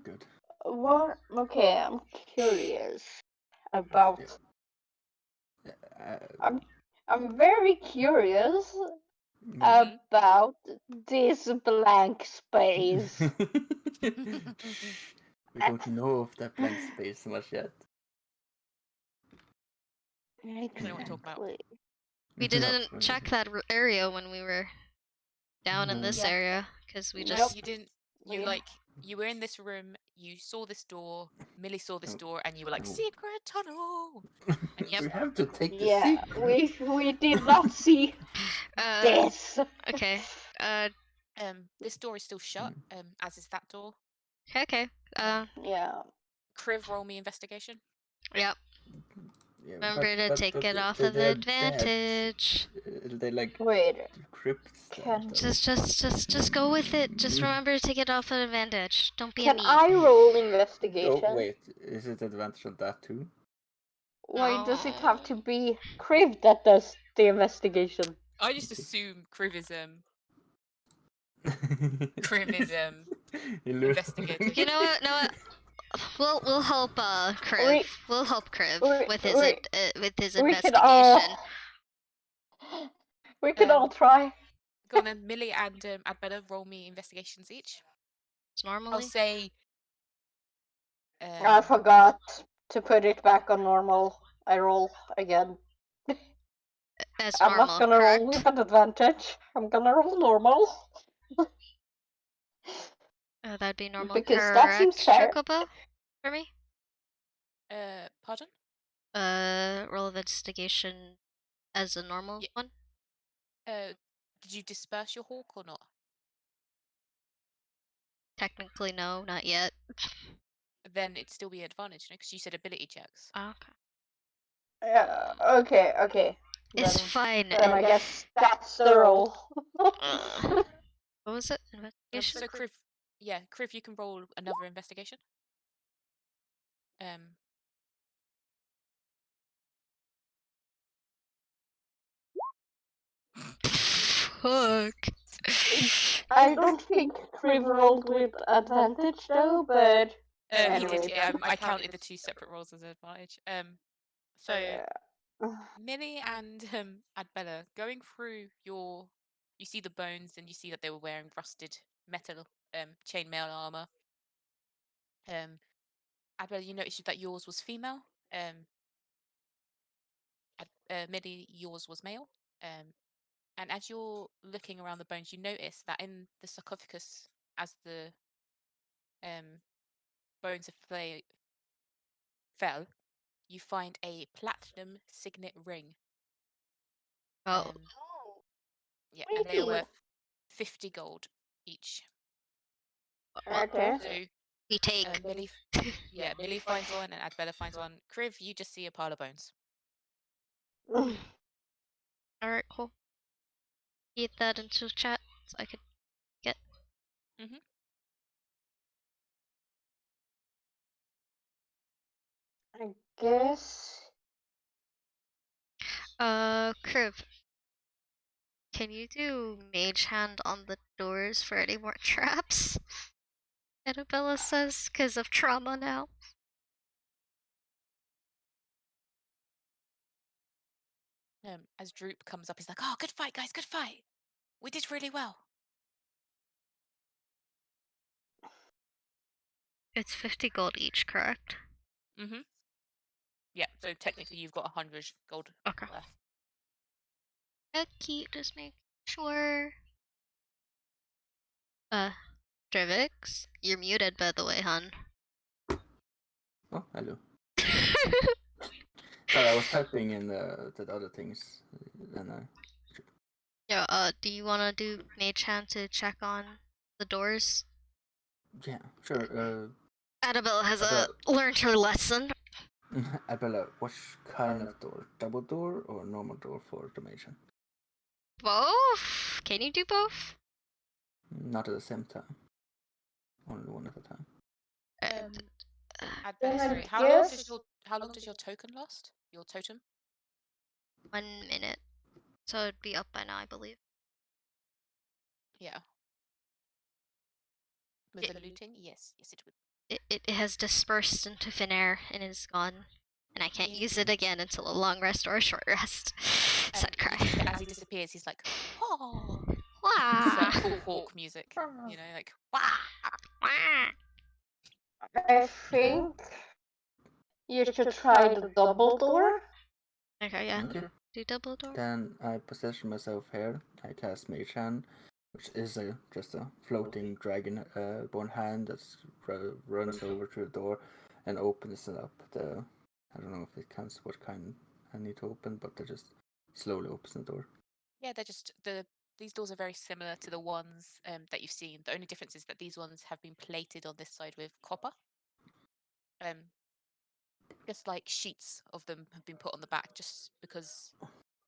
good. What? Okay, I'm curious about. I'm very curious Mhm. about this blank space. We don't know of that blank space much yet. I don't know what you're talking about. We didn't check that area when we were down in this Yeah. area because we No, just. you didn't. You were in this room. You saw this door. Millie saw this door, and you were like, No. "Secret tunnel." And We have to take the Yeah, secret. we did not see this. Okay. This door is still shut. As is that door. Okay. Yeah. Kriv, roll me investigation. Yep. Yeah, Remember to take it off of they're advantage. dead. They like Wait. crypts Can- them. Just go with it. Just remember to take it off of advantage. Don't be a Can me. I roll investigation? Oh wait, is it advantage on that too? Why does it have to be Kriv that does the investigation? I just assume Kriv is investigating. You know what? No. We'll help Kriv. We'll help Kriv with his We can investigation. we can all try. Go on then, Millie and Adbella, roll me investigations each. It's normally. I'll say. I forgot to put it back on normal. I roll again. As I'm normal, not gonna correct? roll with an advantage. I'm gonna roll normal. That'd be normal, Because correct? that seems fair. Chocobo, for me. Pardon? Roll of investigation as a normal one. Did you disperse your hawk or not? Technically, no, not yet. Then it'd still be advantage, because you said ability checks. Okay. Yeah. Okay. It's Then, fine. then I guess that's the roll. What was it? Investigation. So Kriv, you can roll another investigation. Fuck. I don't think Kriv rolled with advantage though, but he anyway. did. Yeah, I counted the 2 separate rolls as advantage. So Millie and Adbella, going through you see the bones, and you see that they were wearing rusted metal chainmail armor. Adbella, you noticed that yours was female. Millie, yours was male. And as you're looking around the bones, you notice that in the sarcophagus, as the bones fell, you find a platinum signet ring. Oh, Yeah, Thank and they are you. worth 50 gold each. Okay. So we take. Millie, yeah, Millie finds one and Adbella finds one. Kriv, you just see a pile of bones. Alright, cool. Get that into chat so I could get. Mhm. I guess. Kriv, can you do mage hand on the doors for any more traps? Annabella says, because of trauma now. As Droop comes up, he's like, "Oh, good fight, guys, good fight. We did really well." It's 50 gold each, correct? Mhm. Yeah. So technically, you've got 100 gold Okay. left. Okay, just make sure. Trivix, you're muted by the way, hun. Oh, hello. Sorry, I was typing in the other things, and Yeah, do you wanna do mage hand to check on the doors? yeah, sure. Annabella has Annabella- learned her lesson. Abella, what kind of door? Double door or normal door for automation? Both? Can you do both? Not at the same time. Only one at a time. Adbella, Then I sorry. guess- How long does your token last? Your totem? 1 minute. So it'd be up by now, I believe. Yeah. With the looting? Yes, it would. It has dispersed into thin air and is gone. And I can't use it again until a long rest or a short rest. Sad cry. As he disappears, he's like, "Oh!" Wah! It's full hawk music, you know, like "Wah!" I think you should try the double door. Okay, yeah. Okay. Do double door. Then I position myself here. I cast Mage Hand, which is just a floating dragon born hand that runs over to the door and opens it up. I don't know if it counts what kind I need to open, but it just slowly opens the door. Yeah, they're just these doors are very similar to the ones that you've seen. The only difference is that these ones have been plated on this side with copper. Just like sheets of them have been put on the back, just because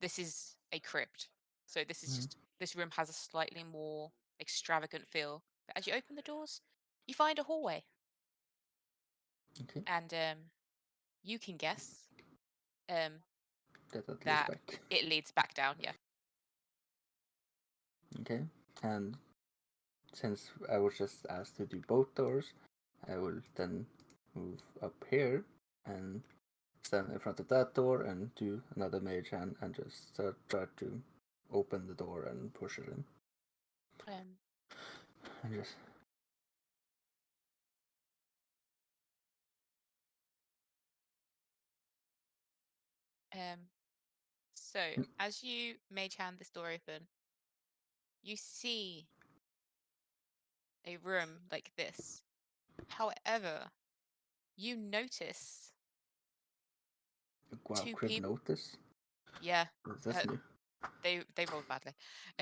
this is a crypt. So this is just this room has a slightly more extravagant feel. But as you open the doors, you find a hallway, Okay. and you can guess That leads that back. it leads back down. Yeah. Okay. And since I was just asked to do both doors, I will then move up here and stand in front of that door and do another mage hand and just try to open the door and push it in. And just So as you mage hand this door open, you see a room like this. However, you notice wow, two crib people. notice. Yeah, That's new. they rolled badly.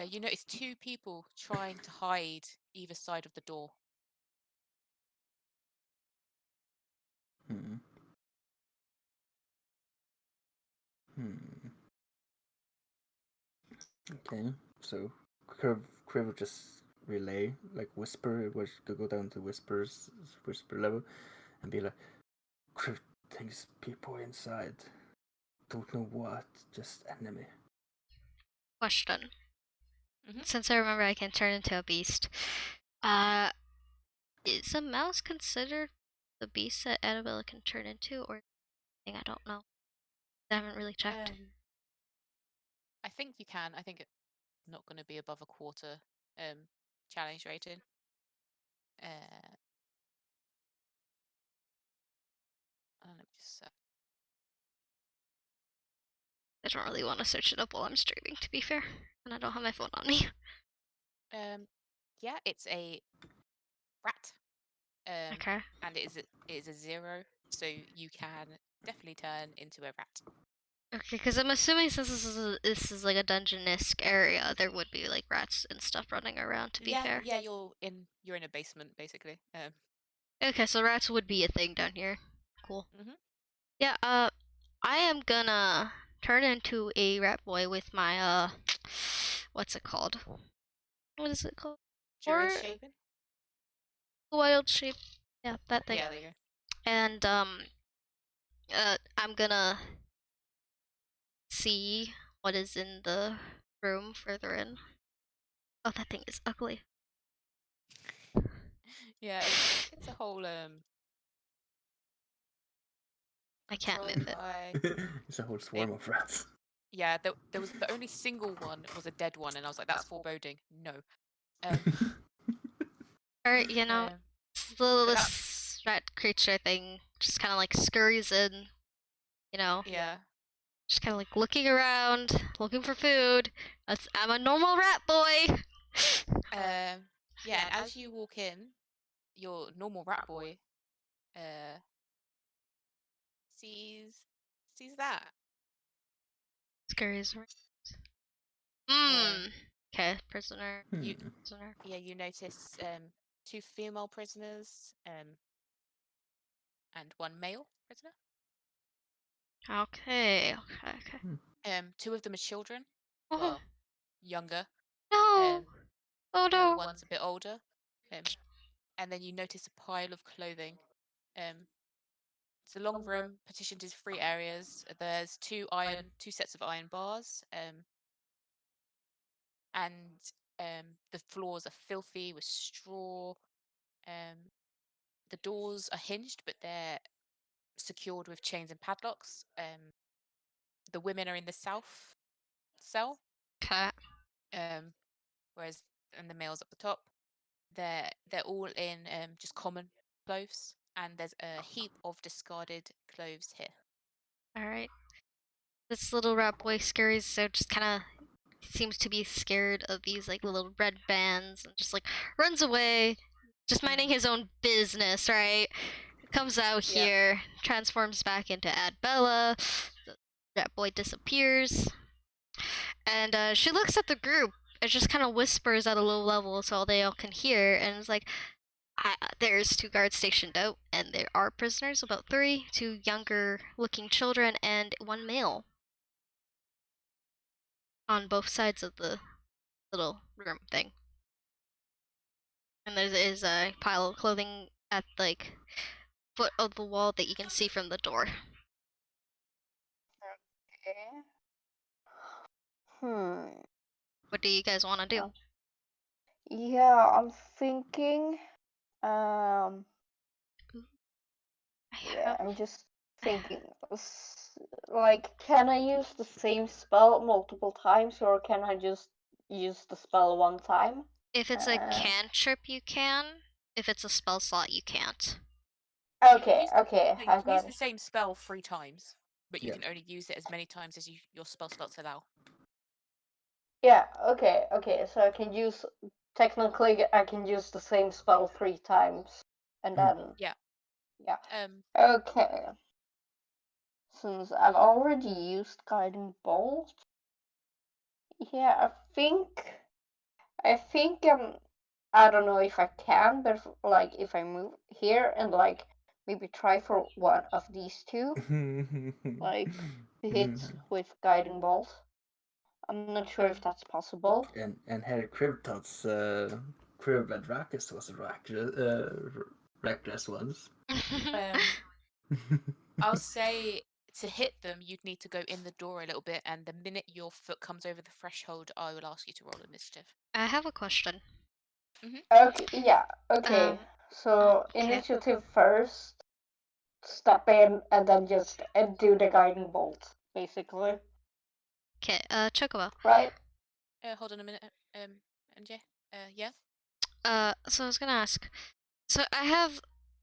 You notice two people trying to hide either side of the door. Hmm. Okay, so crib will just relay, like whisper, it would go down to whisper level and be like, crib thinks people inside. Don't know what, just enemy. Question. Mhm. Since I remember I can turn into a beast, is a mouse considered the beast that Annabella can turn into, or something? I don't know. I haven't really checked. I think you can. I think it's not going to be above a quarter challenge rating. Let me just I don't really want to search it up while I'm streaming, to be fair, and I don't have my phone on me. yeah, it's a rat. Okay. And it is a 0, so you can definitely turn into a rat. Okay, because I'm assuming since this is like a dungeon-esque area, there would be like rats and stuff running around. To be Yeah, fair. yeah, you're in a basement basically. Okay, so rats would be a thing down here. Cool. Mhm. Yeah. I am gonna turn into a rat boy with my what's it called? What is it called? Druid Or shaping. wild shape. Yeah, that thing. Yeah, there you go. And I'm gonna see what is in the room further in. Oh, that thing is ugly. Yeah, it's a whole I can't controlled move it. by. It's a whole swarm of rats. Yeah, there was the only single one was a dead one, and I was like, that's foreboding. No. Um, Or you know, um, but that this rat creature thing just kind of like scurries in. You know, yeah. just kind of like looking around, looking for food. I'm a normal rat boy. Yeah, and as you walk in, your normal rat boy uh sees that. Scurries around. Uh, Okay, prisoner. you Prisoner. yeah, you notice two female prisoners and one male prisoner. Okay. Okay. Okay. Two of them are children. Oh Well, younger. no! Oh no! One's a bit older. And then you notice a pile of clothing. It's a long room partitioned into three areas. There's two sets of iron bars, and the floors are filthy with straw. The doors are hinged, but they're secured with chains and padlocks. The women are in the south cell, Okay. whereas and the males up the top. They're all in just common clothes, and there's a heap of discarded clothes here. All right. This little rat boy scurries, so just kind of seems to be scared of these like little red bands and just like runs away, just minding his own business, right? Comes out Yeah. here, transforms back into Ad Bella. The rat boy disappears, and she looks at the group and just kind of whispers at a low level so they all can hear, and it's like, there's two guards stationed out, and there are prisoners, about three, two younger looking children, and one male on both sides of the little room thing. And there is a pile of clothing at like foot of the wall that you can see from the door. Okay. Hmm. What do you guys want to do? Yeah, I'm thinking. Um. Yeah, I'm just thinking. Like, can I use the same spell multiple times, or can I just use the spell one time? If it's a cantrip, you can. If it's a spell slot, you can't. Okay, okay, You I can got use it. the same spell 3 times, but you Yeah. can only use it as many times as your spell slots allow. Yeah, okay, okay. So I can use, technically, I can use the same spell 3 times, and then Yeah. yeah. Okay. Since I've already used guiding bolt, yeah, I think I don't know if I can, but like if I move here and like maybe try for one of these two, like to hit with guiding bolt. I'm not sure if that's possible. And Harry Krivtot's Kriv Adrakis was reckless once. I'll say to hit them, you'd need to go in the door a little bit, and the minute your foot comes over the threshold, I will ask you to roll initiative. I have a question. Okay, yeah, okay. So okay. initiative first, step in, and then just do the guiding bolt, basically. Okay, Chocobo. Right? Hold on a minute, MJ. Yeah. So I was gonna ask. So I have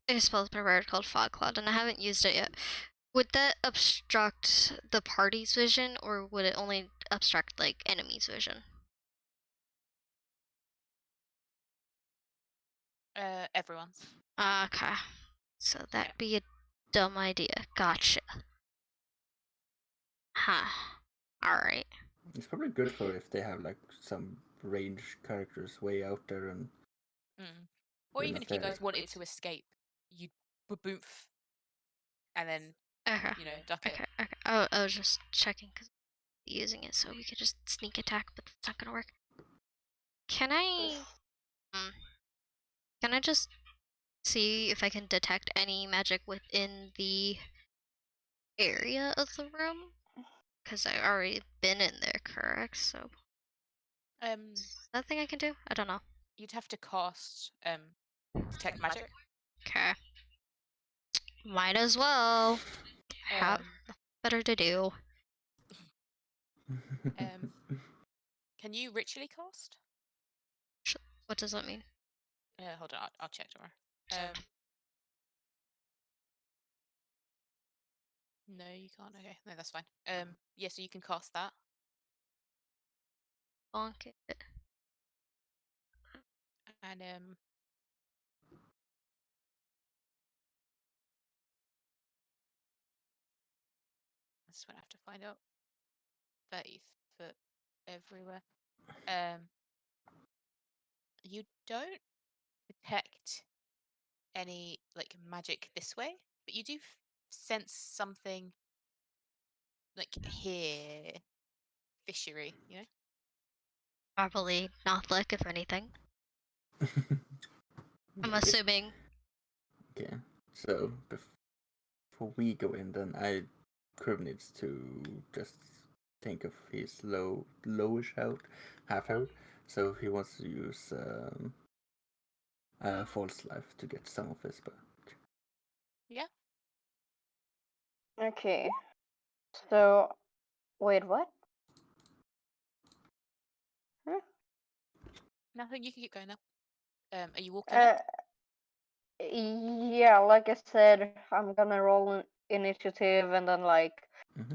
a spell prepared called Fog Cloud, and I haven't used it yet. Would that obstruct the party's vision, or would it only obstruct like enemies' vision? Everyone's. Okay. So that'd be a dumb idea. Gotcha. Huh. Alright. It's probably good for if they have like some range characters way out there and Or They're even not if you there. guys wanted to escape, you'd boomf and then, Okay. duck it. Okay. Okay. I was just checking because using it so we could just sneak attack, but it's not gonna work. Can I? Can I just see if I can detect any magic within the area of the room? Because I already been in there, correct? So is that thing I can do? I don't know. You'd have to cast detect magic. Okay. Might as well. Have better to do. Can you ritually cast? What does that mean? Hold on, I'll check tomorrow. No, you can't. Okay, no, that's fine. Yeah, so you can cast that. Bonk it. And I just won't have to find out. 30 foot everywhere. You don't detect any like magic this way, but you do sense something like here, fishery, Probably Nothlick, if anything. I'm assuming. Okay, so before we go in, then Kriv needs to just think of his lowish health, half health. So he wants to use false life to get some of his back. Yeah. Okay. So, wait, what? Huh? Nothing. You can get going now. Are you walking in? Yeah, like I said, I'm gonna roll an initiative and then like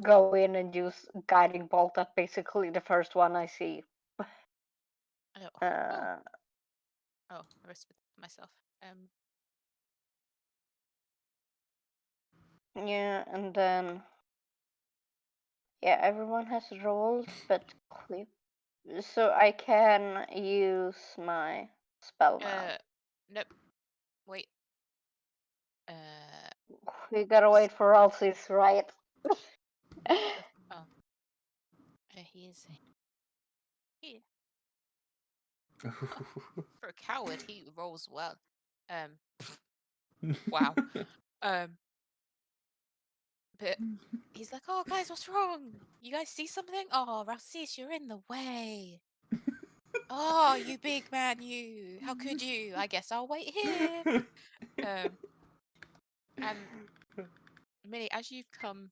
go in and use guiding bolt at basically the first one I see. Oh, Uh, I whispered myself. yeah, and then yeah, everyone has rolled, but Clip, so I can use my spell now. Nope. Wait. We gotta wait for Alcy's, right? Oh. He is here. For a coward, he rolls well. Wow. But he's like, "Oh, guys, what's wrong? You guys see something? Oh, Ralsis, you're in the way. Oh, you big man, you. How could you? I guess I'll wait here." And Millie, as you've come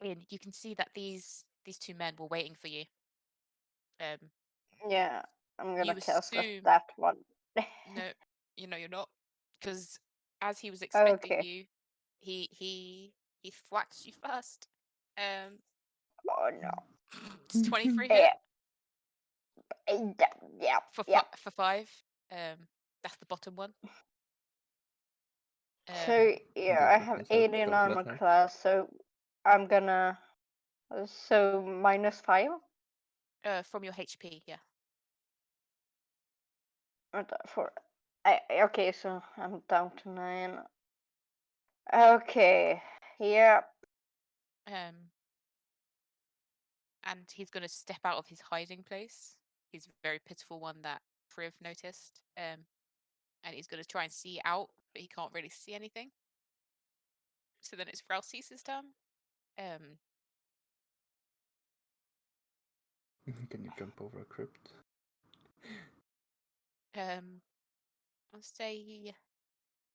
in, you can see that these two men were waiting for you. Yeah, I'm gonna You cast assume that one. no, you're not, because as he was expecting Okay. you, he thwacks you first. Oh no. It's 23 hit Yeah. for Yeah. for 5. That's the bottom one. So yeah, I have 18 armor class, so I'm gonna so -5. From your HP, yeah. For okay, so I'm down to 9. Okay. Yeah. And he's going to step out of his hiding place. He's a very pitiful one that Priv noticed. And he's going to try and see out, but he can't really see anything. So then it's Fralcis's turn. Can you jump over a crypt? I'll say,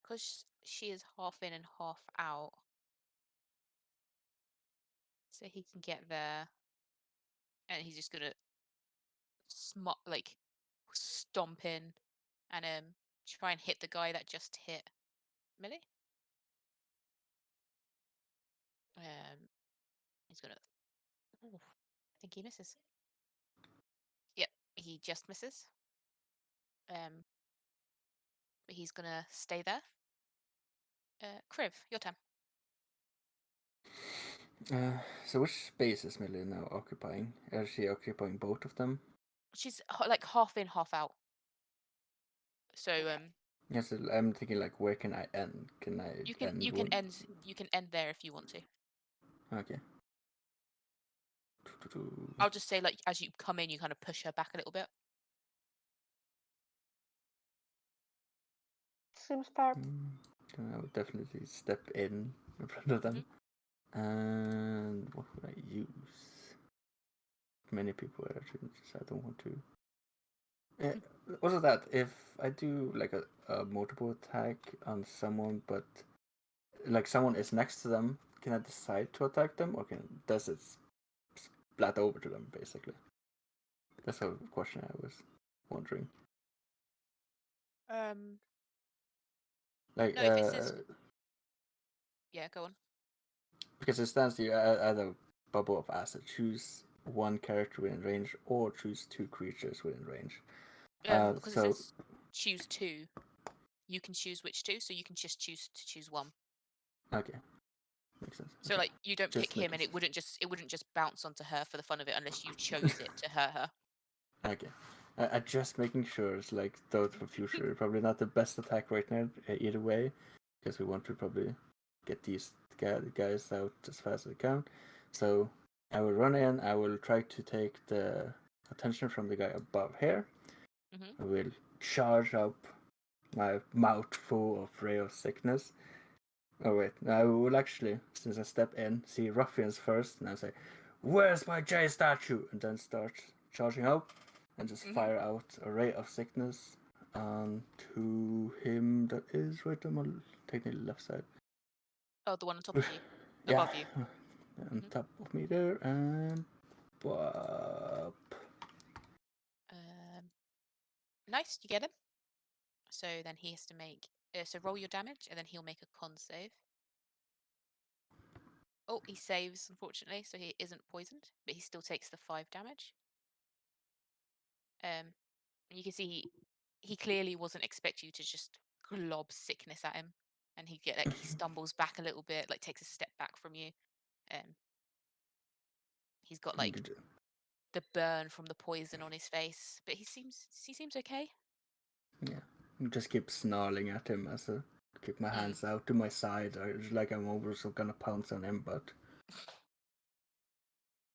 because she is half in and half out, so he can get there, and he's just gonna stomp in and try and hit the guy that just hit Millie. He's gonna. Ooh, I think he misses. Yep, he just misses. But he's gonna stay there. Kriv, your turn. So which space is Millie now occupying? Is she occupying both of them? She's like half in, half out. So Yes, I'm thinking like, where can I end? Can I you can end there if you want to. Okay. I'll just say, like, as you come in, you kind of push her back a little bit. Seems fair. Then I would definitely step in front of them. And what would I use? Many people are actually, so I don't want to. Also, that if I do like a multiple attack on someone, but like someone is next to them, can I decide to attack them, or does it splat over to them basically? That's a question I was wondering. Like, No, if it says, yeah, go on. because it stands you add a bubble of acid. Choose one character within range, or choose 2 creatures within range. Because So it says choose 2, you can choose which 2, so you can just choose 1. Okay, makes sense. So Okay. like you don't Just pick him, and making it wouldn't just bounce onto her for the fun of it unless you chose it to hurt her. Okay. Just making sure it's like those for future. Probably not the best attack right now, either way, because we want to probably get these guys out as fast as we can. So I will run in. I will try to take the attention from the guy above here. I will charge up my mouth full of ray of sickness. Oh wait, I will actually, since I step in, see ruffians first, and I say, "Where's my J statue?" and then start charging up, and just fire out a ray of sickness to him that is right on my technically left side. Oh, the one on top of you, Yeah, above you. on top of me there, and bop. Nice, you get him. So then he has to make. So roll your damage, and then he'll make a con save. Oh, he saves, unfortunately, so he isn't poisoned, but he still takes the 5 damage. You can see he clearly wasn't expect you to just glob sickness at him, and he stumbles back a little bit, like takes a step back from you. He's got like the burn from the poison on his face, but he seems okay. Yeah, just keep snarling at him as I keep my hands out to my side, like I'm also gonna pounce on him, but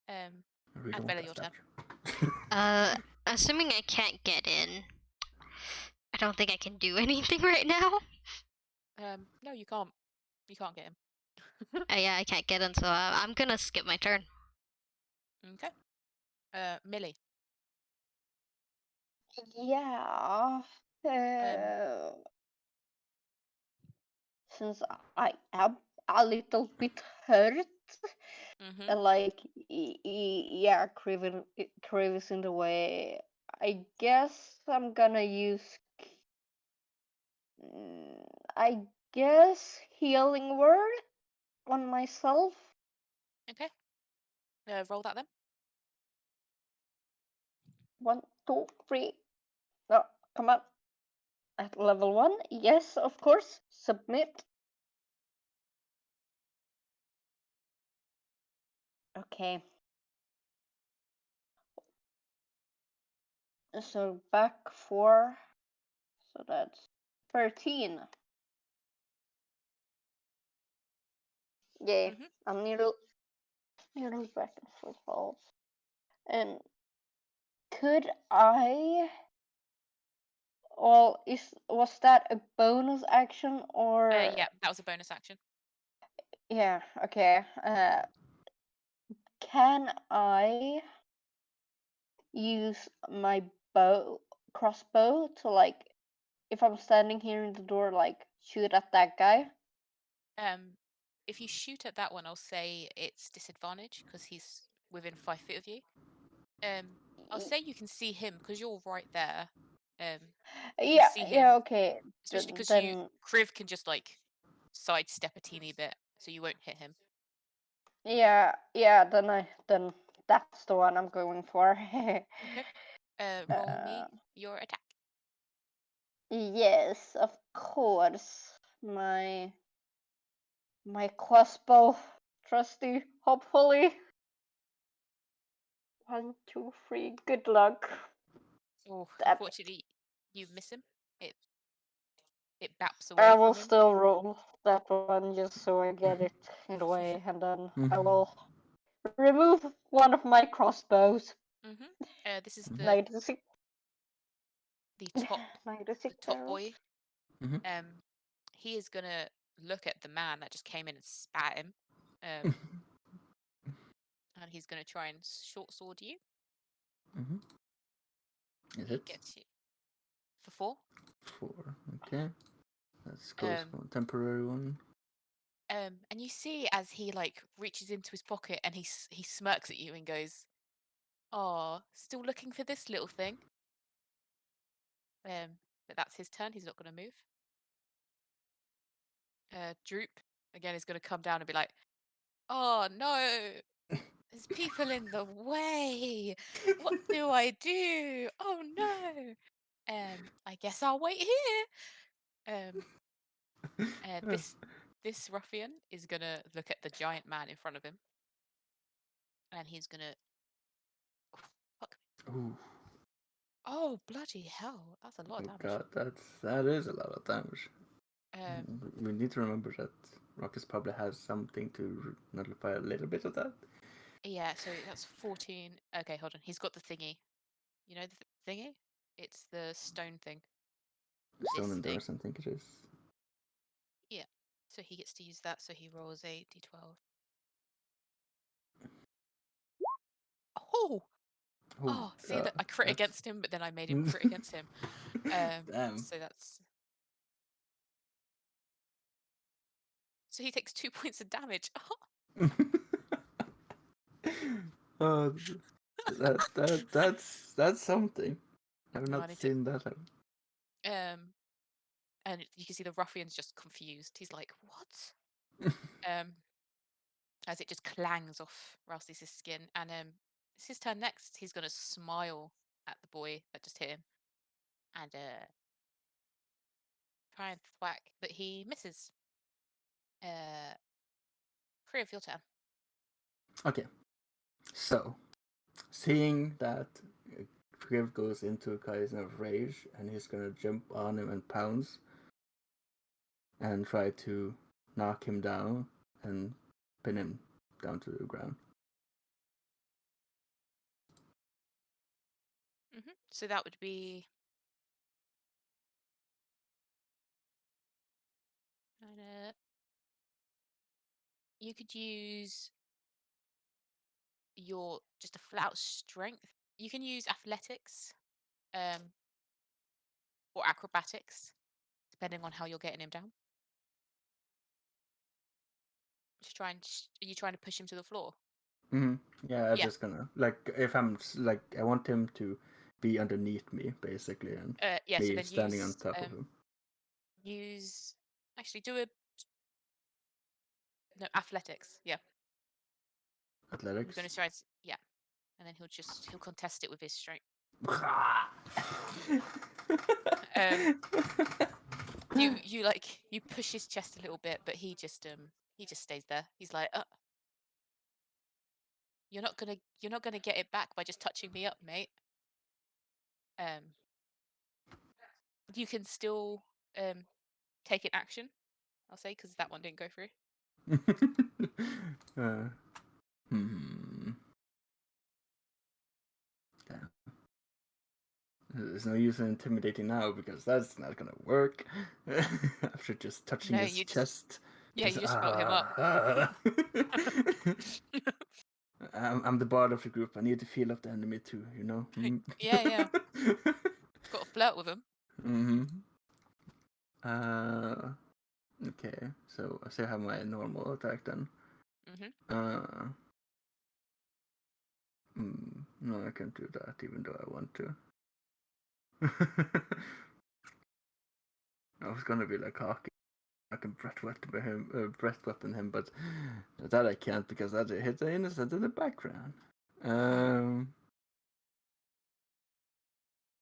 I really and don't Bella, want your that Uh, assuming I can't get in, I don't think I can do anything right now. No, you can't. You can't get him. Yeah, I can't get in, so I'm gonna skip my turn. Okay. Millie. Yeah. Since I am a little bit hurt, like, yeah, Kriv in the way. I guess I'm gonna use, I guess, healing word on myself. Okay. Roll that then. 1, 2, 3. No, come on. At level 1, yes, of course. Submit. Okay. So back 4. So that's 13. Yay. I'm nearly back in full health. And could I? Well, was that a bonus action or? Yeah, that was a bonus action. Yeah. Okay. Can I use my crossbow to, like, if I'm standing here in the door, like, shoot at that guy? If you shoot at that one, I'll say it's disadvantage because he's within 5 feet of you. I'll say you can see him because you're right there. You can see him. Yeah. Okay. Especially because Then Kriv can just like sidestep a teeny bit, so you won't hit him. yeah. Then that's the one I'm going for. Okay. Roll me your attack. Yes, of course. My crossbow, trusty Hopefully. 1, 2, 3. Good luck. Oh, Damn it. unfortunately, you miss him. It baps I away will from him. still roll that one just so I get it in the way, and then I will remove one of my crossbows. This is Mhm. 96. the top 96 top arrows. boy. Mhm. He is gonna look at the man that just came in and spat him. And he's gonna try and short sword you. Is He it? gets you for 4. 4. Okay. Let's go for a temporary one. And you see as he like reaches into his pocket and he smirks at you and goes, "Oh, still looking for this little thing." But that's his turn. He's not gonna move. Droop again is gonna come down and be like, "Oh no, there's people in the way. What do I do? Oh no. I guess I'll wait here." This ruffian is gonna look at the giant man in front of him, and he's gonna. Fuck. Ooh. Oh bloody hell! That's a lot of Oh damage. god, that is a lot of damage. Um, We need to remember that Rockets probably has something to nullify a little bit of that. yeah. So that's 14. Okay, hold on. He's got the thingy. You know the thingy? It's the stone thing. Stone This thing. Endurance, I think it is. Yeah. So he gets to use that. So he rolls a d12. Oh! Oh, see that I crit against him, but then I made him crit against him. Damn. So that's. So he takes 2 points of damage. Oh, that's something. I've No, I not need to. seen that happen. And you can see the ruffian's just confused. He's like, "What?" As it just clangs off Rousey's skin, and it's his turn next. He's gonna smile at the boy that just hit him, and try and thwack, but he misses. Free of your turn. Okay, so seeing that Kriv goes into a kind of rage, and he's gonna jump on him and pounce, and try to knock him down and pin him down to the ground. So that would be. You could use your just a flat strength. You can use athletics, or acrobatics, depending on how you're getting him down. Just try and. Are you trying to push him to the floor? Yeah, I'm just gonna if I'm I want him to be underneath me basically, and Yeah. be So then standing on top of him. Actually do a no athletics. Yeah. You're Athletics. going to try. Yeah, and then he'll contest it with his strength. You push his chest a little bit, but he just stays there. He's like, you're not gonna get it back by just touching me up, mate. You can still take an action, I'll say, because that one didn't go through. Damn. There's no use in intimidating now because that's not gonna work. After just touching his chest. You just float him up. I'm the bard of the group. I need to feel up the enemy too, you know? Yeah. Got to flirt with him. Okay, so I still have my normal attack then. No, I can't do that even though I want to. I was gonna be like hockey. I can breath weapon him, but that I can't because that hits the innocent in the background.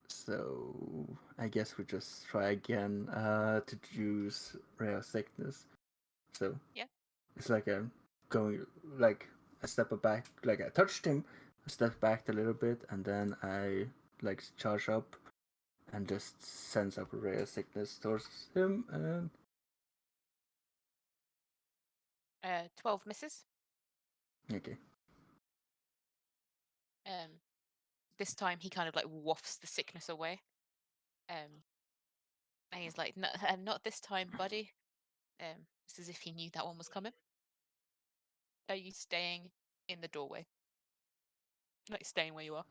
So I guess we just try again to use Ray of Sickness. So yeah, it's like a going like I step back, like I touched him, I step back a little bit, and then I like charge up and just sends up a ray of sickness towards him, and 12 misses. okay. This time he kind of like wafts the sickness away. And he's like, no, not this time, buddy. It's as if he knew that one was coming. Are you staying in the doorway? Like staying where you are?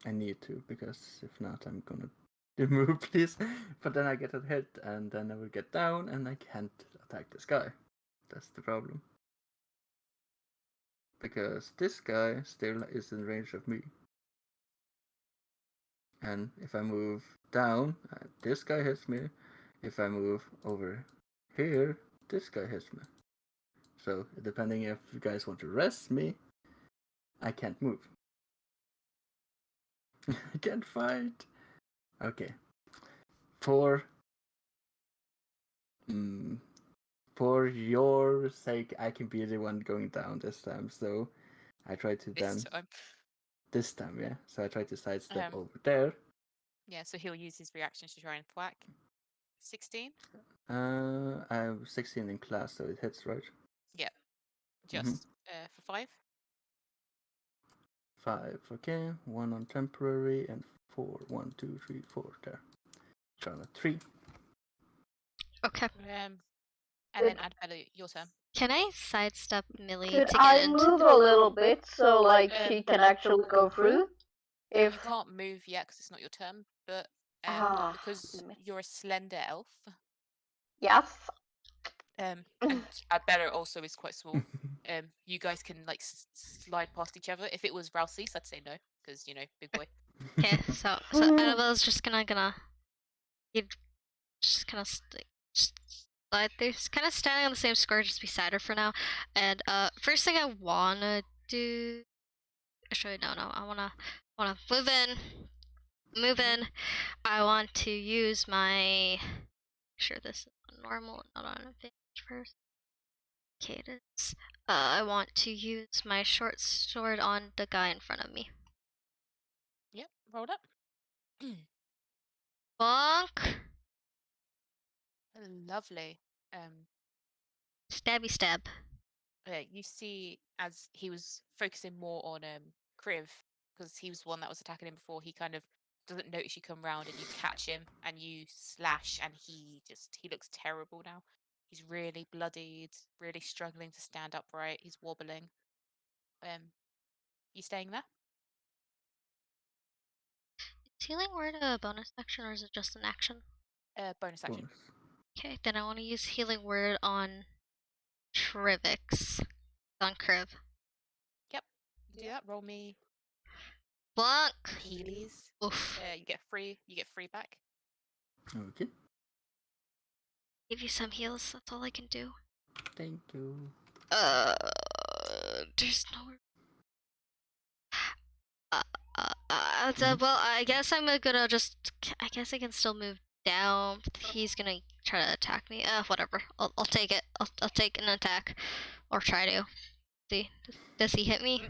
I need to, because if not, I'm gonna move, please. But then I get a hit, and then I will get down, and I can't attack this guy. That's the problem. Because this guy still is in range of me. And if I move down, this guy hits me. If I move over here, this guy hits me. So, depending if you guys want to rest me, I can't move. I can't fight. Okay. For your sake, I can be the one going down this time. So I try to this time, yeah. So I try to sidestep over there. Yeah, so he'll use his reactions to try and thwack. 16? I'm 16 in class, so it hits, right? Yeah. Just for 5? 5, okay. 1 on temporary, and 4. 1, 2, 3, 4. There. Try on a 3. Okay. And then Adbella, your turn. Can I sidestep Millie Could to get I into move a little bit so like she can actually go through? You can't move yet because it's not your turn, but because damn it. you're a slender elf, Yes. and Adbella also is quite small. You guys can like slide past each other. If it was Ralsei's, I'd say no, because big boy. Okay, so Annabella's just gonna you just kind of slide there. Just kind of standing on the same square, just beside her for now. And first thing I wanna do, actually no, I wanna move in. I want to use my. Sure, this is on normal, not on advantage first. Cadence. I want to use my short sword on the guy in front of me. Yep, rolled up. Bonk. Lovely. Stabby stab. You see, as he was focusing more on Kriv, because he was the one that was attacking him before, he kind of doesn't notice you come round and you catch him and you slash, and he looks terrible now. He's really bloodied, really struggling to stand upright. He's wobbling. You staying there? Is healing word a bonus action or is it just an action? Bonus action. Okay, then I want to use healing word on Trivix. On Kriv. Yep. You do that. Roll me Bonk. Heelys. Oof. You get free back. Okay. Give you some heals. That's all I can do. Thank you. There's nowhere. Well, I guess I'm gonna just. I guess I can still move down. He's gonna try to attack me. Whatever. I'll take it. I'll take an attack, or try to. See, does he hit me?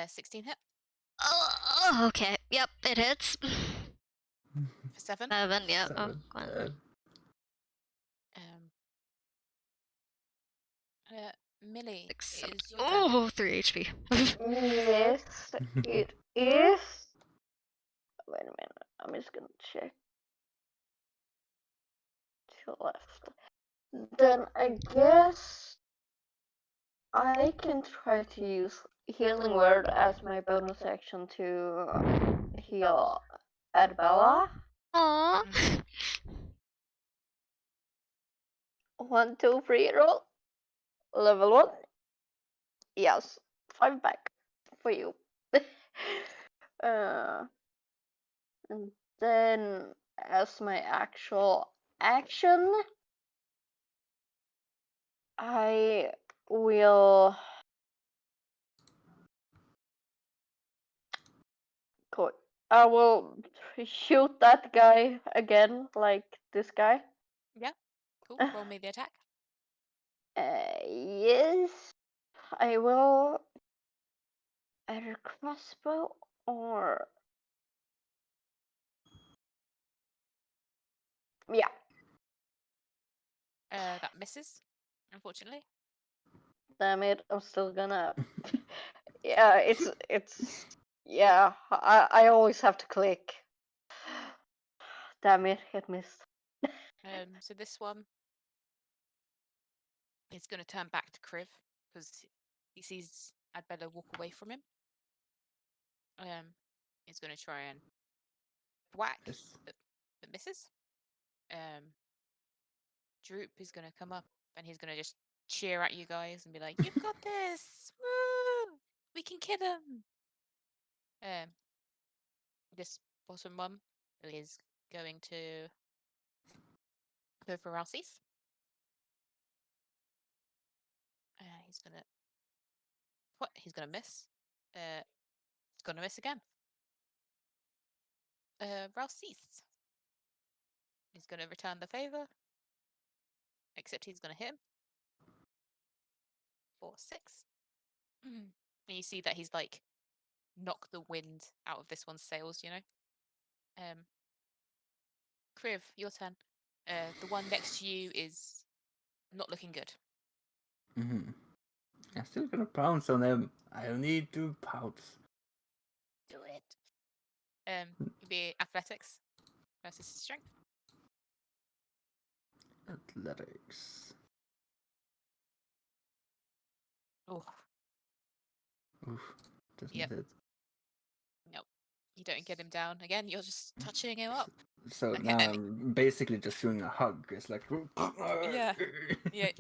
16 hit. Oh, okay. Yep, it hits. For 7. 7. Yep. 7. Millie, Six, it is your turn. oh, 3 HP. Yes, it is. Wait a minute. I'm just gonna check. To left. Then I guess I can try to use healing word as my bonus action to heal Adbella. Aww. 1, 2, 3, roll. Level 1. Yes, 5 back for you. And then as my actual action, I will I will shoot that guy again, like this guy. Yeah, cool. Roll me the attack. Yes, I will. Either crossbow or yeah. That misses, unfortunately. Damn it! I'm still gonna. Yeah, it's. Yeah, I always have to click. Damn it! It missed. So this one is going to turn back to Kriv because he sees Adbella walk away from him. He's going to try and whack, Yes. but misses. Droop is going to come up and he's going to just cheer at you guys and be like, "You've got this! Woo! We can kill him!" This bottom one is going to go for Ralsei's. He's going to... What? He's going to miss. He's going to miss again. Ralsei's. He's going to return the favor. Except he's going to hit him. For 6. And you see that he's like knocked the wind out of this one's sails, you know? Kriv, your turn. The one next to you is not looking good. Mm-hmm. I'm still gonna pounce on them. I need to pounce. Do it. It'd be athletics versus strength. Athletics. Oh, Oof. Doesn't Yep. hit. nope. You don't get him down. Again, you're just touching him up. So Okay, now and- I'm basically just doing a hug. It's like Yeah. Yeah.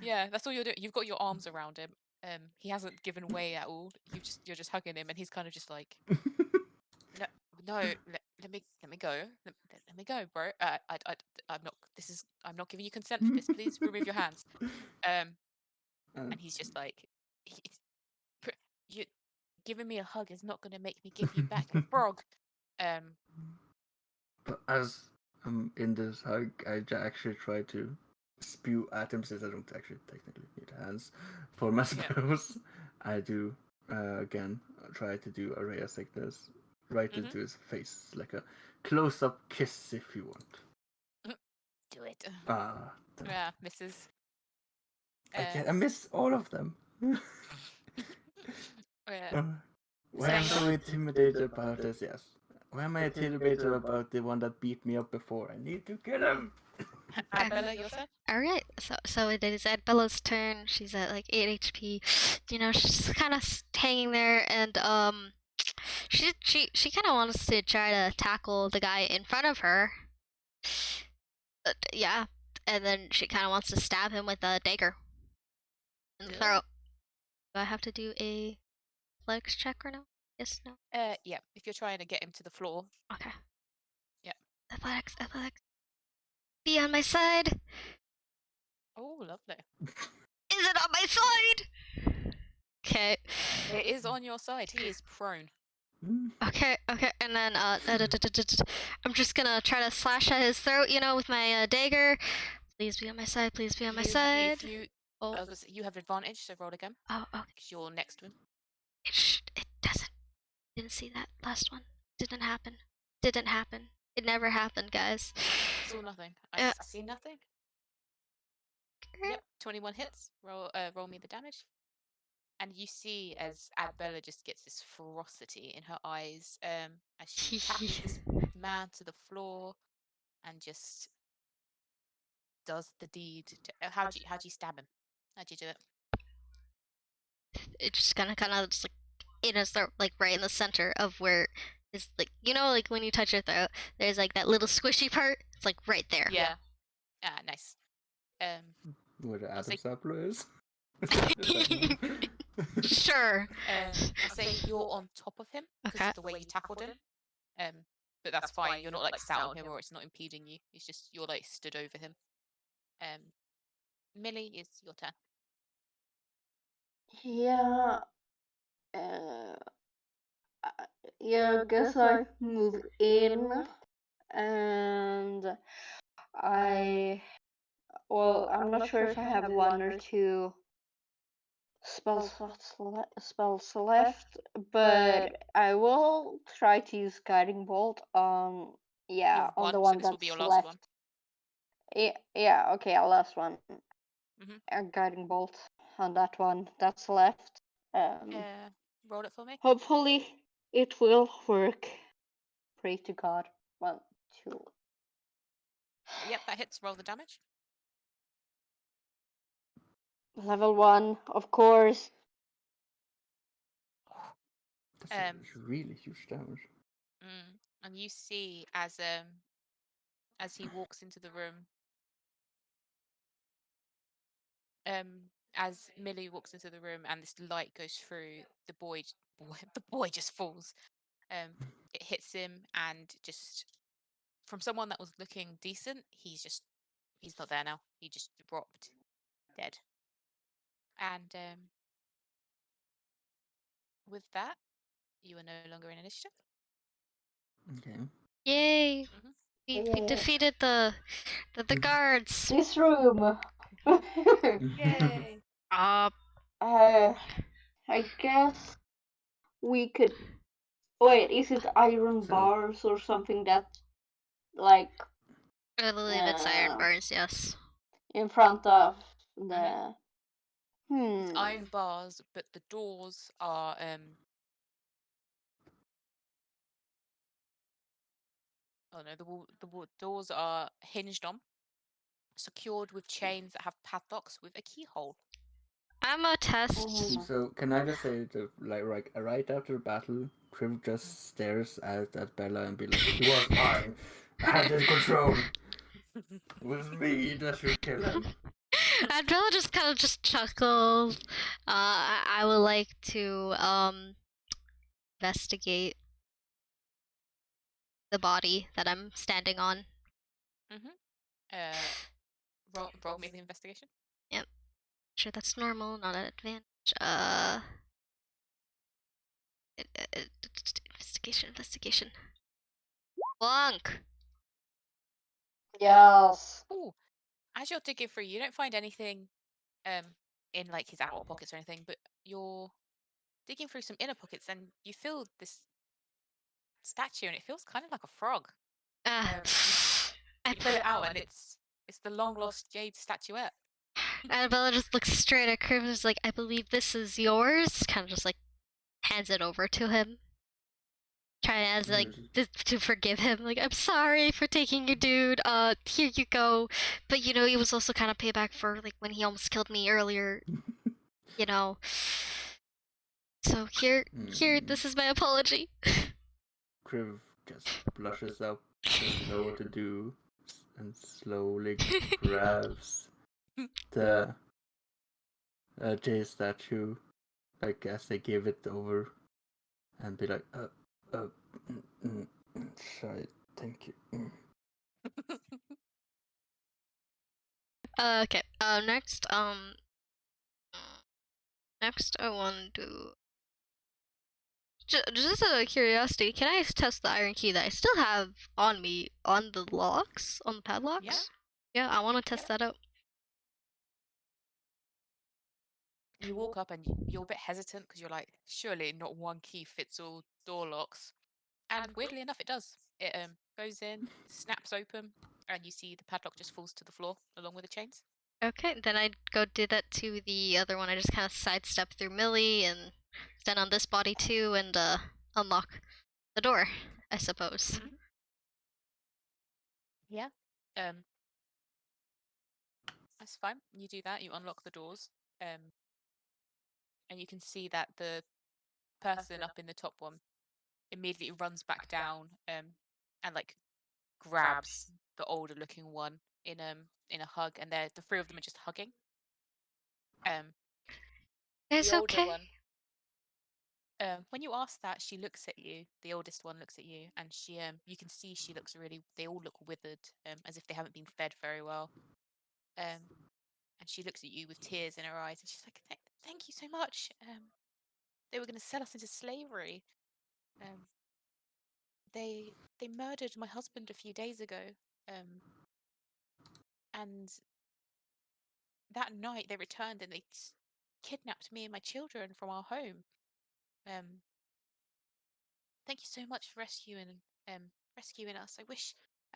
Yeah, that's all you're doing. You've got your arms around him. He hasn't given way at all. You're just hugging him, and he's kind of just like, no, let me go. Let me go, bro. I'm not giving you consent for this. Please remove your hands. And he's just like, you giving me a hug is not going to make me give you back your frog. But as I'm in this hug, I actually try to spew at him since I don't actually technically need hands for my spells. I do again try to do a ray of sickness right into his face, like a close-up kiss if you want. Do it. Ah, Yeah, misses. I miss all of them. Why am I so intimidated about this? Yes. Why am I intimidated about the one that beat me up before? I need to kill him. Adbella, your turn. All right, so it is Bella's turn. She's at like 8 HP. You know, she's kind of hanging there, and she kind of wants to try to tackle the guy in front of her. Yeah, and then she kind of wants to stab him with a dagger in the throat. Do I have to do a athletics check or no? Yes, no. Yeah. If you're trying to get him to the floor. Okay. Yep. Athletics. Be on my side. Oh, lovely. Is it on my side? Okay. It is on your side. He is prone. Okay, and then I'm just gonna try to slash at his throat, you know, with my dagger. Please be on my side. Please be on my side. Oh, You have advantage, so roll again. oh, okay. Because you're next to him. It doesn't. Didn't see that last one. Didn't happen. It never happened, guys. Saw nothing. I see nothing. Yep, 21 hits. Roll me the damage. And you see as Adbella just gets this ferocity in her eyes as she tackles this man to the floor and just does the deed. How do you stab him? How do you do it? It's just kind of just like in his throat, like right in the center of where is like, you know, like when you touch your throat, there's like that little squishy part. It's like right there. Yeah. Nice. Where the I'll say- Adam sapler is. Sure. I'll say you're on top of him because Okay. of the way you tackled him. But that's fine. You're not like sat on him or it's not impeding you. It's just you're like stood over him. Millie, is your turn. Yeah. Yeah, I guess I move in and I well, I'm not sure if I have one or two spells left, but I will try to use Guiding Bolt on You have on the one, so one this will be that's your last left. one. Yeah, okay, our last one. Mhm. A Guiding Bolt on that one that's left. Roll it for me. Hopefully it will work. Pray to God. 1, 2. Yep, that hits. Roll the damage. Level 1, of course. That's really huge damage. And you see as he walks into the room, as Millie walks into the room and this light goes through, the boy the boy just falls. It hits him, and just from someone that was looking decent, he's not there now. He just dropped dead. And with that, you are no longer in initiative. Okay. Yay! Mhm. We defeated the guards. This room. Yay! I guess we could. Wait, is it iron So- bars or something that, like, I believe it's iron bars, yes. in front of the? It's iron bars, but the doors are oh no, the doors are hinged on, secured with chains that have padlocks with a keyhole. I'm a test. So can I just say that, like right after the battle, Triv just stares at Bella and be like, "He was mine. I had this control. It was me that should kill him." And Bella just kind of just chuckles. I would like to investigate the body that I'm standing on. Roll me the investigation. Yep. Sure, that's normal, not an advantage. Investigation. Bonk. Yes. Ooh, as you're digging through, you don't find anything in like his outer pockets or anything, but you're digging through some inner pockets and you feel this statue, and it feels kind of like a frog. You pull it out, and it's the long lost jade statuette. Annabella just looks straight at Criv and is like, I believe this is yours. Kind of just like hands it over to him. Trying as like to forgive him. Like, I'm sorry for taking your dude. Here you go. But you know, it was also kind of payback for like when he almost killed me earlier. You know. So here, this is my apology. Kriv just blushes up, doesn't know what to do, and slowly grabs the J statue, like as they give it over, and be like, sorry, thank you. Okay. Next I want to. Just out of curiosity, can I test the iron key that I still have on me on the locks, on the padlocks? Yeah, I want to test that out. You walk up and you're a bit hesitant because you're like, surely not one key fits all door locks. And weirdly enough, it does. It goes in, snaps open, and you see the padlock just falls to the floor along with the chains. Okay, then I'd go do that to the other one. I just kind of sidestep through Millie and stand on this body too and unlock the door, I suppose. Yeah. That's fine. You do that, you unlock the doors, and you can see that the person up in the top one immediately runs back down and like grabs the older looking one in a hug, and the three of them are just hugging. It's The older okay. one, when you ask that, she looks at you. The oldest one looks at you, and she you can see she looks really. They all look withered, as if they haven't been fed very well. And she looks at you with tears in her eyes, and she's like, "Thank you so much. They were going to sell us into slavery. They murdered my husband a few days ago. And that night they returned and they kidnapped me and my children from our home. Thank you so much for rescuing us. I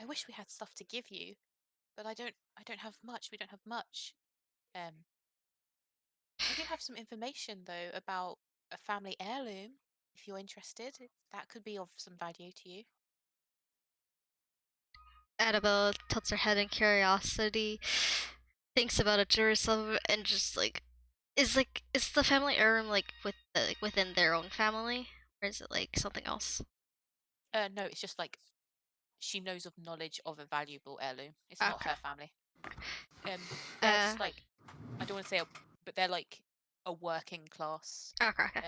wish we had stuff to give you, but I don't have much. We don't have much. Um, I do have some information though about a family heirloom. If you're interested, that could be of some value to you. Annabelle tilts her head in curiosity, thinks about it to herself, and just is the family heirloom within their own family, or is it like something else? No, it's just like she knows of knowledge of a valuable heirloom. It's not Okay. her family. They're Uh, just like, I don't want to say, but they're like a working class okay.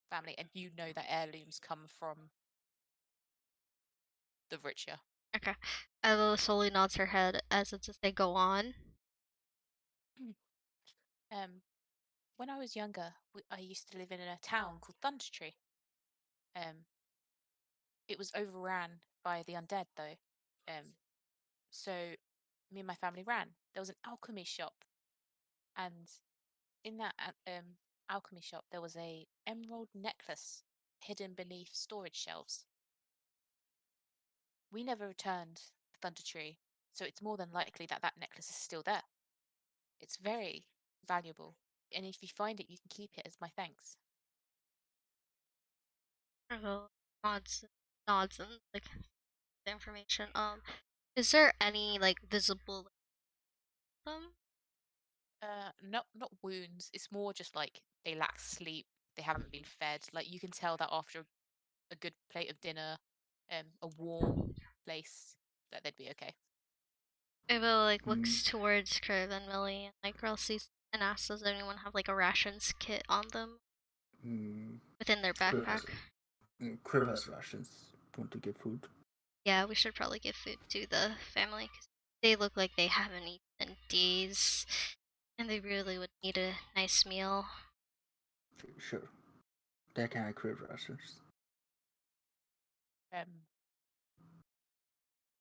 family, and you know that heirlooms come from the richer. Okay. Ella slowly nods her head as if to say, "Go on." When I was younger, I used to live in a town called Thundertree. Um, it was overran by the undead though. So me and my family ran. There was an alchemy shop, and in that alchemy shop there was a emerald necklace hidden beneath storage shelves. We never returned Thundertree, so it's more than likely that that necklace is still there. It's very valuable, and if you find it, you can keep it as my thanks. Ella nods and like the information. Is there any like visible them? Not wounds. It's more just like they lack sleep. They haven't been fed. Like you can tell that after a good plate of dinner, a warm place, that they'd be okay. Ava like Mm, looks towards Curve and Millie and like Ralsei's and asks, "Does anyone have like a rations kit on them mm, within their Kriv backpack?" Kriv has rations. Want to give food? Yeah, we should probably give food to the family because they look like they haven't eaten in days, and they really would need a nice meal. Sure. They can have Kriv rations. Um,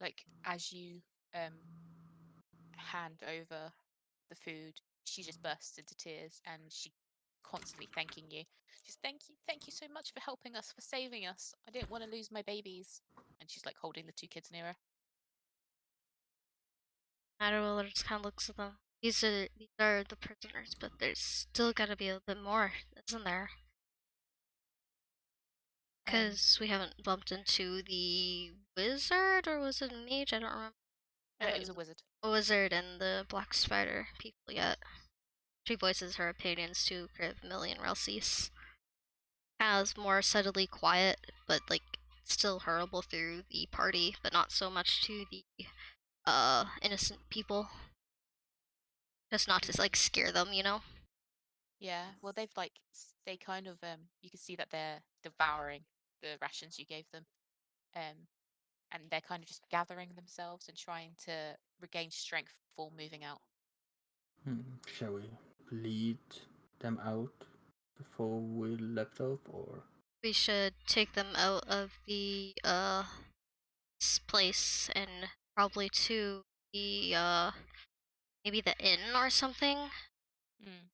like as you hand over the food, she just bursts into tears and she constantly thanking you. She's thank you so much for helping us, for saving us. I didn't want to lose my babies. And she's like holding the two kids near her. Adderall just kind of looks at them. These are the prisoners, but there's still gotta be a bit more, isn't there? Because we haven't bumped into the wizard, or was it a mage? I don't remember. It was a wizard. A wizard and the black spider people yet. She voices her opinions to Kriv, Millie, and Relsis. Has more subtly quiet, but like still horrible through the party, but not so much to the innocent people. Just not to like scare them, you know? Yeah, well, they've they kind of you can see that they're devouring the rations you gave them, um, and they're kind of just gathering themselves and trying to regain strength before moving out. Shall we lead them out before we left off, or? We should take them out of the place and probably to the maybe the inn or something, Mm.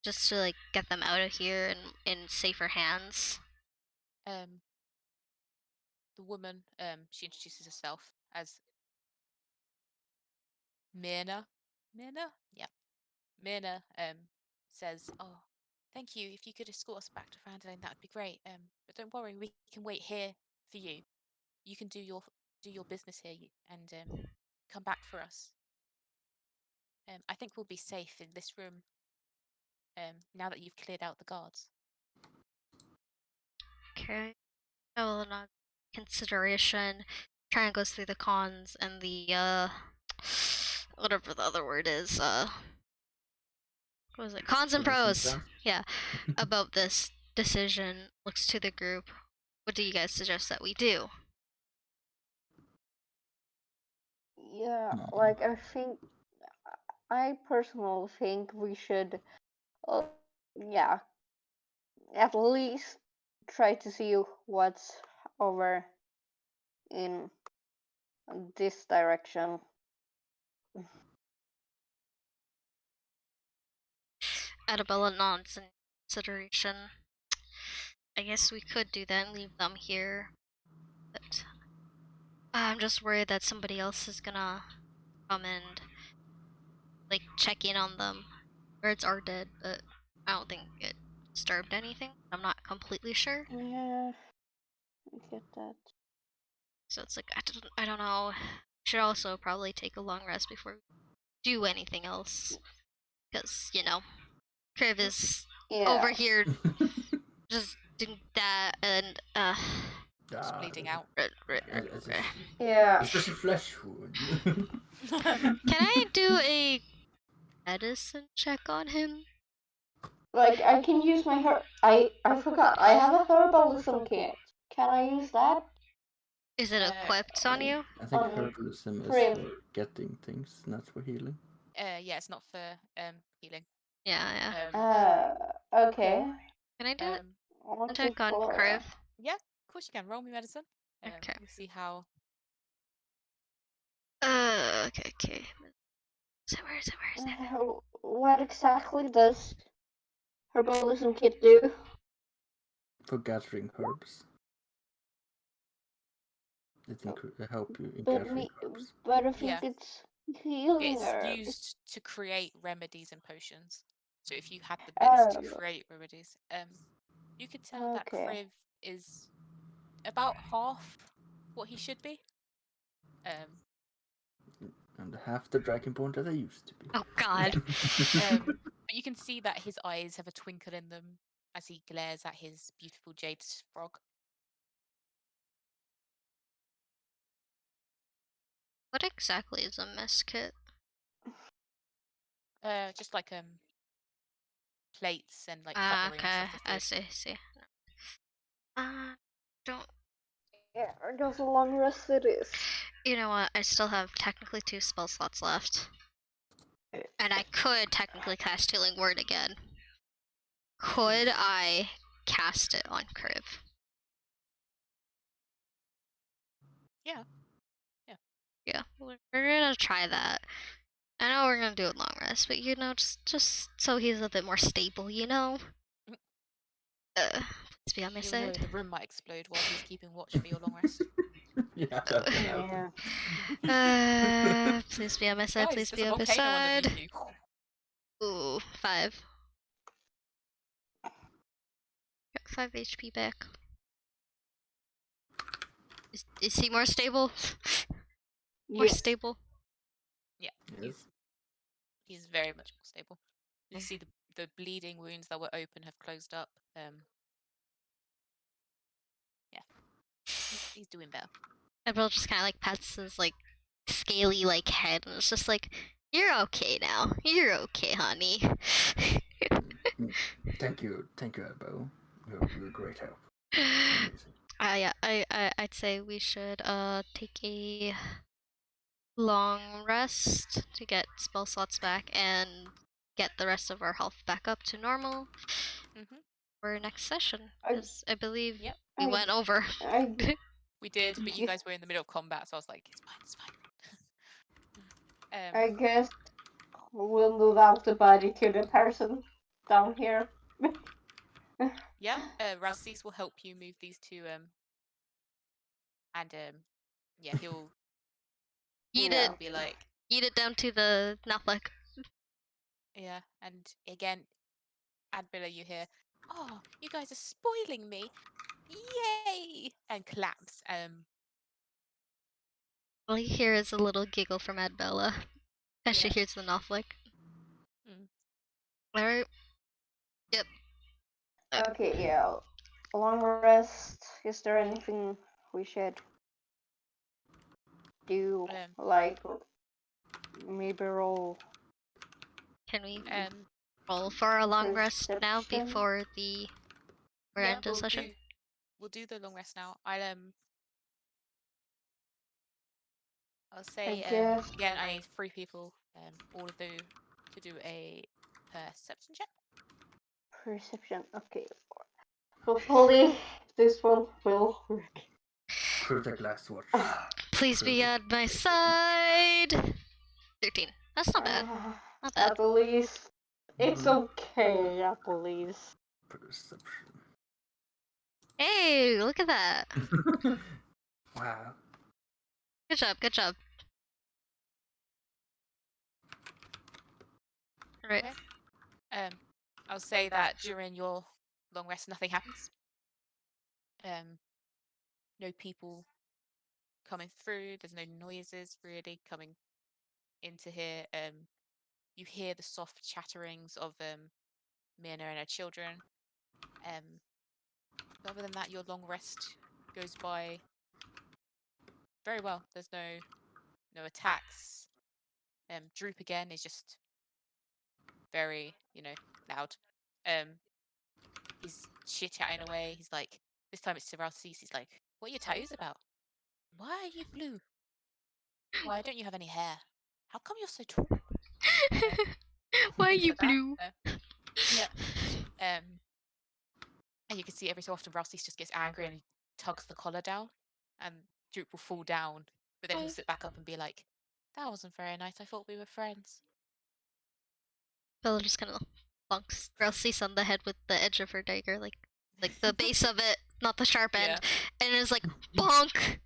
just to like get them out of here and in safer hands. The woman, she introduces herself as Myrna. Myrna? Yeah. Myrna says, "Oh, thank you. If you could escort us back to Fandolin, that would be great. But don't worry, we can wait here for you. You can do your business here and come back for us. I think we'll be safe in this room now that you've cleared out the guards." Okay. I will not consideration. Try and goes through the cons and the whatever the other word is. What was it? Cons and pros. Yeah. About this decision. Looks to the group. What do you guys suggest that we do? Yeah, like I personally think we should, uh, yeah, at least try to see what's over in this direction. Adabella nods in consideration. I guess we could do that and leave them here, but I'm just worried that somebody else is gonna come and like check in on them. Birds are dead, but I don't think it disturbed anything. I'm not completely sure. Yeah, I get that. So it's like I don't know. Should also probably take a long rest before we do anything else, because you know, Kriv is over Yeah. here just doing that and Just bleeding out. Yeah. It's just a flesh wound. Can I do a medicine check on him? Like I can use my I forgot. I have a herbalism kit. Can I use that? Is it equipped on you? I think On herbalism is Priv. for getting things, not for healing. Yeah, it's not for healing. Yeah, yeah. Okay. Can I do it? I want to Check on explore Kriv. that. Yeah, of course you can. Roll me medicine. Okay. We'll see how. Okay. Where is it? What exactly does herbalism kit do? For gathering herbs. It help you in But gathering herbs. but I think Yeah. it's healing It's herbs. used to create remedies and potions. So if you had the bits to create remedies, you could tell that Okay. Kriv is about half what he should be. And half the dragonborn that I used to be. Oh God. But you can see that his eyes have a twinkle in them as he glares at his beautiful jade frog. What exactly is a mess kit? Just like plates and like cutlery Okay. and stuff for I food. see. Don't. Yeah, just a long rest it is. You know what? I still have technically 2 spell slots left. And I could technically cast Healing Word again. Could I cast it on Kriv? Yeah. Yeah, we're gonna try that. I know we're gonna do it long rest, but you know, just so he's a bit more stable, you know? Please be on my You'll know side. the room might explode while he's keeping watch for your long rest. Yeah, that can happen. Please be on my side, Guys, please there's be a on my volcano side. underneath you. Ooh, 5. Got 5 HP back. Is he more stable? More Yes. stable? Yeah, Yes. he's very much more stable. You see the bleeding wounds that were open have closed up. Yeah, he's doing better. April just kind of like pats his like scaly like head, and it's just like, you're okay now. You're okay, honey. Thank you, Elbow. You're a great help. Amazing. Yeah, I'd say we should take a long rest to get spell slots back and get the rest of our health back up to normal for next session. Because I believe we went over. We did, but you guys were in the middle of combat, so I was like, it's fine. I guess we'll move out the body to the person down here. Yeah, Rassis will help you move these two, and yeah, he'll be like, eat it down to the Naflek. yeah, and again, Adbilla, you hear, oh, you guys are spoiling me, yay, and claps. All you hear is a little giggle from Adbella as she hears the Naflek. Alright. Yep. Okay, yeah. Long rest. Is there anything we should do? Like maybe roll. Can we roll for a long rest now before the end of session? We'll do the long rest now. I'll say again, I need 3 people, all of you, to do a perception check. Perception. Okay. Hopefully this one will work. Through the glass watch. Please be at my side. 13. That's not bad. Not bad. At least It's okay, please. Perception. Hey, look at that. Wow. Good job, good job. Right. Okay. I'll say that during your long rest, nothing happens. No people coming through. There's no noises really coming into here. You hear the soft chatterings of Mirna and her children. But other than that, your long rest goes by very well. There's no attacks. Droop again is just very, loud. He's chit-chatting away. He's like, this time it's to Ralsis. He's like, what are your tattoos about? Why are you blue? Why don't you have any hair? How come you're so tall? Why are Things you like that. blue? Yeah. And you can see every so often Ralsis just gets angry and he tugs the collar down, and Droop will fall down, but then he'll sit back up and be like, that wasn't very nice. I thought we were friends. Bella just kind of bonks Ralsis on the head with the edge of her dagger, like the base of it, not the sharp end, and is like, bonk,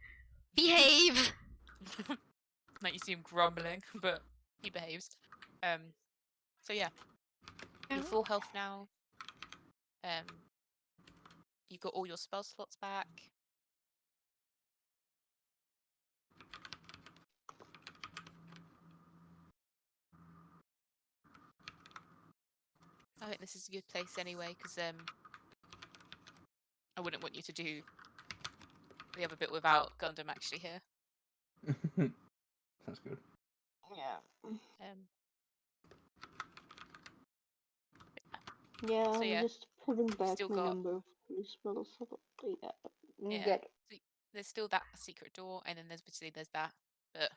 behave. Like you see him grumbling, but he behaves. So yeah, you're full health now. You've got all your spell slots back. I think this is a good place anyway, because I wouldn't want you to do the other bit without Gundam actually here. Sounds good. Yeah. So I'm yeah, just putting back still my got- number of spells. Yeah. Yeah. Get it. So there's still that secret door, and then there's that, but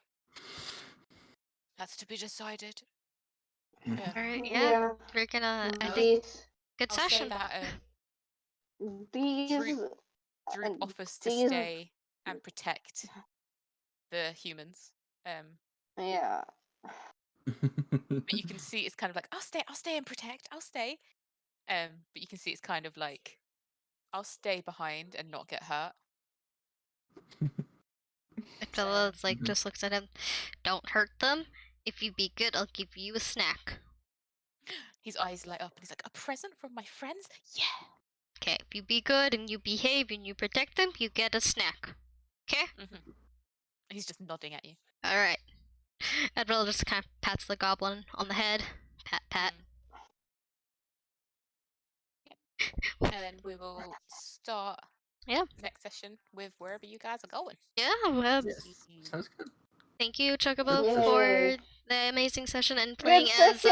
that's to be decided. Alright, yeah, we're gonna end it. These, Good I'll say session. that these, Droop offers to these, stay and protect the humans. yeah. But you can see it's kind of like, I'll stay and protect, I'll stay. But you can see it's kind of like, I'll stay behind and not get hurt. Bella like just looks at him. Don't hurt them. If you be good, I'll give you a snack. His eyes light up and he's like, a present from my friends? Yeah. Okay, if you be good and you behave and you protect them, you get a snack. Okay? He's just nodding at you. Alright. Admiral just kind of pats the goblin on the head. Pat, pat. And then we will start next session with wherever you guys are going. Yeah, well, Yes. Sounds good. thank you, Chocobo, Yay. for the amazing session and playing as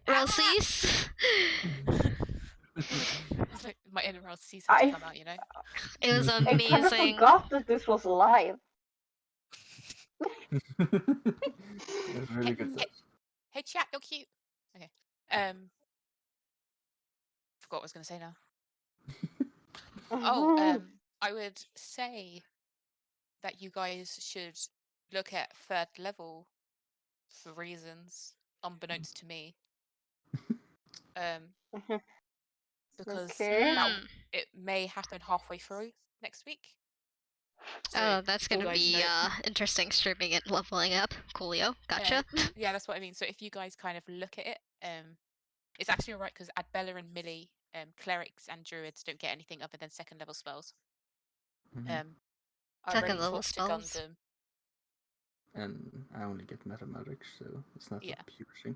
Ralsis. My inner Ralsis had to come out, It was I kind of amazing. forgot that this was live. Really good stuff. Hey chat, you're cute. Okay. Forgot what I was gonna say now. I would say that you guys should look at third level for reasons unbeknownst to me. Because it may happen halfway through next week. So that's gonna be interesting, streaming it, leveling up. Coolio, gotcha. Yeah, that's what I mean. So if you guys kind of look at it, it's actually alright because Adbella and Millie, clerics and druids don't get anything other than second level spells. I already talked to Gundam. And I only get meta magic, so it's not that piercing.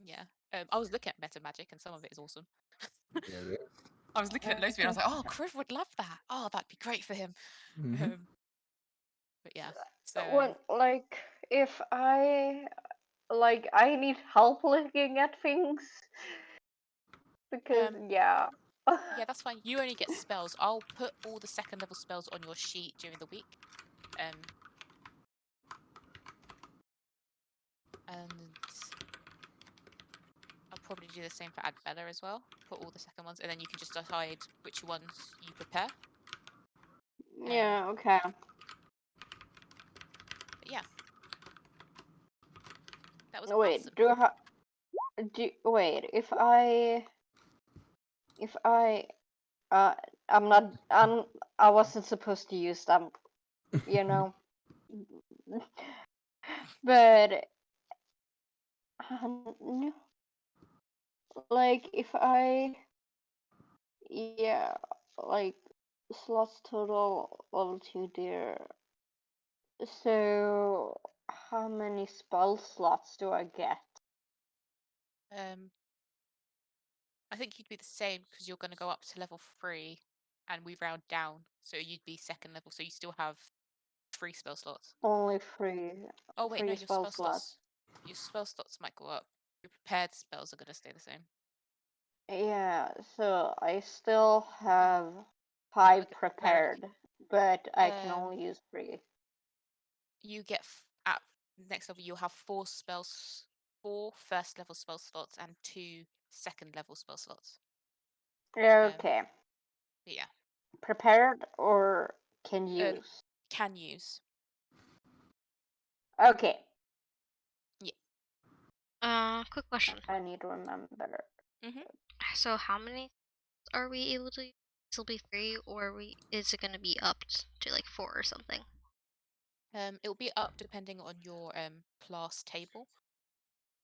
Yeah. I was looking at meta magic and some of it is awesome. Yeah, it is. I was looking at loads of it and I was like, oh, Kriv would love that. Oh, that'd be great for him. But yeah. So when if I need help looking at things because yeah, that's fine. You only get spells. I'll put all the second level spells on your sheet during the week. And I'll probably do the same for Adbella as well. Put all the second ones, and then you can just decide which ones you prepare. Yeah, okay. But yeah. That was Wait, awesome. wait, if I I'm not I wasn't supposed to use them, you know. But no, like if I yeah, like slots total level 2 there. So how many spell slots do I get? I think you'd be the same because you're going to go up to level 3 and we round down. So you'd be second level. So you still have 3 spell slots. Only three Oh, wait, no, three your spell spell slots. slots. Your spell slots might go up. Your prepared spells are going to stay the same. Yeah, so I still have Let me 5 look at cleric. prepared, but I can Um, only use 3. You get at next level you'll have 4 spells, 4 first level spell slots and 2 second level spell slots. Okay. But yeah, Prepared or can use? can use. Okay. Quick question. I need to remember. So how many are we able to use? Will be 3, or is it gonna be upped to like 4 or something? It'll be up depending on your class table.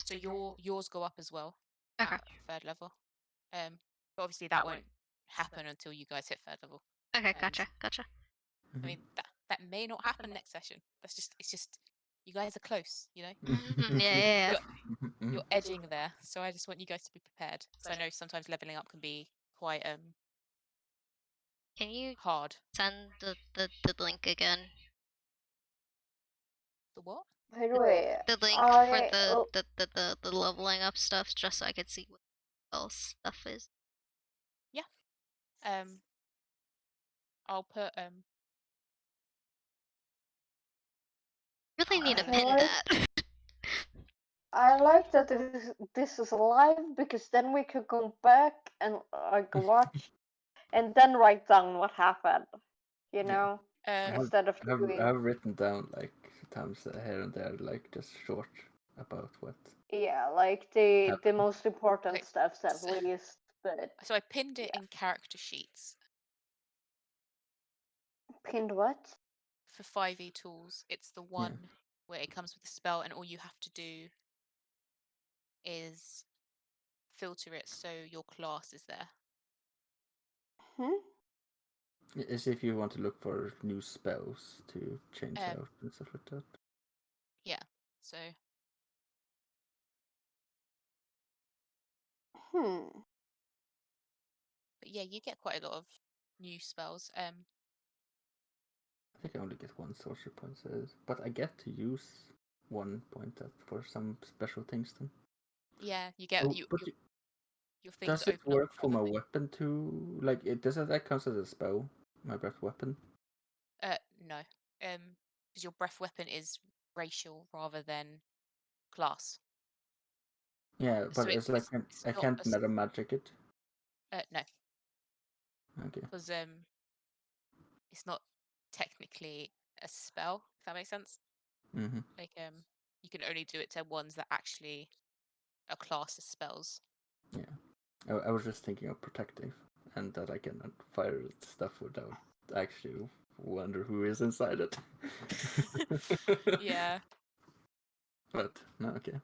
So yours go up as well Okay. at 3rd level. But obviously that won't happen until you guys hit 3rd level. Okay, And gotcha. I mean that may not happen next session. It's just you guys are close, you know. Yeah. You're edging there, so I just want you guys to be prepared. So I know sometimes leveling up can be quite Can you hard. send the link again? The what? By the way, The link for the leveling up stuff, just so I could see what else stuff is. Yeah. I'll put Really need to Uh, pin that. I like that this is live because then we could go back and like watch and then write down what happened. You know, instead of doing. I've written down like times here and there, like just short about what. Yeah, like the happened. most important Okay, stuff at so- least. But So I pinned it yeah. in character sheets Pinned what? for 5e tools. It's the one where it comes with the spell, and all you have to do is filter it so your class is there. As if you want to look for new spells to change out and stuff like that. Yeah. So but yeah, you get quite a lot of new spells. I think I only get 1 sorcery point, but I get to use 1 point up for some special things then. Yeah, you get your things does it open up work for my properly. weapon too? Like, that counts as a spell? My breath weapon? No. Because your breath weapon is racial rather than class. Yeah, but So it's like I not can't meta magic it. No. Okay. Because it's not technically a spell, if that makes sense. Mm-hmm. Like you can only do it to ones that actually are classed as spells. Yeah. I was just thinking of protective, and that I can fire stuff without actually wonder who is inside it. Yeah. But no, okay.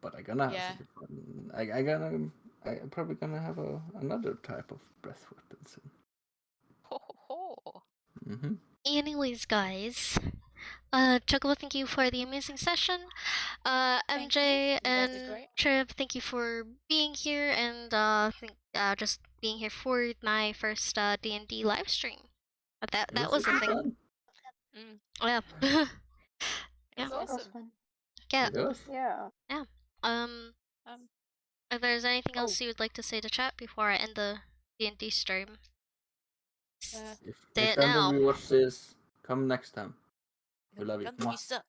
But I'm gonna have some fun. I'm probably gonna have another type of breath weapon soon. Mm-hmm. Anyways, guys, Chocobo, thank you for the amazing session. Thank you. MJ You guys did and great. Triv, thank you for being here and just being here for my first D&D live stream. That was a thing. Fun. Yeah. It was awesome. Yeah. It was. Yeah. Yeah. If there's anything else you would like to say to chat before I end the D&D stream, say If it now. we watch this, come next time. We love you. Gundam, you suck.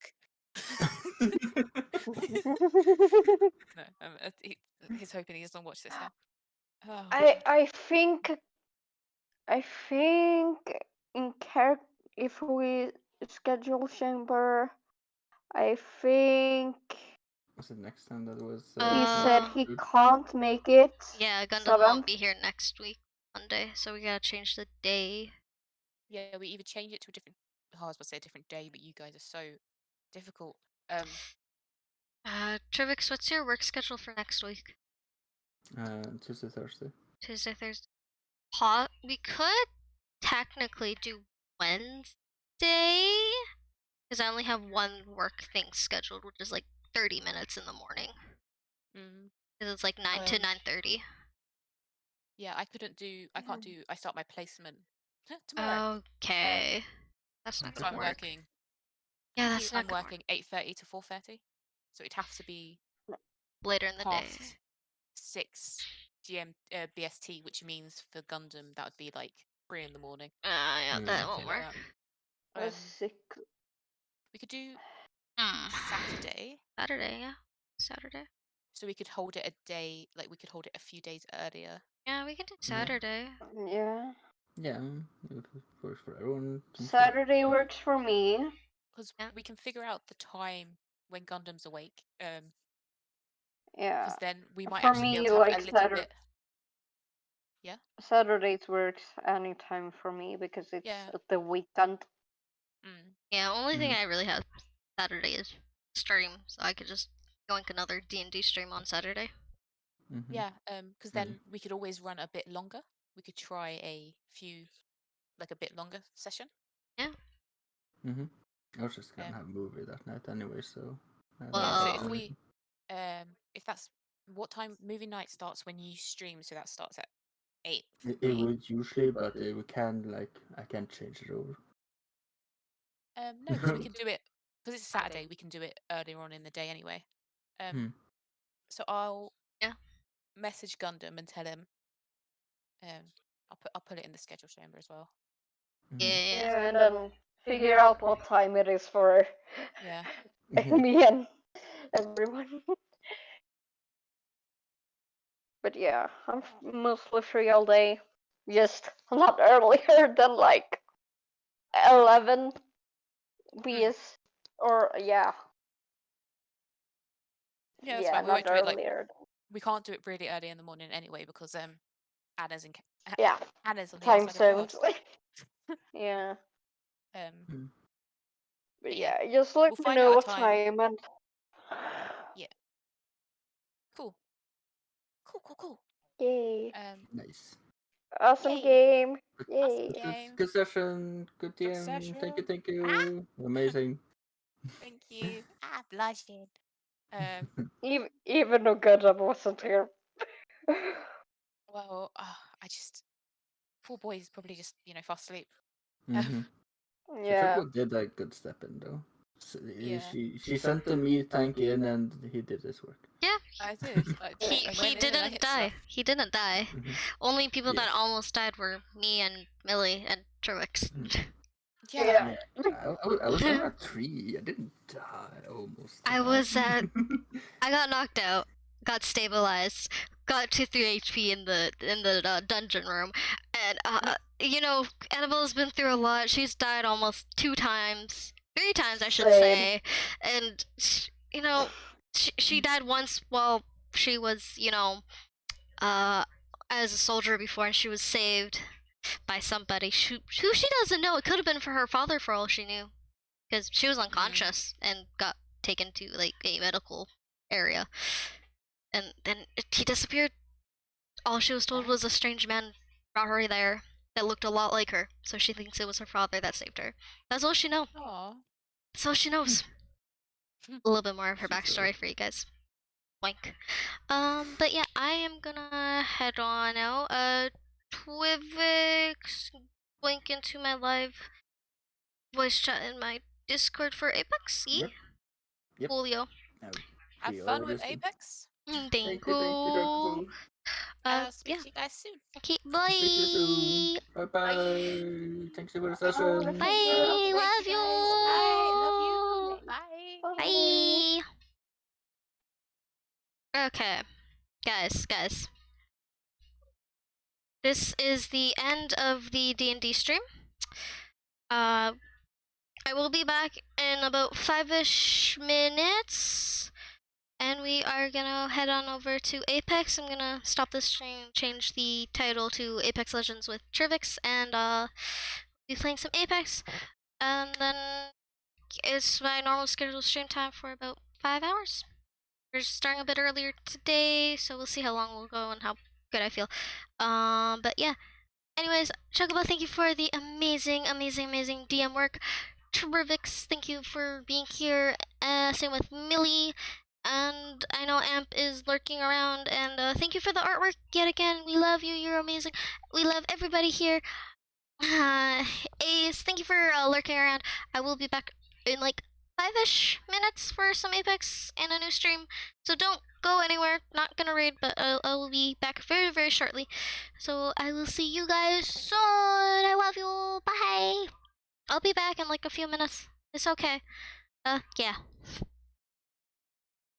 No, he's hoping he doesn't watch this now. Oh, I think in if we schedule chamber, I think Was it next time that was? He said Uh, he can't make it. Yeah, Gundam 7th. won't be here next week, Monday, so we gotta change the day. Yeah, we either change it to a different. Oh, I was about to say a different day, but you guys are so difficult. Trivix, what's your work schedule for next week? Tuesday, Thursday. Tuesday, Thursday. We could technically do Wednesday, because I only have one work thing scheduled, which is like 30 minutes in the morning. Mm, Because it's like 9 to 9:30. yeah, I can't do. I start my placement tomorrow. Okay. That's not So gonna I'm work. working. Yeah, that's not I'm gonna working 8:30 to 4:30. So it'd have to be work. Later in the day. past 6 BST, which means for Gundam that would be like 3 in the morning. Yeah, that Mm, won't something work. like that. Sick. We could do Hmm. Saturday. Saturday, yeah. Saturday. So we could hold it a day, like we could hold it a few days earlier. Yeah, we can do Yeah. Saturday. Yeah. Yeah, if it works for everyone. seems good. Saturday works for me. Because Yeah. we can figure out the time when Gundam's awake. Yeah. Because then we might For actually be me, able to have like a little bit. Yeah. Saturdays works anytime for me because it's Yeah. the weekend. Yeah, only thing Mhm. I really have Saturday is stream, so I could just yoink another D&D stream on Saturday. Mhm. Yeah. Because then we could always run a bit longer. We could try a bit longer session. Mhm. I was just gonna Um, have a movie that night anyway, so. Yeah. So Well- if we, if that's what time movie night starts when you stream, so that starts at 8. It would usually, but we can I can't change it over. No, because we can do it because it's a Saturday. We can do it earlier on in the day anyway. Hmm. So I'll Yeah. message Gundam and tell him. I'll put it in the schedule chamber as well. Mhm. Yeah. Yeah, and then figure out what time it is for Yeah. Yeah. me and everyone. But yeah, I'm mostly free all day. Just not earlier than like 11 BS or yeah. Yeah, that's Yeah, fine. We not won't do it earlier. we can't do it really early in the morning anyway because Anna's in Yeah, Anna's on the time other side of the world. zones. Yeah, but yeah, yeah, just let we'll me find know out a what time. time and Cool. Cool. yay, Nice. awesome Yay. game. Awesome Yay. game. Good session. Good Good DM. Thank you. session. Thank you. Amazing. Thank you. Blushing. Even though Gundam wasn't here. Well, I just poor boy's probably just fast asleep. Mm-hmm. Yeah. Chocobo did a good step in though. So Yeah. She sent the meat tank in and he did his work. Yeah. I did. I He went in and I didn't hit die. stuff. He didn't die. Mhm. Only people that Yeah. almost died were me and Millie and Trivix. Yeah. I was on a tree. I didn't die. Almost. I was I got knocked out, got stabilized, got 2-3 HP in the dungeon room, and Annabelle's been through a lot. She's died almost 2 times, 3 times I should Same. say, and she died once while she was as a soldier before, and she was saved by somebody who she doesn't know. It could have been for her father for all she knew, because she was unconscious and got taken to like a medical area, and then he disappeared. All she was told was a strange man brought her there that looked a lot like her, so she thinks it was her father that saved her. That's all she knows. Aw. That's all she knows. A little bit more of her Sweet backstory for you guys. Boink. But yeah, I am gonna head on out. Twivix, link into my live voice chat in my Discord for Apex. Yep. Yep. Coolio. Have We fun all with listened. Apex. Thank Thank you, Chocobo. I'll speak yeah. to you guys soon. Okay, Speak to you soon. bye. Bye. Thanks for the session. Bye. Thank Love you you. guys. Bye. Love you. Bye. Bye. Okay, guys. This is the end of the D&D stream. I will be back in about 5-ish minutes. And we are gonna head on over to Apex. I'm gonna stop this stream, change the title to Apex Legends with Trivix, and be playing some Apex. And then it's my normal scheduled stream time for about 5 hours. We're starting a bit earlier today, so we'll see how long we'll go and how good I feel. But yeah. Anyways, Chocobo, thank you for the amazing DM work. Trivix, thank you for being here. Same with Millie. And I know Amp is lurking around. And thank you for the artwork yet again. We love you. You're amazing. We love everybody here. Ace, thank you for lurking around. I will be back in like 5-ish minutes for some Apex and a new stream. So don't go anywhere. Not gonna raid, but I will be back very, very shortly. So I will see you guys soon. I love you. Bye. I'll be back in like a few minutes. It's okay. Yeah.